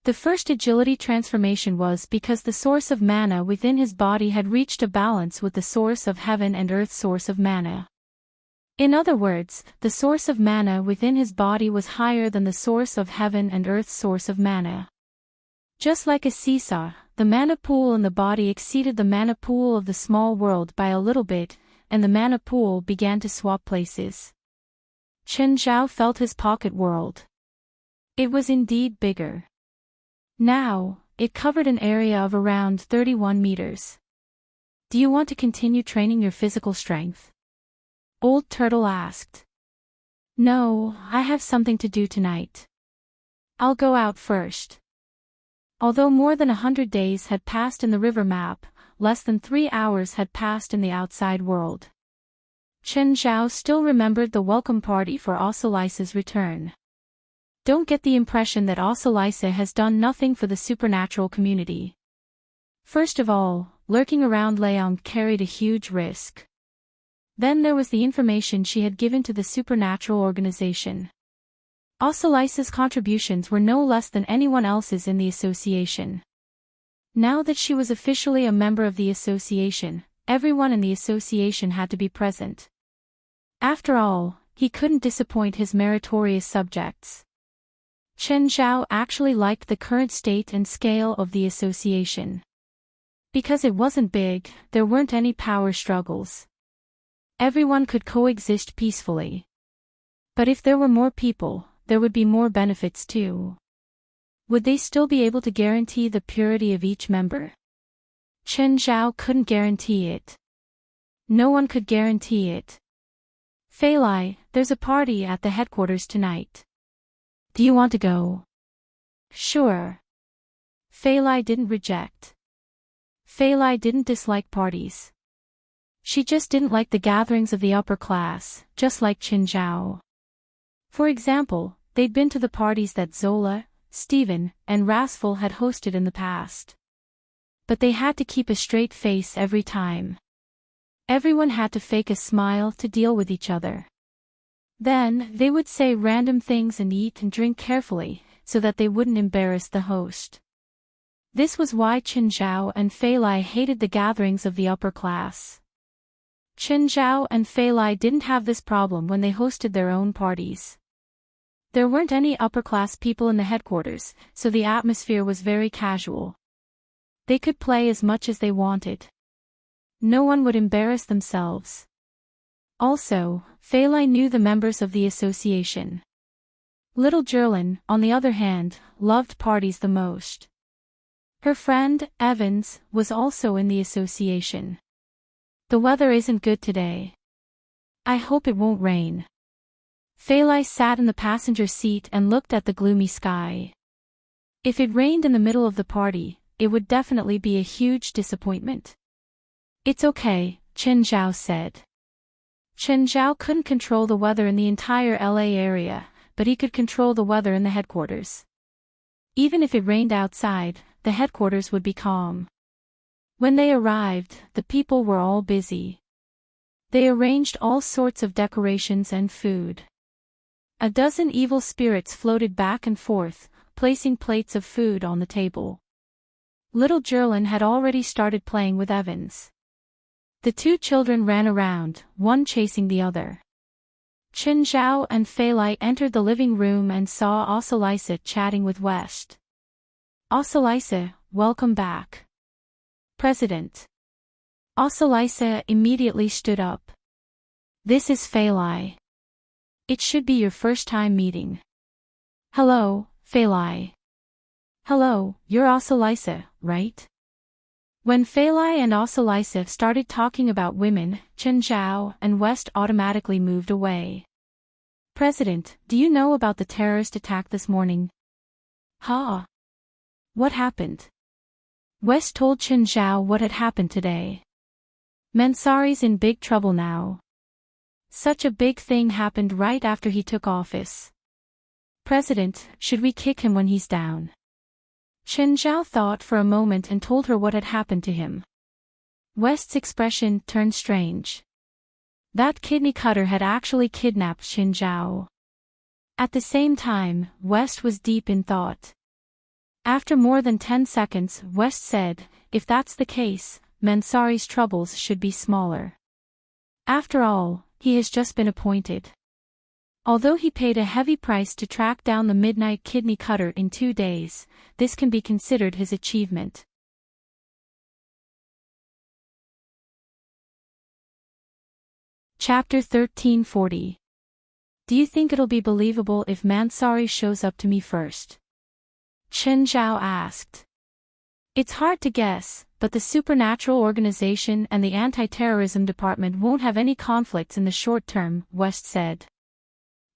The first agility transformation was because the source of mana within his body had reached a balance with the source of heaven and earth source of mana. In other words, the source of mana within his body was higher than the source of heaven and earth source of mana. Just like a seesaw, the mana pool in the body exceeded the mana pool of the small world by a little bit, and the mana pool began to swap places. Chen Zhao felt his pocket world. It was indeed bigger. Now, it covered an area of around 31 meters. Do you want to continue training your physical strength? Old Turtle asked. No, I have something to do tonight. I'll go out first. Although more than 100 days had passed in the river map, less than 3 hours had passed in the outside world. Chen Zhao still remembered the welcome party for Osalice's return. Don't get the impression that Osalice has done nothing for the supernatural community. First of all, lurking around Leong carried a huge risk. Then there was the information she had given to the supernatural organization. Osalice's contributions were no less than anyone else's in the association. Now that she was officially a member of the association, everyone in the association had to be present. After all, he couldn't disappoint his meritorious subjects. Chen Zhao actually liked the current state and scale of the association. Because it wasn't big, there weren't any power struggles. Everyone could coexist peacefully. But if there were more people, there would be more benefits too. Would they still be able to guarantee the purity of each member? Chen Zhao couldn't guarantee it. No one could guarantee it. Fei Lai, there's a party at the headquarters tonight. Do you want to go? Sure. Fei Lai didn't reject. Fei Lai didn't dislike parties. She just didn't like the gatherings of the upper class, just like Chen Zhao. For example, they'd been to the parties that Zola, Steven, and Rasful had hosted in the past. But they had to keep a straight face every time. Everyone had to fake a smile to deal with each other. Then, they would say random things and eat and drink carefully, so that they wouldn't embarrass the host. This was why Chen Zhao and Fei Lai hated the gatherings of the upper class. Chen Zhao and Fei Lai didn't have this problem when they hosted their own parties. There weren't any upper-class people in the headquarters, so the atmosphere was very casual. They could play as much as they wanted. no one would embarrass themselves. Also, Feilai knew the members of the association. Little Jerlin, on the other hand, loved parties the most. Her friend, Evans, was also in the association. The weather isn't good today. I hope it won't rain. Feilai sat in the passenger seat and looked at the gloomy sky. If it rained in the middle of the party, it would definitely be a huge disappointment. It's okay, Chen Zhao said. Chen Zhao couldn't control the weather in the entire LA area, but he could control the weather in the headquarters. Even if it rained outside, the headquarters would be calm. When they arrived, the people were all busy. They arranged all sorts of decorations and food. A dozen evil spirits floated back and forth, placing plates of food on the table. Little Jerlin had already started playing with Evans. The two children ran around, one chasing the other. Chen Zhao and Feilai entered the living room and saw Osalisa chatting with West. Osalisa, welcome back. President. Osalisa immediately stood up. This is Feilai. It should be your first time meeting. Hello, Feilai. Hello, you're Osalisa, right? When Feilai and Osalisa started talking about women, Chen Zhao and West automatically moved away. President, do you know about the terrorist attack this morning? Huh? What happened? West told Chen Zhao what had happened today. Mansari's in big trouble now. Such a big thing happened right after he took office. President, should we kick him when he's down? Chen Zhao thought for a moment and told her what had happened to him. West's expression turned strange. That kidney cutter had actually kidnapped Chen Zhao. At the same time, West was deep in thought. After more than 10 seconds, West said, if that's the case, Mansari's troubles should be smaller. After all, he has just been appointed. Although he paid a heavy price to track down the Midnight Kidney Cutter in 2 days, this can be considered his achievement. Chapter 1340. Do you think it'll be believable if Mansari shows up to me first? Chen Zhao asked. It's hard to guess, but the Supernatural Organization and the Anti-Terrorism Department won't have any conflicts in the short term, West said.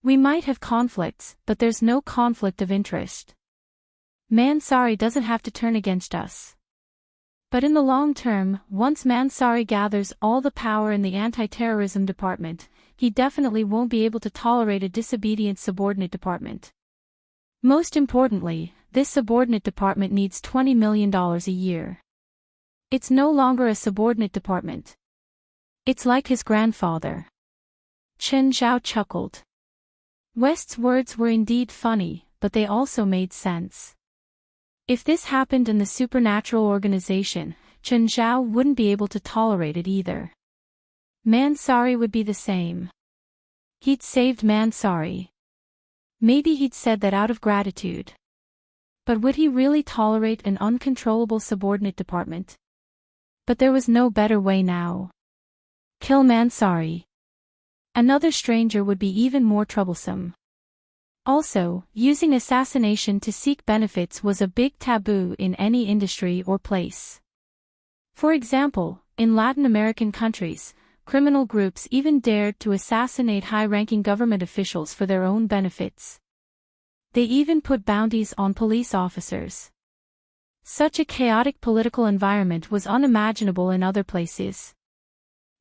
We might have conflicts, but there's no conflict of interest. Mansari doesn't have to turn against us. But in the long term, once Mansari gathers all the power in the Anti-Terrorism Department, he definitely won't be able to tolerate a disobedient subordinate department. Most importantly, this subordinate department needs $20 million a year. It's no longer a subordinate department. It's like his grandfather. Chen Zhao chuckled. West's words were indeed funny, but they also made sense. If this happened in the Supernatural Organization, Chen Zhao wouldn't be able to tolerate it either. Mansari would be the same. He'd saved Mansari. Maybe he'd said that out of gratitude. But would he really tolerate an uncontrollable subordinate department? But there was no better way now. Kill Mansari. Another stranger would be even more troublesome. Also, using assassination to seek benefits was a big taboo in any industry or place. For example, in Latin American countries, criminal groups even dared to assassinate high-ranking government officials for their own benefits. They even put bounties on police officers. Such a chaotic political environment was unimaginable in other places.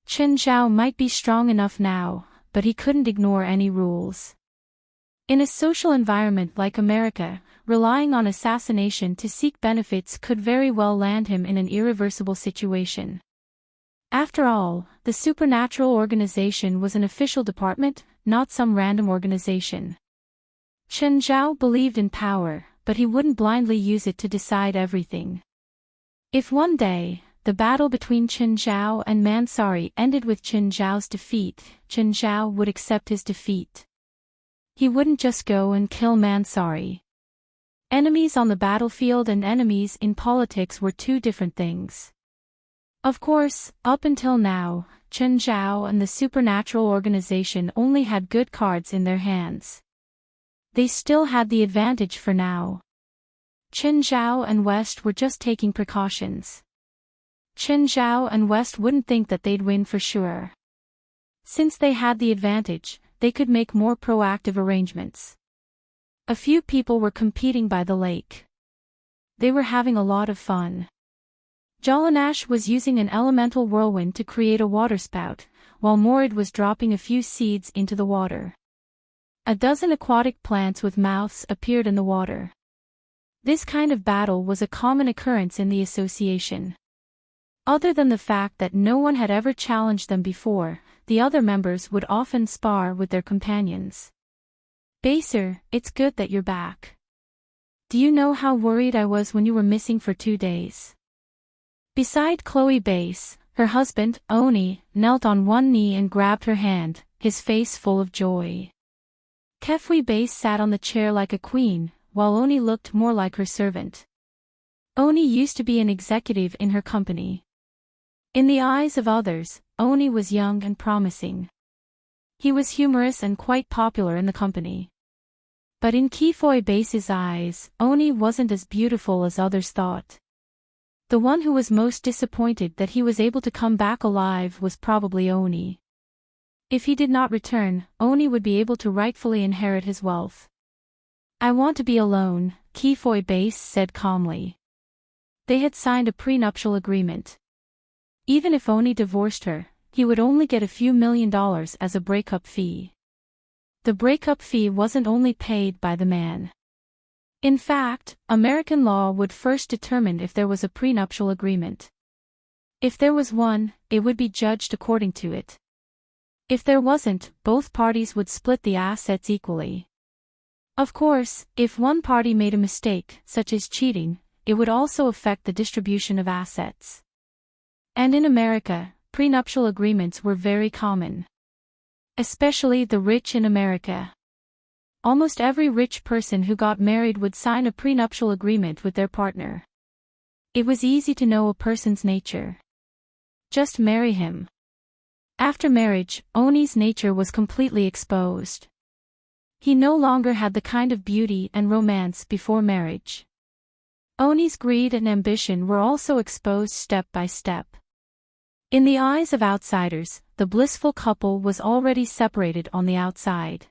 Chen Zhao might be strong enough now, but he couldn't ignore any rules. In a social environment like America, relying on assassination to seek benefits could very well land him in an irreversible situation. After all, the Supernatural Organization was an official department, not some random organization. Chen Zhao believed in power, but he wouldn't blindly use it to decide everything. If one day, the battle between Chen Zhao and Mansari ended with Chen Zhao's defeat, Chen Zhao would accept his defeat. He wouldn't just go and kill Mansari. Enemies on the battlefield and enemies in politics were two different things. Of course, up until now, Chen Zhao and the supernatural organization only had good cards in their hands. They still had the advantage for now. Chen Zhao and West were just taking precautions. Chen Zhao and West wouldn't think that they'd win for sure. Since they had the advantage, they could make more proactive arrangements. A few people were competing by the lake. They were having a lot of fun. Jolanash was using an elemental whirlwind to create a waterspout, while Morid was dropping a few seeds into the water. A dozen aquatic plants with mouths appeared in the water. This kind of battle was a common occurrence in the association. Other than the fact that no one had ever challenged them before, the other members would often spar with their companions. Baser, it's good that you're back. Do you know how worried I was when you were missing for 2 days? Beside Chloe Base, her husband, Oni, knelt on one knee and grabbed her hand, his face full of joy. Kefwi Base sat on the chair like a queen, while Oni looked more like her servant. Oni used to be an executive in her company. In the eyes of others, Oni was young and promising. He was humorous and quite popular in the company. But in Kefwi Base's eyes, Oni wasn't as beautiful as others thought. The one who was most disappointed that he was able to come back alive was probably Oni. If he did not return, Oni would be able to rightfully inherit his wealth. I want to be alone, Kefwi Base said calmly. They had signed a prenuptial agreement. Even if Oni divorced her, he would only get a few $1,000,000 as a breakup fee. The breakup fee wasn't only paid by the man. In fact, American law would first determine if there was a prenuptial agreement. If there was one, it would be judged according to it. If there wasn't, both parties would split the assets equally. Of course, if one party made a mistake, such as cheating, it would also affect the distribution of assets. And in America, prenuptial agreements were very common. Especially the rich in America. Almost every rich person who got married would sign a prenuptial agreement with their partner. It was easy to know a person's nature. Just marry him. After marriage, Oni's nature was completely exposed. He no longer had the kind of beauty and romance before marriage. Oni's greed and ambition were also exposed step by step. In the eyes of outsiders, the blissful couple was already separated on the outside.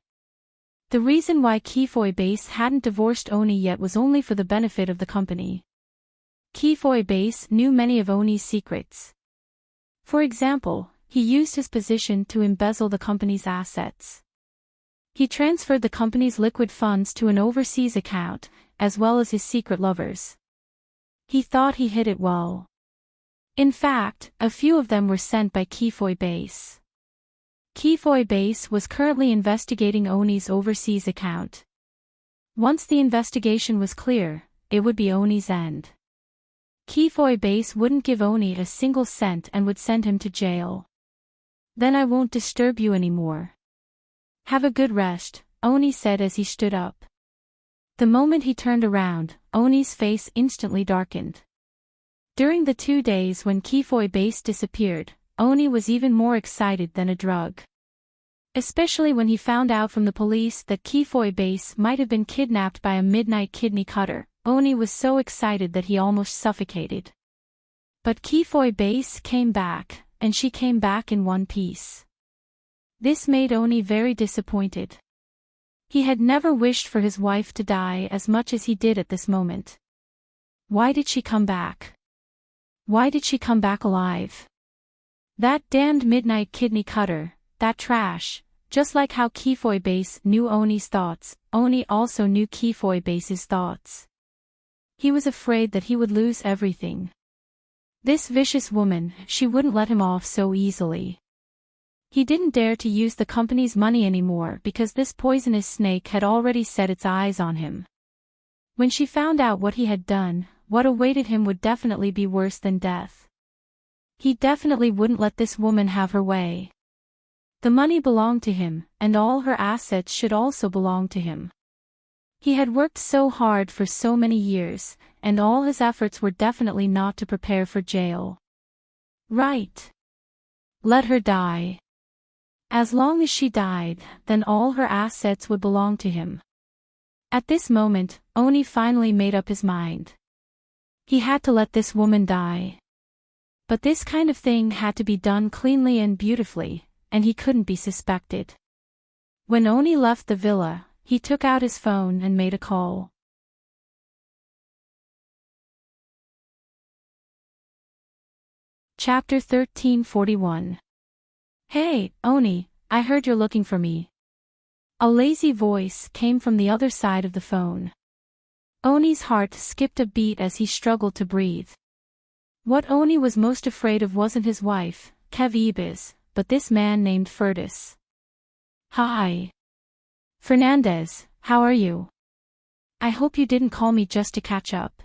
The reason why Kefwi Base hadn't divorced Oni yet was only for the benefit of the company. Kefwi Base knew many of Oni's secrets. For example, he used his position to embezzle the company's assets. He transferred the company's liquid funds to an overseas account, as well as his secret lovers. He thought he hid it well. In fact, a few of them were sent by Kefwi Base. Kefwi Base was currently investigating Oni's overseas account. Once the investigation was clear, it would be Oni's end. Kefwi Base wouldn't give Oni a single cent and would send him to jail. Then I won't disturb you anymore. Have a good rest, Oni said as he stood up. The moment he turned around, Oni's face instantly darkened. During the 2 days when Kefwi Base disappeared, Oni was even more excited than a drug. Especially when he found out from the police that Kefwi Base might have been kidnapped by a midnight kidney cutter, Oni was so excited that he almost suffocated. But Kefwi Base came back, and she came back in one piece. This made Oni very disappointed. He had never wished for his wife to die as much as he did at this moment. Why did she come back? Why did she come back alive? That damned midnight kidney cutter, that trash, just like how Kefwi Base knew Oni's thoughts, Oni also knew Kefwi Base's thoughts. He was afraid that he would lose everything. This vicious woman, she wouldn't let him off so easily. He didn't dare to use the company's money anymore because this poisonous snake had already set its eyes on him. When she found out what he had done, what awaited him would definitely be worse than death. He definitely wouldn't let this woman have her way. The money belonged to him, and all her assets should also belong to him. He had worked so hard for so many years, and all his efforts were definitely not to prepare for jail. Right. Let her die. As long as she died, then all her assets would belong to him. At this moment, Oni finally made up his mind. He had to let this woman die. But this kind of thing had to be done cleanly and beautifully, and he couldn't be suspected. When Oni left the villa, he took out his phone and made a call. Chapter 1341. Hey, Oni, I heard you're looking for me. A lazy voice came from the other side of the phone. Oni's heart skipped a beat as he struggled to breathe. What Oni was most afraid of wasn't his wife, Kev, but this man named Furtis. Hi. Fernandez, how are you? I hope you didn't call me just to catch up.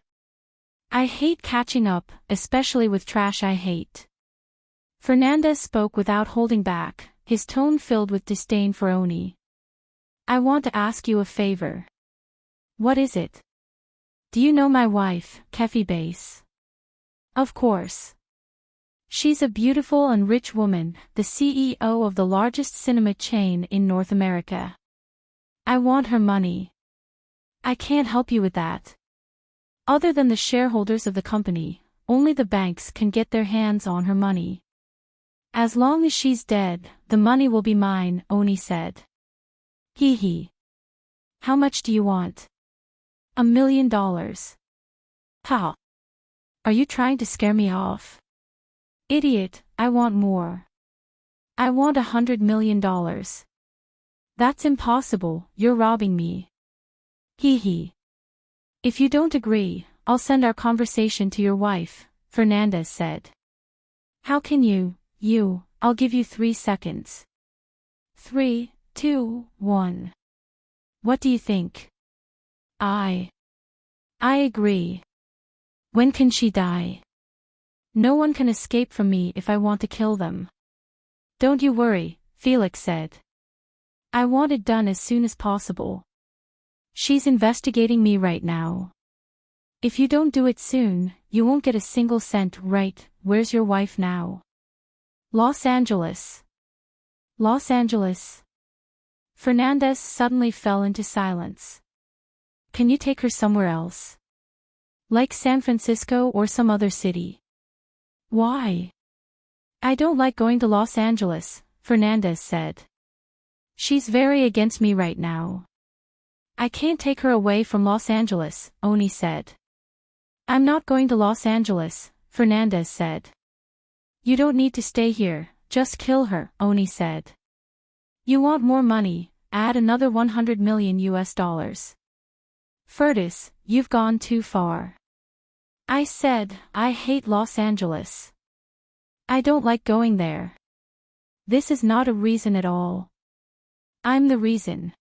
I hate catching up, especially with trash I hate. Fernandez spoke without holding back, his tone filled with disdain for Oni. I want to ask you a favor. What is it? Do you know my wife, Kev? Of course. She's a beautiful and rich woman, the CEO of the largest cinema chain in North America. I want her money. I can't help you with that. Other than the shareholders of the company, only the banks can get their hands on her money. As long as she's dead, the money will be mine, Oni said. Hee hee. How much do you want? $1 million. Ha. Are you trying to scare me off? Idiot, I want more. I want $100 million. That's impossible, you're robbing me. Hee hee. If you don't agree, I'll send our conversation to your wife, Fernandez said. How can you, I'll give you 3 seconds. 3, 2, 1. What do you think? I agree. When can she die? No one can escape from me if I want to kill them. Don't you worry, Felix said. I want it done as soon as possible. She's investigating me right now. If you don't do it soon, you won't get a single cent, right? Where's your wife now? Los Angeles. Los Angeles. Fernandez suddenly fell into silence. Can you take her somewhere else? Like San Francisco or some other city? Why? I don't like going to Los Angeles, Fernandez said. She's very against me right now. I can't take her away from Los Angeles, Oni said. I'm not going to Los Angeles, Fernandez said. You don't need to stay here, just kill her, Oni said. You want more money, add another $100 million. Furtis, you've gone too far. I said, I hate Los Angeles. I don't like going there. This is not a reason at all. I'm the reason.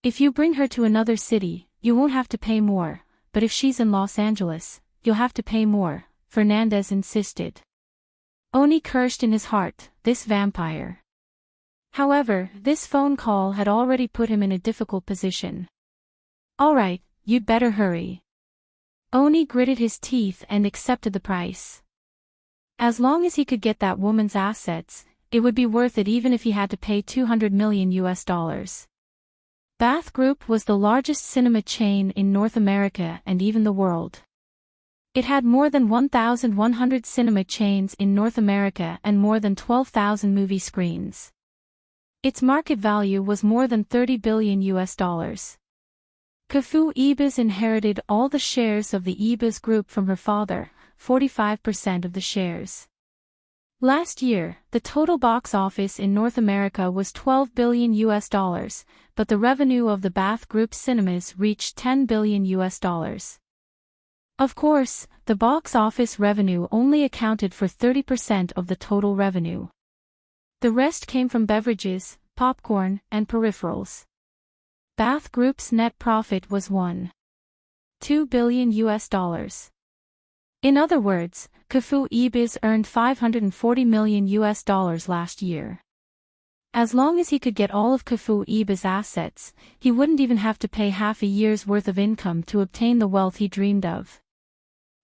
If you bring her to another city, you won't have to pay more, but if she's in Los Angeles, you'll have to pay more, Fernandez insisted. Oni cursed in his heart, this vampire. However, this phone call had already put him in a difficult position. All right, you'd better hurry. Oni gritted his teeth and accepted the price. As long as he could get that woman's assets, it would be worth it even if he had to pay $200 million. Bath Group was the largest cinema chain in North America and even the world. It had more than 1,100 cinema chains in North America and more than 12,000 movie screens. Its market value was more than $30 billion. Kefu Ibis inherited all the shares of the Ibis Group from her father, 45% of the shares. Last year, the total box office in North America was $12 billion, but the revenue of the Bath Group cinemas reached $10 billion. Of course, the box office revenue only accounted for 30% of the total revenue. The rest came from beverages, popcorn, and peripherals. Bath Group's net profit was $1.2 billion. In other words, Kefu Ibis earned $540 million last year. As long as he could get all of Kefu Ibis' assets, he wouldn't even have to pay half a year's worth of income to obtain the wealth he dreamed of.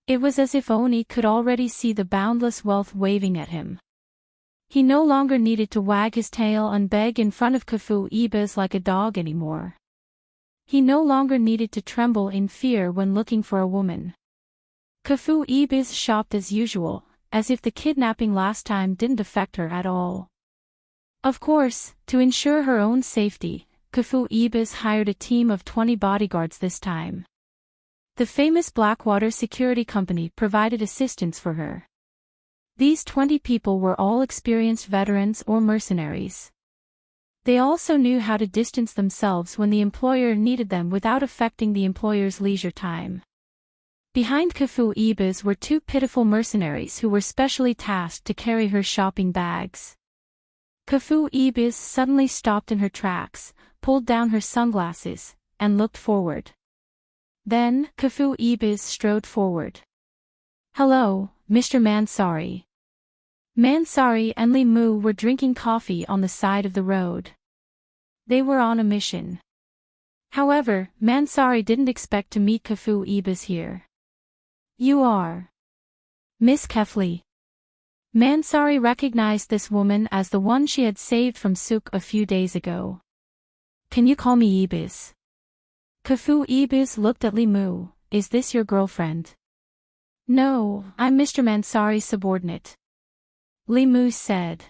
It was as if Oni could already see the boundless wealth waving at him. He no longer needed to wag his tail and beg in front of Kafu Ibis like a dog anymore. He no longer needed to tremble in fear when looking for a woman. Kafu Ibis shopped as usual, as if the kidnapping last time didn't affect her at all. Of course, to ensure her own safety, Kafu Ibis hired a team of 20 bodyguards this time. The famous Blackwater security company provided assistance for her. These 20 people were all experienced veterans or mercenaries. They also knew how to distance themselves when the employer needed them without affecting the employer's leisure time. Behind Kafu Ibis were 2 pitiful mercenaries who were specially tasked to carry her shopping bags. Kafu Ibis suddenly stopped in her tracks, pulled down her sunglasses, and looked forward. Then, Kafu Ibis strode forward. "Hello, Mr. Mansari." Mansari and Li Mu were drinking coffee on the side of the road. They were on a mission. However, Mansari didn't expect to meet Kafu Ibis here. "You are Miss Kefli." Mansari recognized this woman as the one she had saved from Suk a few days ago. "Can you call me Ibis?" Kafu Ibis looked at Li Mu. "Is this your girlfriend?" "No, I'm Mr. Mansari's subordinate," Li Mu said.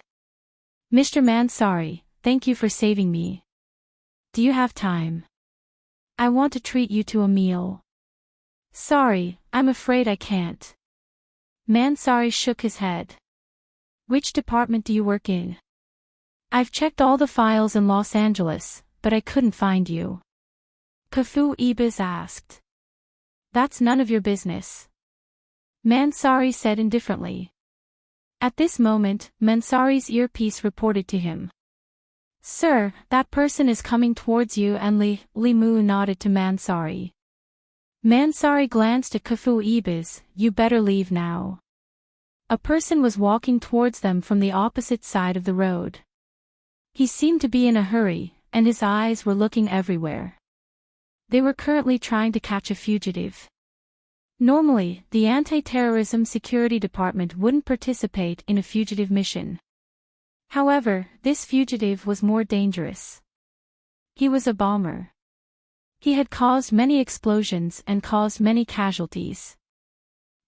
"Mr. Mansari, thank you for saving me. Do you have time? I want to treat you to a meal." "Sorry, I'm afraid I can't." Mansari shook his head. "Which department do you work in?" "I've checked all the files in Los Angeles, but I couldn't find you," Kafu Ibis asked. "That's none of your business," Mansari said indifferently. At this moment, Mansari's earpiece reported to him. "Sir, that person is coming towards you," and Li Mu nodded to Mansari. Mansari glanced at Kafu Ibis. "You better leave now." A person was walking towards them from the opposite side of the road. He seemed to be in a hurry, and his eyes were looking everywhere. They were currently trying to catch a fugitive. Normally, the Anti-Terrorism Security Department wouldn't participate in a fugitive mission. However, this fugitive was more dangerous. He was a bomber. He had caused many explosions and caused many casualties.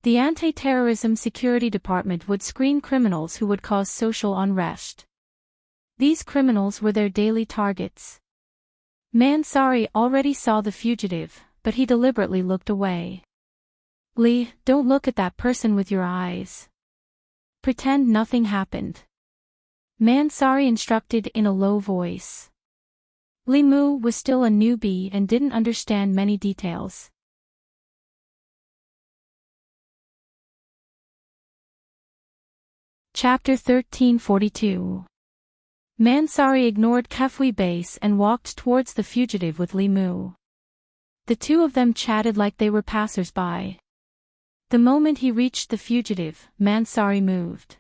The Anti-Terrorism Security Department would screen criminals who would cause social unrest. These criminals were their daily targets. Mansari already saw the fugitive, but he deliberately looked away. "Lee, don't look at that person with your eyes. Pretend nothing happened," Mansari instructed in a low voice. Li Mu was still a newbie and didn't understand many details. Chapter 1342. Mansari ignored Kefwi Base and walked towards the fugitive with Li Mu. The two of them chatted like they were passers-by. The moment he reached the fugitive, Mansari moved.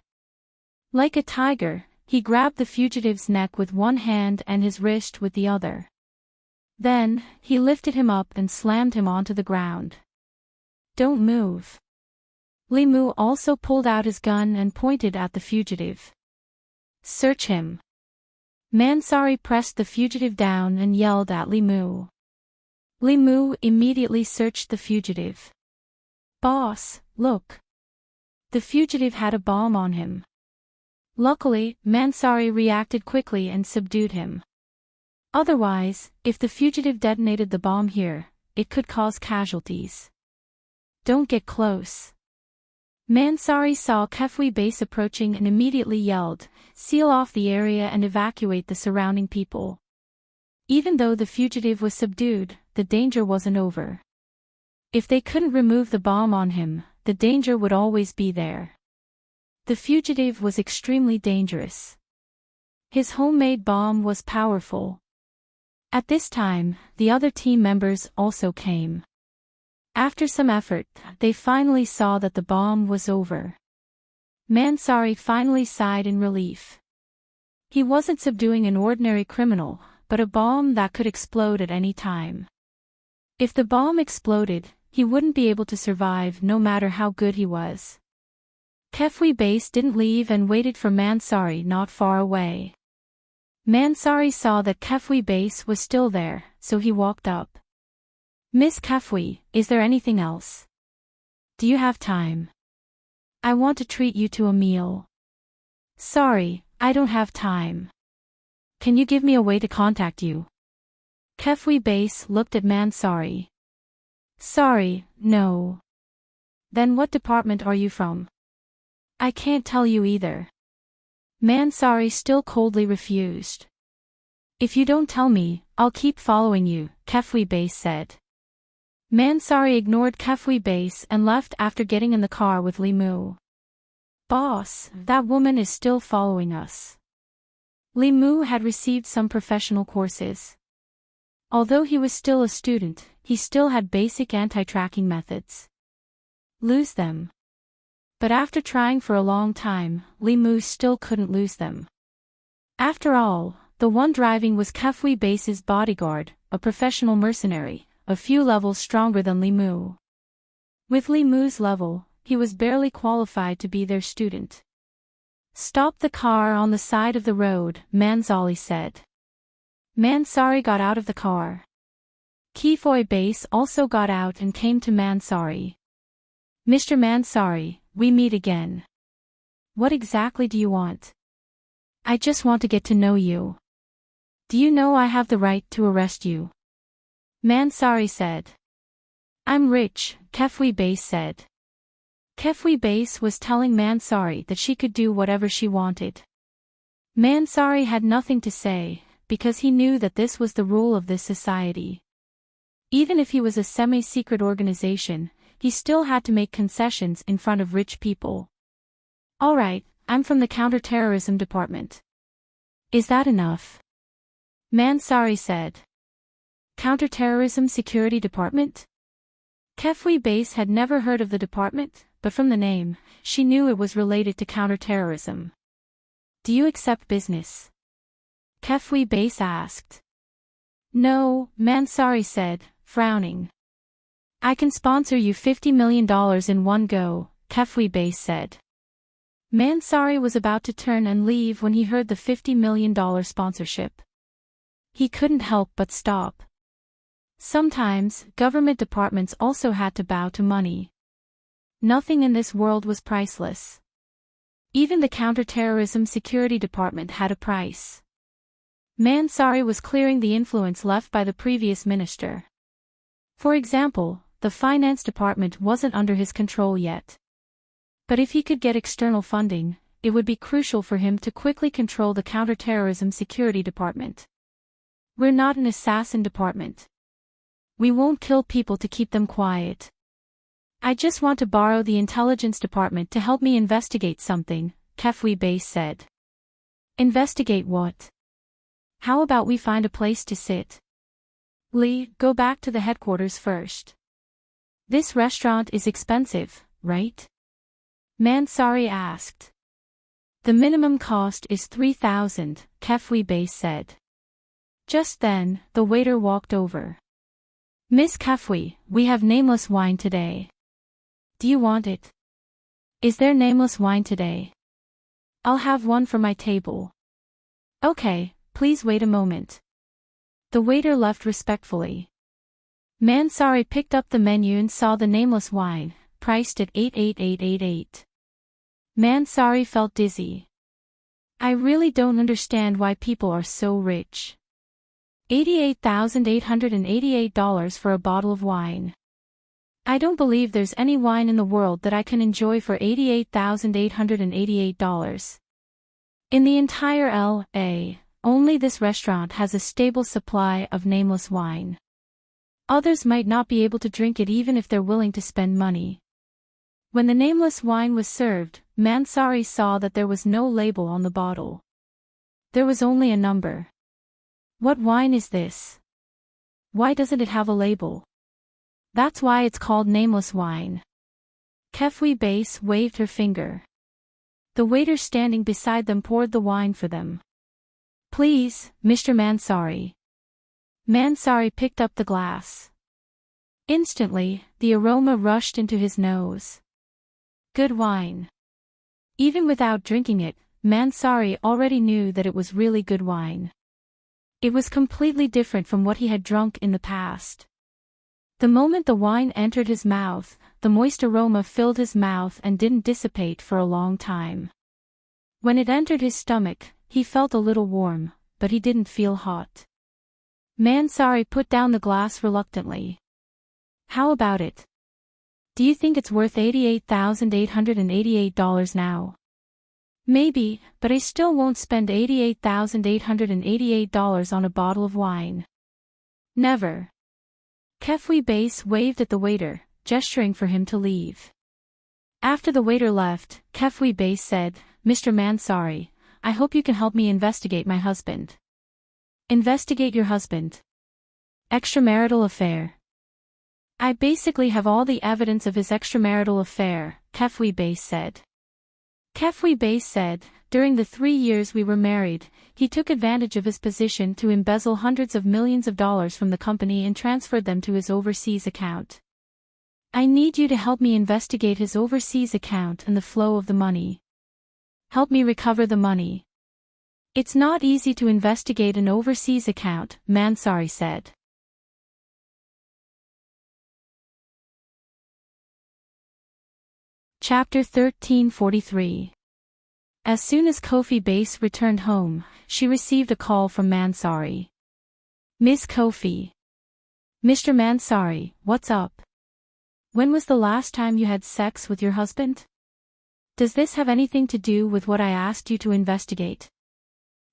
Like a tiger, he grabbed the fugitive's neck with one hand and his wrist with the other. Then, he lifted him up and slammed him onto the ground. "Don't move." Li Mu also pulled out his gun and pointed at the fugitive. "Search him." Mansari pressed the fugitive down and yelled at Li Mu. Li Mu immediately searched the fugitive. "Boss, look." The fugitive had a bomb on him. Luckily, Mansari reacted quickly and subdued him. Otherwise, if the fugitive detonated the bomb here, it could cause casualties. "Don't get close." Mansari saw Kefwi Base approaching and immediately yelled, "Seal off the area and evacuate the surrounding people." Even though the fugitive was subdued, the danger wasn't over. If they couldn't remove the bomb on him, the danger would always be there. The fugitive was extremely dangerous. His homemade bomb was powerful. At this time, the other team members also came. After some effort, they finally saw that the bomb was over. Mansari finally sighed in relief. He wasn't subduing an ordinary criminal, but a bomb that could explode at any time. If the bomb exploded, he wouldn't be able to survive no matter how good he was. Kefwi Base didn't leave and waited for Mansari not far away. Mansari saw that Kefwi Base was still there, so he walked up. "Miss Kefwi, is there anything else? Do you have time? I want to treat you to a meal." "Sorry, I don't have time. Can you give me a way to contact you?" Kefwi Base looked at Mansari. "Sorry, no." "Then what department are you from?" "I can't tell you either." Mansari still coldly refused. "If you don't tell me, I'll keep following you," Kefwi Base said. Mansari ignored Kefwi Base and left after getting in the car with Limu. "Boss, that woman is still following us." Limu had received some professional courses. Although he was still a student, he still had basic anti-tracking methods. Lose them. But after trying for a long time, Limu still couldn't lose them. After all, the one driving was Kefwi Base's bodyguard, a professional mercenary, a few levels stronger than Limu. With Limu's level, he was barely qualified to be their student. "Stop the car on the side of the road," Mansari said. Mansari got out of the car. Kefwi Base also got out and came to Mansari. "Mr. Mansari, we meet again. What exactly do you want?" "I just want to get to know you." "Do you know I have the right to arrest you?" Mansari said. "I'm rich," Kefwi Base said. Kefwi Base was telling Mansari that she could do whatever she wanted. Mansari had nothing to say, because he knew that this was the rule of this society. Even if he was a semi-secret organization, he still had to make concessions in front of rich people. "All right, I'm from the counterterrorism department." "Is that enough?" Mansari said. "Counterterrorism security department?" Kefwi Base had never heard of the department, but from the name, she knew it was related to counterterrorism. "Do you accept business?" Kefwi Base asked. "No," Mansari said, frowning. "I can sponsor you $50 million in one go," Kefwi Base said. Mansari was about to turn and leave when he heard the $50 million sponsorship. He couldn't help but stop. Sometimes, government departments also had to bow to money. Nothing in this world was priceless. Even the counterterrorism security department had a price. Mansari was clearing the influence left by the previous minister. For example, the finance department wasn't under his control yet. But if he could get external funding, it would be crucial for him to quickly control the counterterrorism security department. "We're not an assassin department. We won't kill people to keep them quiet. I just want to borrow the intelligence department to help me investigate something," Kefwi Base said. "Investigate what?" "How about we find a place to sit?" "Lee, go back to the headquarters first. This restaurant is expensive, right?" Mansari asked. "The minimum cost is 3,000, Kefwi Base said. Just then, the waiter walked over. "Miss Kefwi, we have nameless wine today. Do you want it?" "Is there nameless wine today?" "I'll have one for my table." "Okay, please wait a moment." The waiter left respectfully. Mansari picked up the menu and saw the nameless wine, priced at 88888. Mansari felt dizzy. "I really don't understand why people are so rich. $88,888 for a bottle of wine. I don't believe there's any wine in the world that I can enjoy for $88,888. In the entire L.A., only this restaurant has a stable supply of nameless wine. Others might not be able to drink it even if they're willing to spend money." When the nameless wine was served, Mansari saw that there was no label on the bottle. There was only a number. "What wine is this? Why doesn't it have a label?" "That's why it's called nameless wine." Kefwi Base waved her finger. The waiter standing beside them poured the wine for them. "Please, Mr. Mansari." Mansari picked up the glass. Instantly, the aroma rushed into his nose. Good wine. Even without drinking it, Mansari already knew that it was really good wine. It was completely different from what he had drunk in the past. The moment the wine entered his mouth, the moist aroma filled his mouth and didn't dissipate for a long time. When it entered his stomach, he felt a little warm, but he didn't feel hot. Mansari put down the glass reluctantly. How about it? Do you think it's worth $88,888 now? Maybe, but I still won't spend $88,888 on a bottle of wine. Never. Kefwi Base waved at the waiter, gesturing for him to leave. After the waiter left, Kefwi Base said, Mr. Mansari, I hope you can help me investigate my husband. Investigate your husband? Extramarital affair. I basically have all the evidence of his extramarital affair, Kefwi Base said. Kefwi Base said, during the 3 years we were married, he took advantage of his position to embezzle hundreds of millions of dollars from the company and transferred them to his overseas account. I need you to help me investigate his overseas account and the flow of the money. Help me recover the money. It's not easy to investigate an overseas account, Mansari said. Chapter 1343. As soon as Kofi Base returned home, she received a call from Mansari. Miss Kofi. Mr. Mansari, what's up? When was the last time you had sex with your husband? Does this have anything to do with what I asked you to investigate?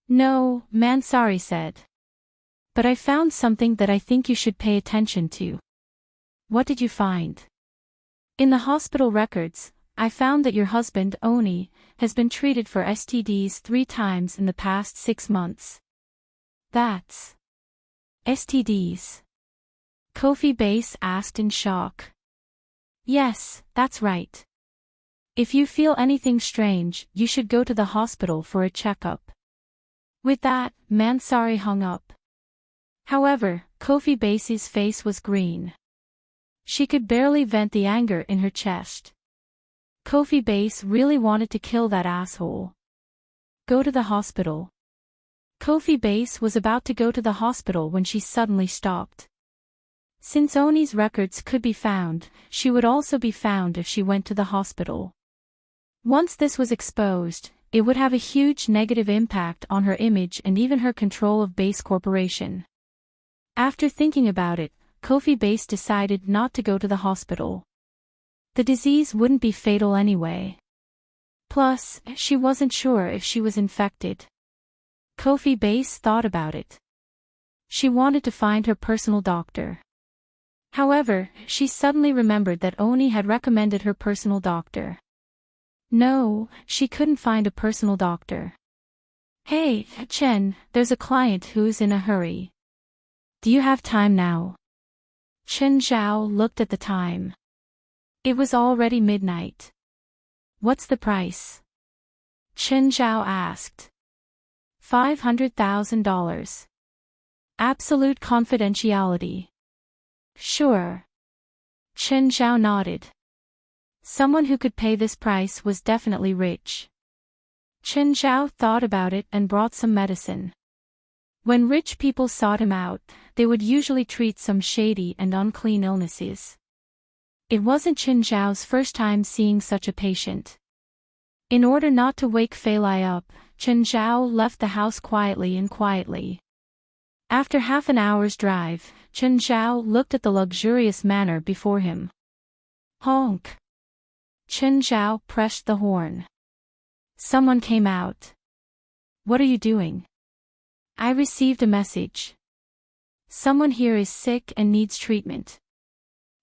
No, Mansari said. But I found something that I think you should pay attention to. What did you find? In the hospital records, I found that your husband, Oni, has been treated for STDs 3 times in the past 6 months. That's STDs? Kofi Base asked in shock. Yes, that's right. If you feel anything strange, you should go to the hospital for a checkup. With that, Mansari hung up. However, Kofi Base's face was green. She could barely vent the anger in her chest. Kofi Base really wanted to kill that asshole. Go to the hospital. Kofi Base was about to go to the hospital when she suddenly stopped. Since Oni's records could be found, she would also be found if she went to the hospital. Once this was exposed, it would have a huge negative impact on her image and even her control of Base Corporation. After thinking about it, Kofi Base decided not to go to the hospital. The disease wouldn't be fatal anyway. Plus, she wasn't sure if she was infected. Kofi Base thought about it. She wanted to find her personal doctor. However, she suddenly remembered that Oni had recommended her personal doctor. No, she couldn't find a personal doctor. Hey, Chen, there's a client who's in a hurry. Do you have time now? Chen Zhao looked at the time. It was already midnight. What's the price? Chen Zhao asked. $500,000. Absolute confidentiality. Sure. Chen Zhao nodded. Someone who could pay this price was definitely rich. Chen Zhao thought about it and brought some medicine. When rich people sought him out, they would usually treat some shady and unclean illnesses. It wasn't Chen Zhao's first time seeing such a patient. In order not to wake Fei Lai up, Chen Zhao left the house quietly. After half an hour's drive, Chen Zhao looked at the luxurious manor before him. Honk! Chen Zhao pressed the horn. Someone came out. What are you doing? I received a message. Someone here is sick and needs treatment.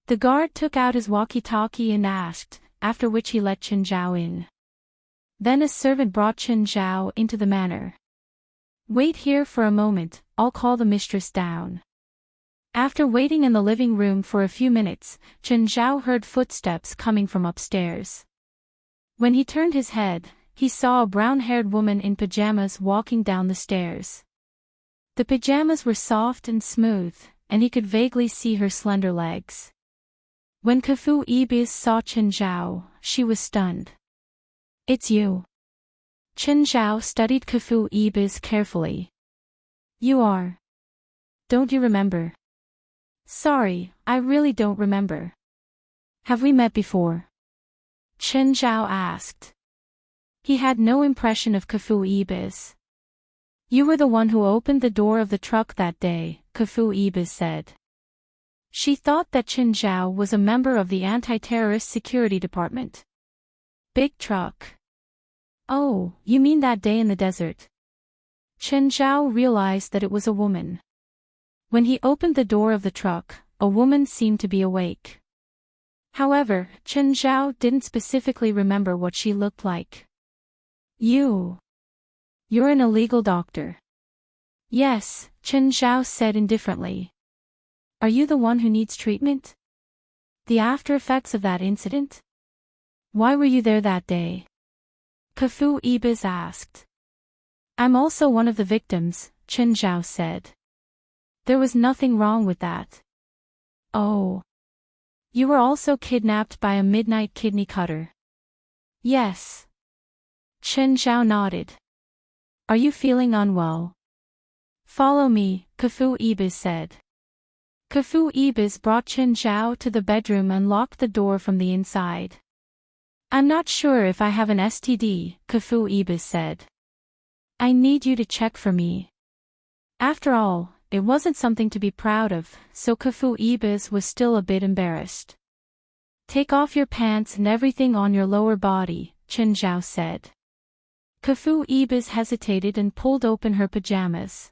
The guard took out his walkie-talkie and asked, after which he let Chen Zhao in. Then a servant brought Chen Zhao into the manor. Wait here for a moment, I'll call the mistress down. After waiting in the living room for a few minutes, Chen Zhao heard footsteps coming from upstairs. When he turned his head, he saw a brown-haired woman in pajamas walking down the stairs. The pajamas were soft and smooth, and he could vaguely see her slender legs. When Kafu Ibis saw Chen Zhao, she was stunned. It's you. Chen Zhao studied Kafu Ibis carefully. You are. Don't you remember? Sorry, I really don't remember. Have we met before? Chen Zhao asked. He had no impression of Kafu Ibis. You were the one who opened the door of the truck that day, Kafu Ibis said. She thought that Chen Zhao was a member of the anti-terrorist security department. Big truck. Oh, you mean that day in the desert? Chen Zhao realized that it was a woman. When he opened the door of the truck, a woman seemed to be awake. However, Chen Zhao didn't specifically remember what she looked like. You're an illegal doctor. Yes, Chen Zhao said indifferently. Are you the one who needs treatment? The after effects of that incident? Why were you there that day? Kafu Ibis asked. I'm also one of the victims, Chen Zhao said. There was nothing wrong with that. Oh. You were also kidnapped by a midnight kidney cutter. Yes. Chen Zhao nodded. Are you feeling unwell? Follow me, Kafu Ibis said. Kafu Ibis brought Chen Zhao to the bedroom and locked the door from the inside. I'm not sure if I have an STD, Kafu Ibis said. I need you to check for me. After all, it wasn't something to be proud of, so Kafu Ibis was still a bit embarrassed. Take off your pants and everything on your lower body, Chen Zhao said. Kafu Ibis hesitated and pulled open her pajamas.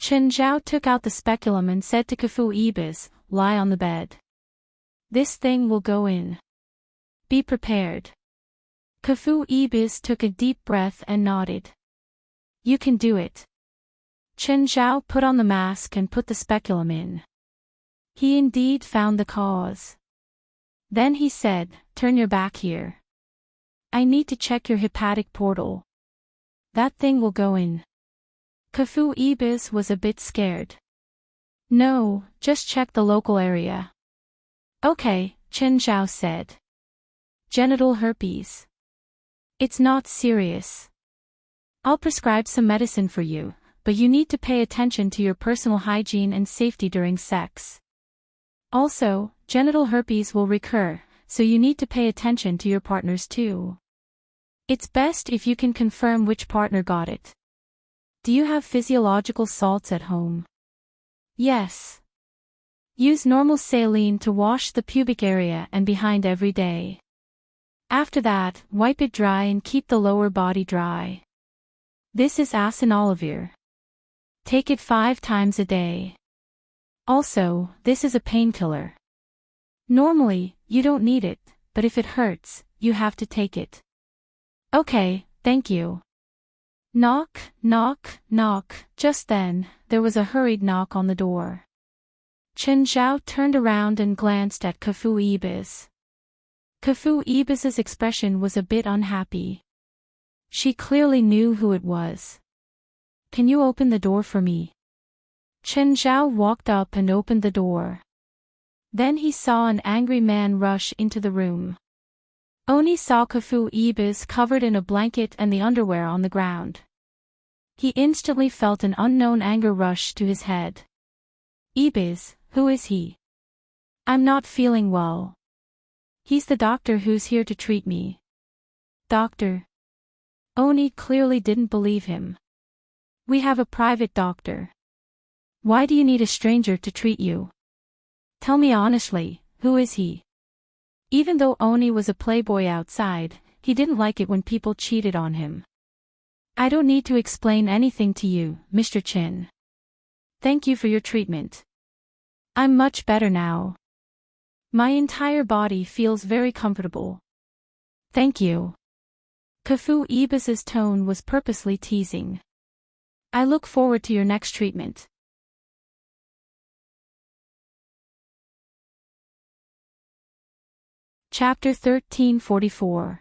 Chen Zhao took out the speculum and said to Kafu Ibis, lie on the bed. This thing will go in. Be prepared. Kafu Ibis took a deep breath and nodded. You can do it. Chen Zhao put on the mask and put the speculum in. He indeed found the cause. Then he said, turn your back here. I need to check your hepatic portal. That thing will go in. Kafu Ibis was a bit scared. No, just check the local area. Okay, Chen Zhao said. Genital herpes. It's not serious. I'll prescribe some medicine for you, but you need to pay attention to your personal hygiene and safety during sex. Also, genital herpes will recur, so you need to pay attention to your partners too. It's best if you can confirm which partner got it. Do you have physiological salts at home? Yes. Use normal saline to wash the pubic area and behind every day. After that, wipe it dry and keep the lower body dry. This is acinolivir. Take it 5 times a day. Also, this is a painkiller. Normally, you don't need it, but if it hurts, you have to take it. Okay, thank you. Knock, knock, knock. Just then, there was a hurried knock on the door. Chen Zhao turned around and glanced at Kafu Ibis. Kafu Ibis's expression was a bit unhappy. She clearly knew who it was. Can you open the door for me? Chen Zhao walked up and opened the door. Then he saw an angry man rush into the room. Oni saw Kafu Ibis covered in a blanket and the underwear on the ground. He instantly felt an unknown anger rush to his head. Ibis, who is he? I'm not feeling well. He's the doctor who's here to treat me. Doctor? Oni clearly didn't believe him. We have a private doctor. Why do you need a stranger to treat you? Tell me honestly, who is he? Even though Oni was a playboy outside, he didn't like it when people cheated on him. I don't need to explain anything to you, Mr. Chin. Thank you for your treatment. I'm much better now. My entire body feels very comfortable. Thank you. Kafu Ibis's tone was purposely teasing. I look forward to your next treatment. Chapter 1344.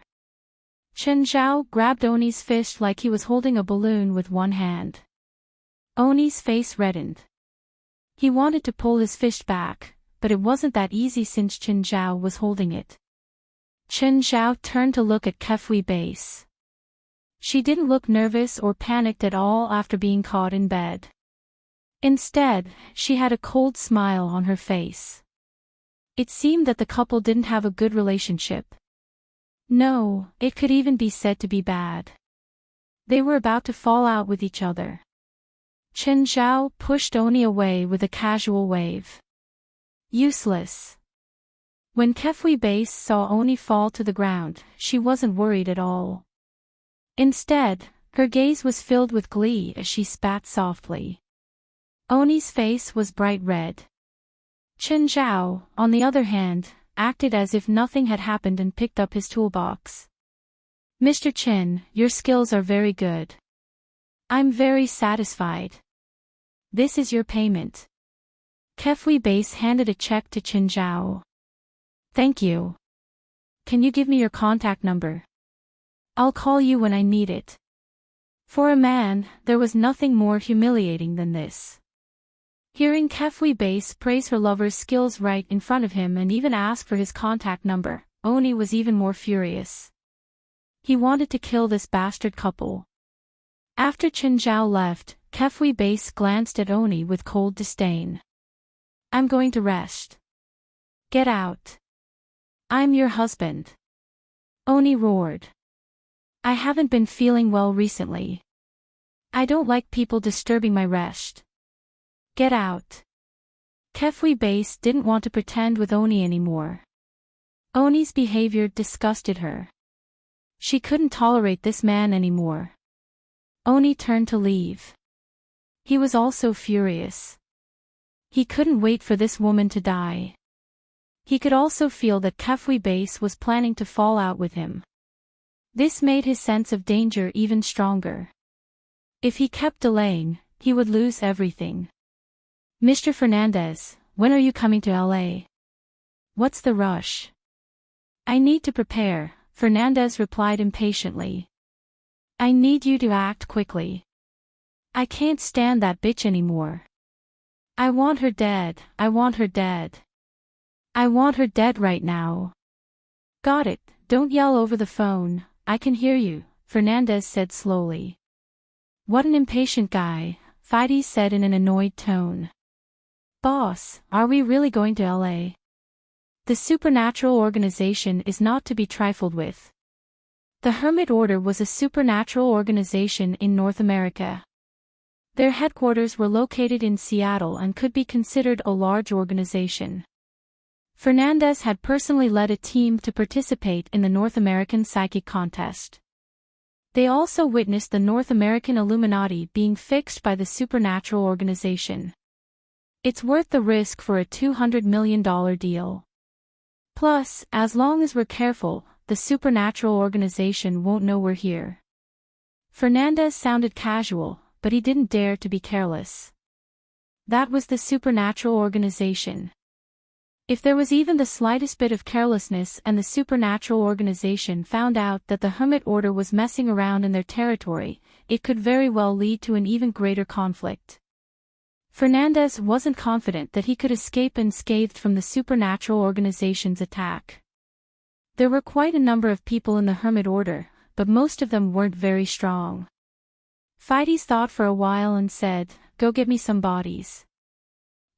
Chen Zhao grabbed Oni's fist like he was holding a balloon with one hand. Oni's face reddened. He wanted to pull his fist back, but it wasn't that easy since Chen Zhao was holding it. Chen Zhao turned to look at Kefui Base. She didn't look nervous or panicked at all after being caught in bed. Instead, she had a cold smile on her face. It seemed that the couple didn't have a good relationship. No, it could even be said to be bad. They were about to fall out with each other. Chen Zhao pushed Oni away with a casual wave. Useless. When Kefui Base saw Oni fall to the ground, she wasn't worried at all. Instead, her gaze was filled with glee as she spat softly. Oni's face was bright red. Chen Zhao, on the other hand, acted as if nothing had happened and picked up his toolbox. Mr. Chen, your skills are very good. I'm very satisfied. This is your payment. Kefui Base handed a check to Chen Zhao. Thank you. Can you give me your contact number? I'll call you when I need it. For a man, there was nothing more humiliating than this. Hearing Kefui Base praise her lover's skills right in front of him and even ask for his contact number, Oni was even more furious. He wanted to kill this bastard couple. After Chen Zhao left, Kefui Base glanced at Oni with cold disdain. I'm going to rest. Get out. I'm your husband. Oni roared. I haven't been feeling well recently. I don't like people disturbing my rest. Get out. Kefui Base didn't want to pretend with Oni anymore. Oni's behavior disgusted her. She couldn't tolerate this man anymore. Oni turned to leave. He was also furious. He couldn't wait for this woman to die. He could also feel that Kefui Base was planning to fall out with him. This made his sense of danger even stronger. If he kept delaying, he would lose everything. Mr. Fernandez, when are you coming to LA? What's the rush? I need to prepare, Fernandez replied impatiently. I need you to act quickly. I can't stand that bitch anymore. I want her dead, I want her dead. I want her dead right now. Got it, don't yell over the phone, I can hear you, Fernandez said slowly. What an impatient guy, Fides said in an annoyed tone. Boss, are we really going to LA? The supernatural organization is not to be trifled with. The Hermit Order was a supernatural organization in North America. Their headquarters were located in Seattle and could be considered a large organization. Fernandez had personally led a team to participate in the North American Psychic Contest. They also witnessed the North American Illuminati being fixed by the supernatural organization. It's worth the risk for a $200 million deal. Plus, as long as we're careful, the supernatural organization won't know we're here. Fernandez sounded casual, but he didn't dare to be careless. That was the supernatural organization. If there was even the slightest bit of carelessness and the supernatural organization found out that the Hermit Order was messing around in their territory, it could very well lead to an even greater conflict. Fernandez wasn't confident that he could escape unscathed from the supernatural organization's attack. There were quite a number of people in the Hermit Order, but most of them weren't very strong. Fides thought for a while and said, "Go get me some bodies."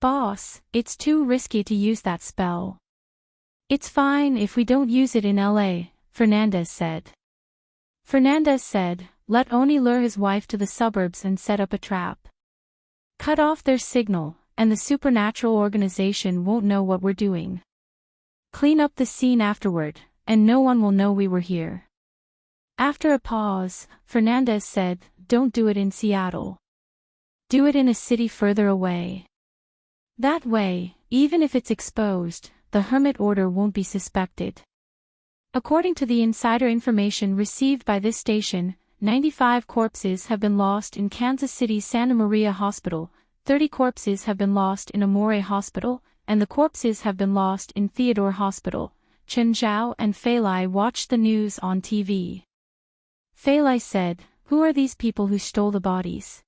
"Boss, it's too risky to use that spell." "It's fine if we don't use it in LA, Fernandez said. Fernandez said, "Let Oni lure his wife to the suburbs and set up a trap. Cut off their signal, and the supernatural organization won't know what we're doing. Clean up the scene afterward, and no one will know we were here." After a pause, Fernandez said, "Don't do it in Seattle. Do it in a city further away. That way, even if it's exposed, the Hermit Order won't be suspected." According to the insider information received by this station, 95 corpses have been lost in Kansas City's Santa Maria Hospital, 30 corpses have been lost in Amore Hospital, and the corpses have been lost in Theodore Hospital. Chen Zhao and Fei Lai watched the news on TV. Fei Lai said, "Who are these people who stole the bodies?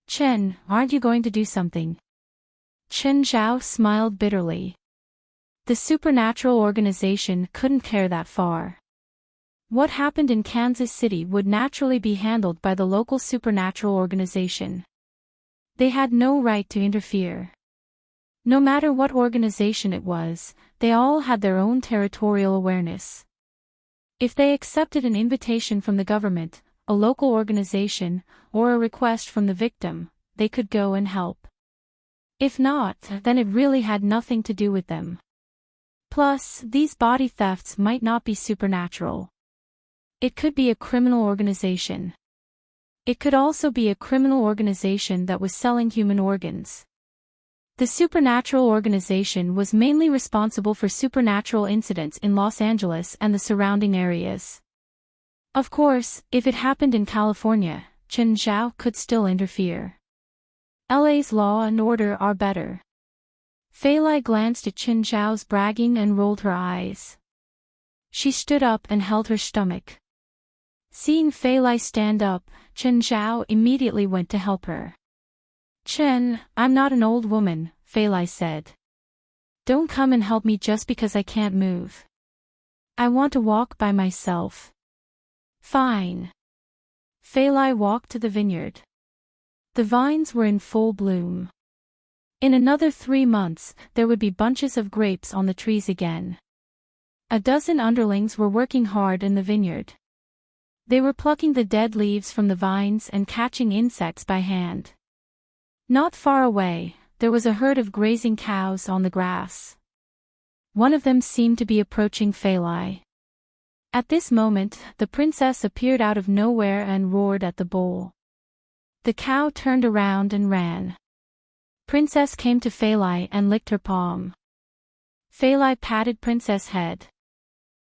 Chen, aren't you going to do something?" Chen Zhao smiled bitterly. The supernatural organization couldn't care that far. What happened in Kansas City would naturally be handled by the local supernatural organization. They had no right to interfere. No matter what organization it was, they all had their own territorial awareness. If they accepted an invitation from the government, a local organization, or a request from the victim, they could go and help. If not, then it really had nothing to do with them. Plus, these body thefts might not be supernatural. It could be a criminal organization. It could also be a criminal organization that was selling human organs. The supernatural organization was mainly responsible for supernatural incidents in Los Angeles and the surrounding areas. Of course, if it happened in California, Chen Zhao could still interfere. LA's law and order are better. Fei Lai glanced at Chen Zhao's bragging and rolled her eyes. She stood up and held her stomach. Seeing Fei Lai stand up, Chen Zhao immediately went to help her. Chen, I'm not an old woman, Fei Lai said. Don't come and help me just because I can't move. I want to walk by myself. Fine. Fei Lai walked to the vineyard. The vines were in full bloom. In another 3 months, there would be bunches of grapes on the trees again. A dozen underlings were working hard in the vineyard. They were plucking the dead leaves from the vines and catching insects by hand. Not far away, there was a herd of grazing cows on the grass. One of them seemed to be approaching Fei Lai. At this moment, the princess appeared out of nowhere and roared at the bull. The cow turned around and ran. Princess came to Fei Lai and licked her palm. Fei Lai patted Princess' head.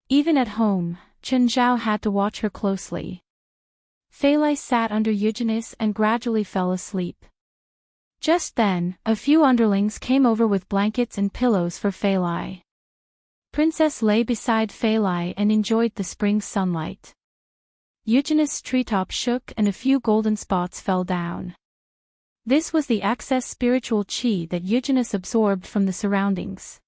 Even at home, Chen Zhao had to watch her closely. Fei Lai sat under Eugenius and gradually fell asleep. Just then, a few underlings came over with blankets and pillows for Fei Lai. Princess lay beside Fei Lai and enjoyed the spring sunlight. Eugenius' treetop shook and a few golden spots fell down. This was the excess spiritual qi that Eugenius absorbed from the surroundings.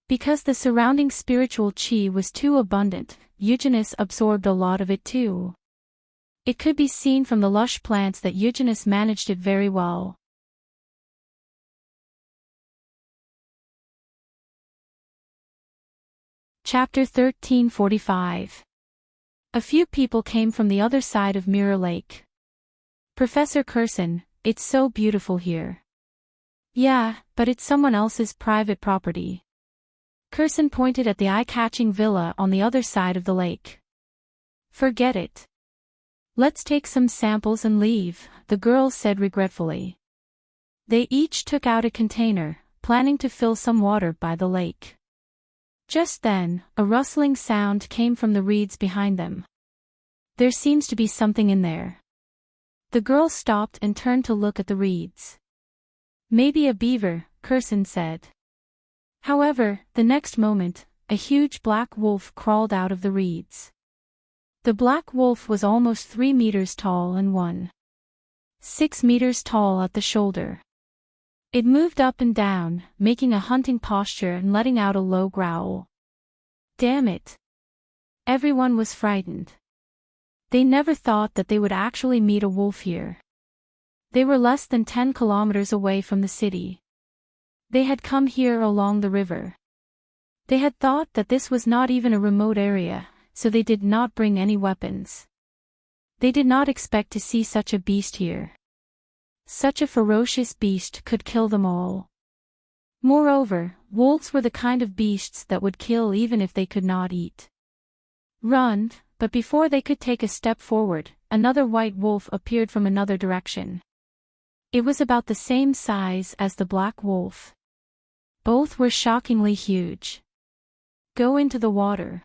Because the surrounding spiritual qi was too abundant, Eugenius absorbed a lot of it too. It could be seen from the lush plants that Eugenius managed it very well. Chapter 1345. A few people came from the other side of Mirror Lake. Professor Curson, it's so beautiful here. Yeah, but it's someone else's private property. Curson pointed at the eye-catching villa on the other side of the lake. Forget it. Let's take some samples and leave, the girls said regretfully. They each took out a container, planning to fill some water by the lake. Just then, a rustling sound came from the reeds behind them. There seems to be something in there. The girls stopped and turned to look at the reeds. Maybe a beaver, Curson said. However, the next moment, a huge black wolf crawled out of the reeds. The black wolf was almost 3 meters tall and 1.6 meters tall at the shoulder. It moved up and down, making a hunting posture and letting out a low growl. Damn it! Everyone was frightened. They never thought that they would actually meet a wolf here. They were less than 10 kilometers away from the city. They had come here along the river. They had thought that this was not even a remote area, so they did not bring any weapons. They did not expect to see such a beast here. Such a ferocious beast could kill them all. Moreover, wolves were the kind of beasts that would kill even if they could not eat. Run, but before they could take a step forward, another white wolf appeared from another direction. It was about the same size as the black wolf. Both were shockingly huge. Go into the water.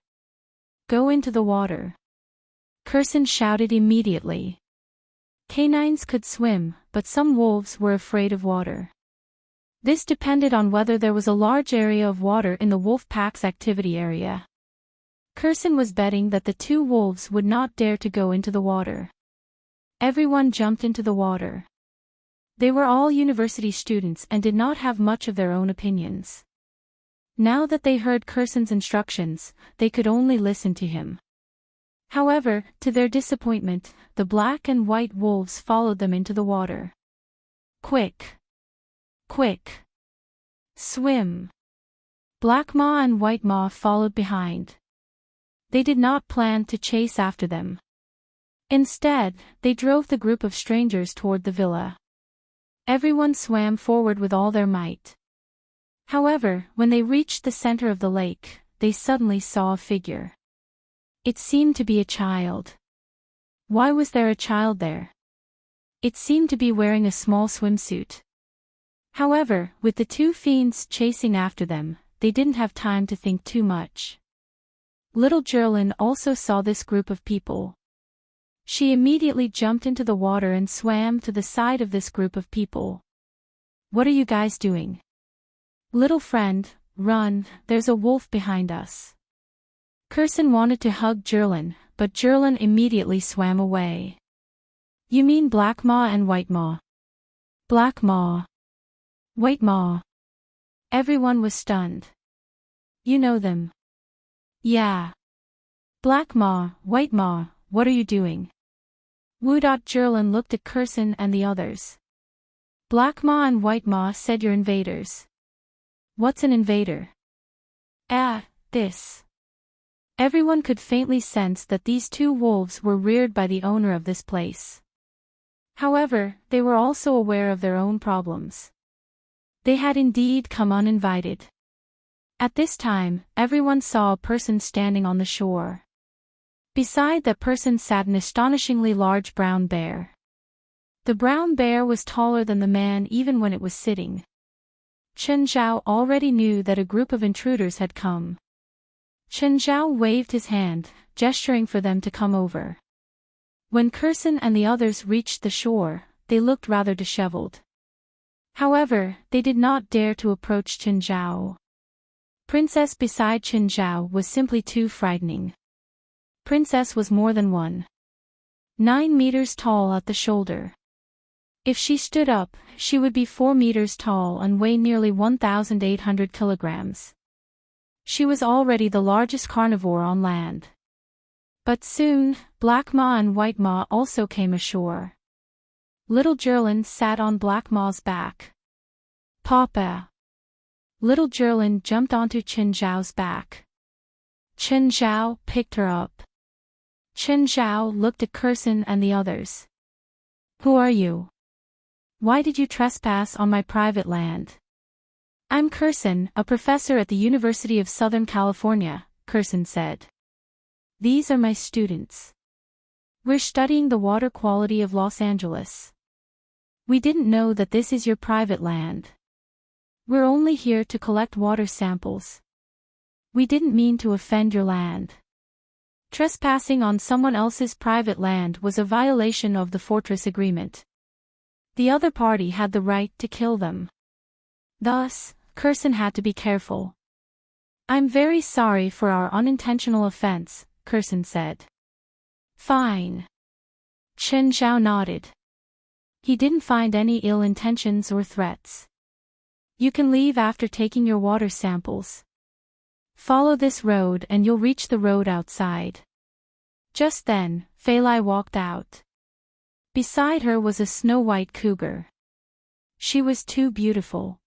Go into the water. Curson shouted immediately. Canines could swim, but some wolves were afraid of water. This depended on whether there was a large area of water in the wolf pack's activity area. Curson was betting that the 2 wolves would not dare to go into the water. Everyone jumped into the water. They were all university students and did not have much of their own opinions. Now that they heard Curson's instructions, they could only listen to him. However, to their disappointment, the black and white wolves followed them into the water. Quick! Quick! Swim! Black Maw and White Maw followed behind. They did not plan to chase after them. Instead, they drove the group of strangers toward the villa. Everyone swam forward with all their might. However, when they reached the center of the lake, they suddenly saw a figure. It seemed to be a child. Why was there a child there? It seemed to be wearing a small swimsuit. However, with the two fiends chasing after them, they didn't have time to think too much. Little Jerlin also saw this group of people. She immediately jumped into the water and swam to the side of this group of people. What are you guys doing? Little friend, run, there's a wolf behind us. Curson wanted to hug Jerlin, but Jerlin immediately swam away. You mean Black Maw and White Maw? Black Maw. White Maw. Everyone was stunned. You know them? Yeah. Black Maw, White Maw, what are you doing? Jerlin looked at Curson and the others. Black Maw and White Maw said you're invaders. What's an invader? This. Everyone could faintly sense that these two wolves were reared by the owner of this place. However, they were also aware of their own problems. They had indeed come uninvited. At this time, everyone saw a person standing on the shore. Beside that person sat an astonishingly large brown bear. The brown bear was taller than the man even when it was sitting. Chen Zhao already knew that a group of intruders had come. Chen Zhao waved his hand, gesturing for them to come over. When Curson and the others reached the shore, they looked rather disheveled. However, they did not dare to approach Chen Zhao. Princess beside Chen Zhao was simply too frightening. Princess was more than 9 meters tall at the shoulder. If she stood up, she would be 4 meters tall and weigh nearly 1,800 kilograms. She was already the largest carnivore on land. But soon, Black Maw and White Maw also came ashore. Little Jerlin sat on Black Maw's back. Papa! Little Jerlin jumped onto Chen Zhao's back. Chen Zhao picked her up. Chen Zhao looked at Curson and the others. Who are you? Why did you trespass on my private land? I'm Curson, a professor at the University of Southern California, Curson said. These are my students. We're studying the water quality of Los Angeles. We didn't know that this is your private land. We're only here to collect water samples. We didn't mean to offend your land. Trespassing on someone else's private land was a violation of the Fortress Agreement. The other party had the right to kill them. Thus, Curson had to be careful. I'm very sorry for our unintentional offense, Curson said. Fine. Chen Zhao nodded. He didn't find any ill intentions or threats. You can leave after taking your water samples. Follow this road and you'll reach the road outside. Just then, Fei Lai walked out. Beside her was a snow-white cougar. She was too beautiful.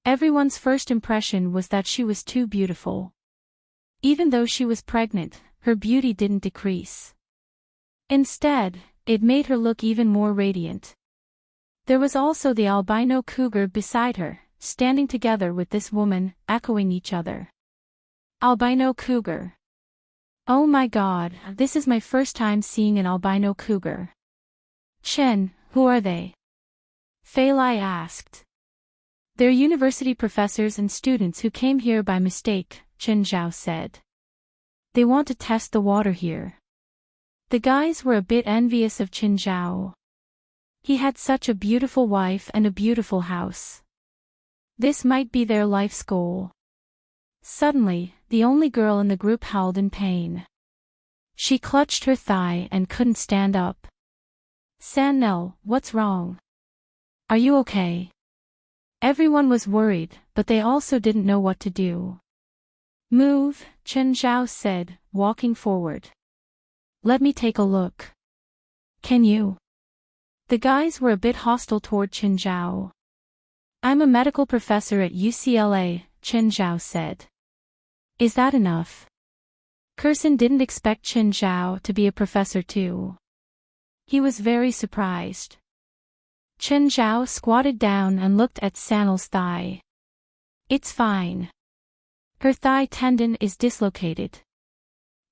Everyone's first impression was that she was too beautiful. Even though she was pregnant, her beauty didn't decrease. Instead, it made her look even more radiant. There was also the albino cougar beside her, standing together with this woman, echoing each other. Albino cougar. Oh my god, this is my first time seeing an albino cougar. Chen, who are they? Fei Lai asked. They're university professors and students who came here by mistake, Chen Zhao said. They want to test the water here. The guys were a bit envious of Chen Zhao. He had such a beautiful wife and a beautiful house. This might be their life's goal. Suddenly, the only girl in the group howled in pain. She clutched her thigh and couldn't stand up. San Nell, what's wrong? Are you okay? Everyone was worried, but they also didn't know what to do. Move, Chen Zhao said, walking forward. Let me take a look. Can you? The guys were a bit hostile toward Chen Zhao. I'm a medical professor at UCLA, Chen Zhao said. Is that enough? Curson didn't expect Chen Zhao to be a professor too. He was very surprised. Chen Zhao squatted down and looked at Sanal's thigh. It's fine. Her thigh tendon is dislocated.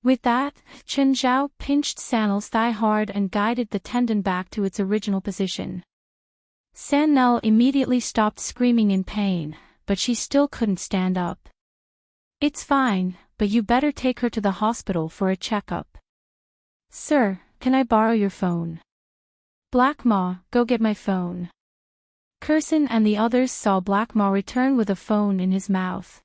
With that, Chen Zhao pinched Sanal's thigh hard and guided the tendon back to its original position. Sanal immediately stopped screaming in pain, but she still couldn't stand up. It's fine, but you better take her to the hospital for a checkup. Sir, can I borrow your phone? Black Ma, go get my phone. Curson and the others saw Black Ma return with a phone in his mouth.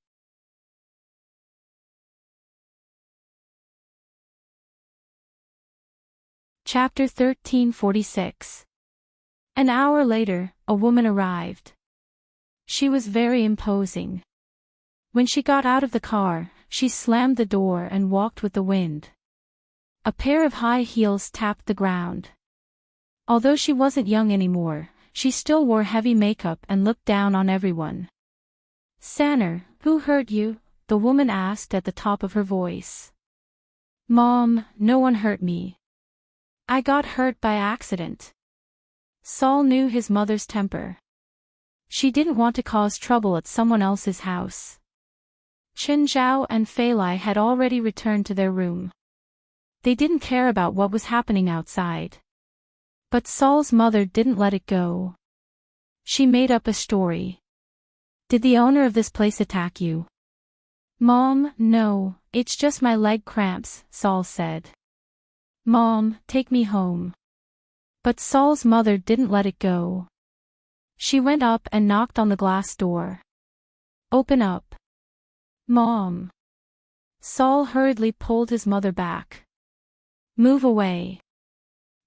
Chapter 1346. An hour later, a woman arrived. She was very imposing. When she got out of the car, she slammed the door and walked with the wind. A pair of high heels tapped the ground. Although she wasn't young anymore, she still wore heavy makeup and looked down on everyone. Sanner, who hurt you? The woman asked at the top of her voice. Mom, no one hurt me. I got hurt by accident. Saul knew his mother's temper. She didn't want to cause trouble at someone else's house. Chen Zhao and Fei Lai had already returned to their room. They didn't care about what was happening outside. But Saul's mother didn't let it go. She made up a story. Did the owner of this place attack you? Mom, no, it's just my leg cramps, Saul said. Mom, take me home. But Saul's mother didn't let it go. She went up and knocked on the glass door. Open up. Mom. Saul hurriedly pulled his mother back. Move away.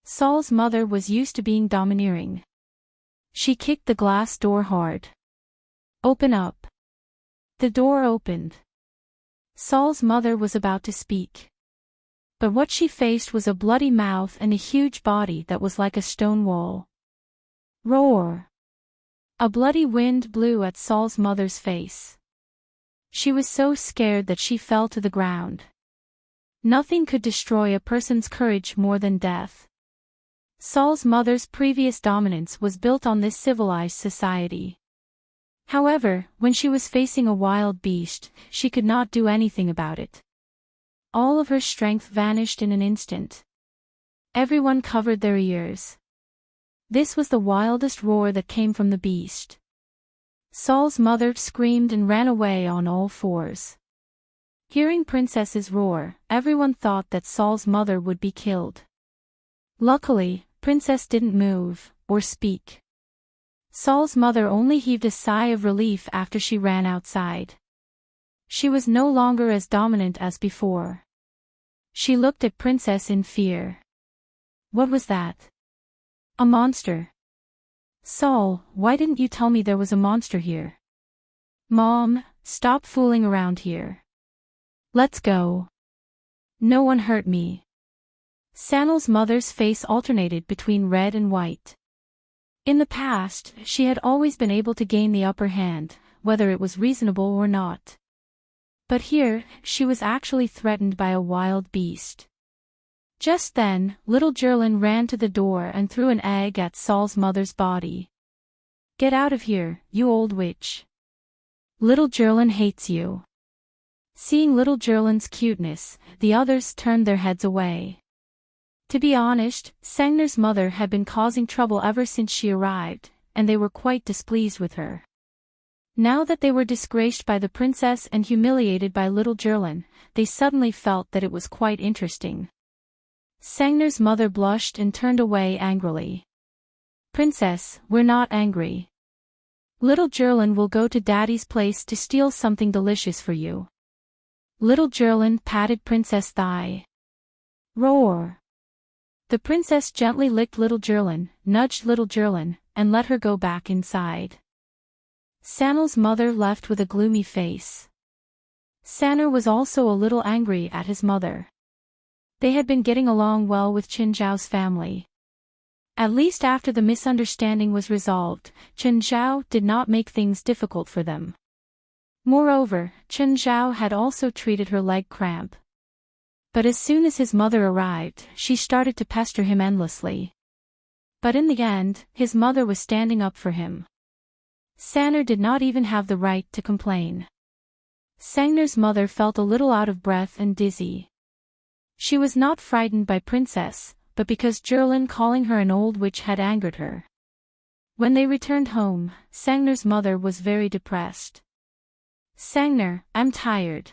Saul's mother was used to being domineering. She kicked the glass door hard. Open up. The door opened. Saul's mother was about to speak. But what she faced was a bloody mouth and a huge body that was like a stone wall. Roar! A bloody wind blew at Saul's mother's face. She was so scared that she fell to the ground. Nothing could destroy a person's courage more than death. Saul's mother's previous dominance was built on this civilized society. However, when she was facing a wild beast, she could not do anything about it. All of her strength vanished in an instant. Everyone covered their ears. This was the wildest roar that came from the beast. Saul's mother screamed and ran away on all fours. Hearing Princess's roar, everyone thought that Saul's mother would be killed. Luckily, Princess didn't move, or speak. Saul's mother only heaved a sigh of relief after she ran outside. She was no longer as dominant as before. She looked at Princess in fear. What was that? A monster. Saul, why didn't you tell me there was a monster here? Mom, stop fooling around here. Let's go. No one hurt me. Sanal's mother's face alternated between red and white. In the past, she had always been able to gain the upper hand, whether it was reasonable or not. But here, she was actually threatened by a wild beast. Just then, little Jerlin ran to the door and threw an egg at Saul's mother's body. Get out of here, you old witch. Little Jerlin hates you. Seeing little Jerlin's cuteness, the others turned their heads away. To be honest, Sangner's mother had been causing trouble ever since she arrived, and they were quite displeased with her. Now that they were disgraced by the princess and humiliated by little Jerlin, they suddenly felt that it was quite interesting. Sangner's mother blushed and turned away angrily. Princess, we're not angry. Little Jerlin will go to Daddy's place to steal something delicious for you. Little Jerlin patted Princess' thigh. Roar! The princess gently licked little Jerlin, nudged little Jerlin, and let her go back inside. Sanel's mother left with a gloomy face. Sanner was also a little angry at his mother. They had been getting along well with Qin Zhao's family. At least after the misunderstanding was resolved, Qin Zhao did not make things difficult for them. Moreover, Qin Zhao had also treated her leg cramp. But as soon as his mother arrived, she started to pester him endlessly. But in the end, his mother was standing up for him. Sanner did not even have the right to complain. Sangner's mother felt a little out of breath and dizzy. She was not frightened by Princess, but because Jerlin calling her an old witch had angered her. When they returned home, Sangner's mother was very depressed. Sangner, I'm tired.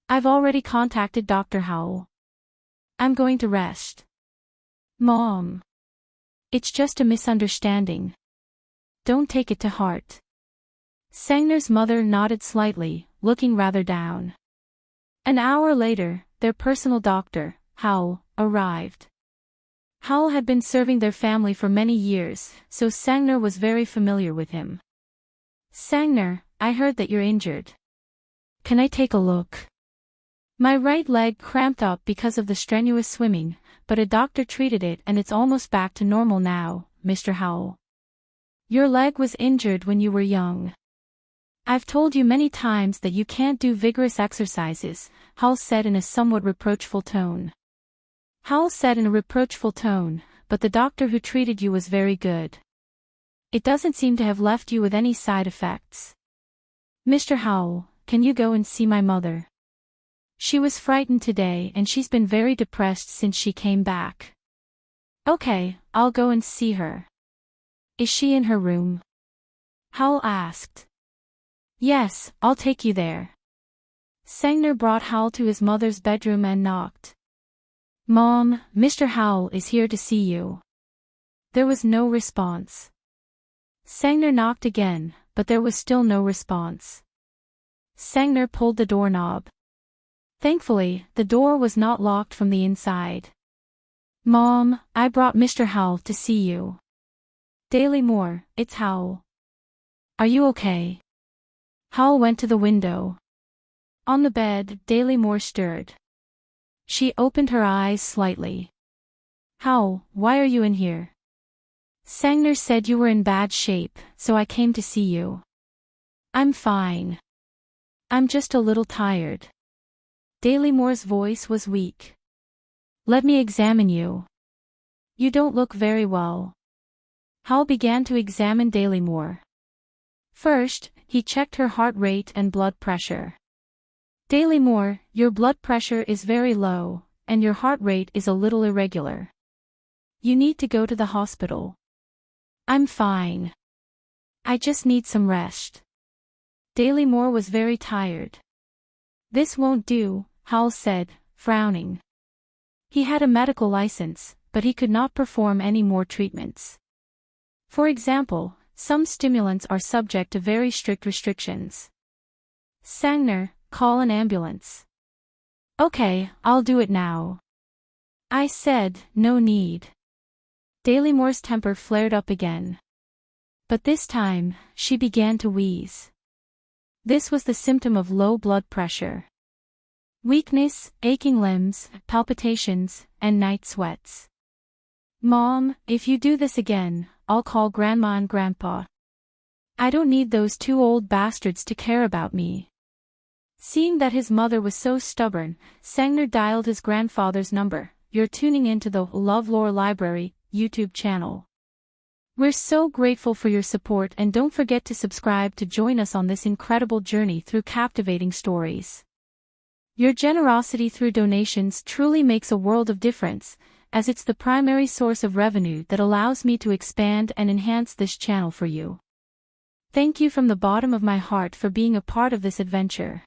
I've already contacted Dr. Howell. I'm going to rest. Mom. It's just a misunderstanding. Don't take it to heart. Sangner's mother nodded slightly, looking rather down. An hour later, their personal doctor, Howell, arrived. Howell had been serving their family for many years, so Sangner was very familiar with him. Sangner, I heard that you're injured. Can I take a look? My right leg cramped up because of the strenuous swimming, but a doctor treated it and it's almost back to normal now, Mr. Howell. Your leg was injured when you were young. I've told you many times that you can't do vigorous exercises, Howell said in a somewhat reproachful tone. Howell said in a reproachful tone, but the doctor who treated you was very good. It doesn't seem to have left you with any side effects. Mr. Howell, can you go and see my mother? She was frightened today and she's been very depressed since she came back. Okay, I'll go and see her. Is she in her room? Howell asked. Yes, I'll take you there. Sangner brought Howell to his mother's bedroom and knocked. Mom, Mr. Howell is here to see you. There was no response. Sangner knocked again, but there was still no response. Sangner pulled the doorknob. Thankfully, the door was not locked from the inside. Mom, I brought Mr. Howell to see you. Daily Moore, it's Howell. Are you okay? Howell went to the window. On the bed, Daily Moore stirred. She opened her eyes slightly. Howell, why are you in here? Sangner said you were in bad shape, so I came to see you. I'm fine. I'm just a little tired. Daily Moore's voice was weak. Let me examine you. You don't look very well. Howell began to examine Daily Moore. First, he checked her heart rate and blood pressure. Daily Moore, your blood pressure is very low, and your heart rate is a little irregular. You need to go to the hospital. I'm fine. I just need some rest. Daily Moore was very tired. This won't do, Howell said, frowning. He had a medical license, but he could not perform any more treatments. For example, some stimulants are subject to very strict restrictions. Sangner, call an ambulance. Okay, I'll do it now. I said, no need. Daily Moore's temper flared up again. But this time, she began to wheeze. This was the symptom of low blood pressure. Weakness, aching limbs, palpitations, and night sweats. Mom, if you do this again, I'll call Grandma and Grandpa. I don't need those two old bastards to care about me. Seeing that his mother was so stubborn, Sangner dialed his grandfather's number. You're tuning into the LoveLore Library YouTube channel. We're so grateful for your support and don't forget to subscribe to join us on this incredible journey through captivating stories. Your generosity through donations truly makes a world of difference, as it's the primary source of revenue that allows me to expand and enhance this channel for you. Thank you from the bottom of my heart for being a part of this adventure.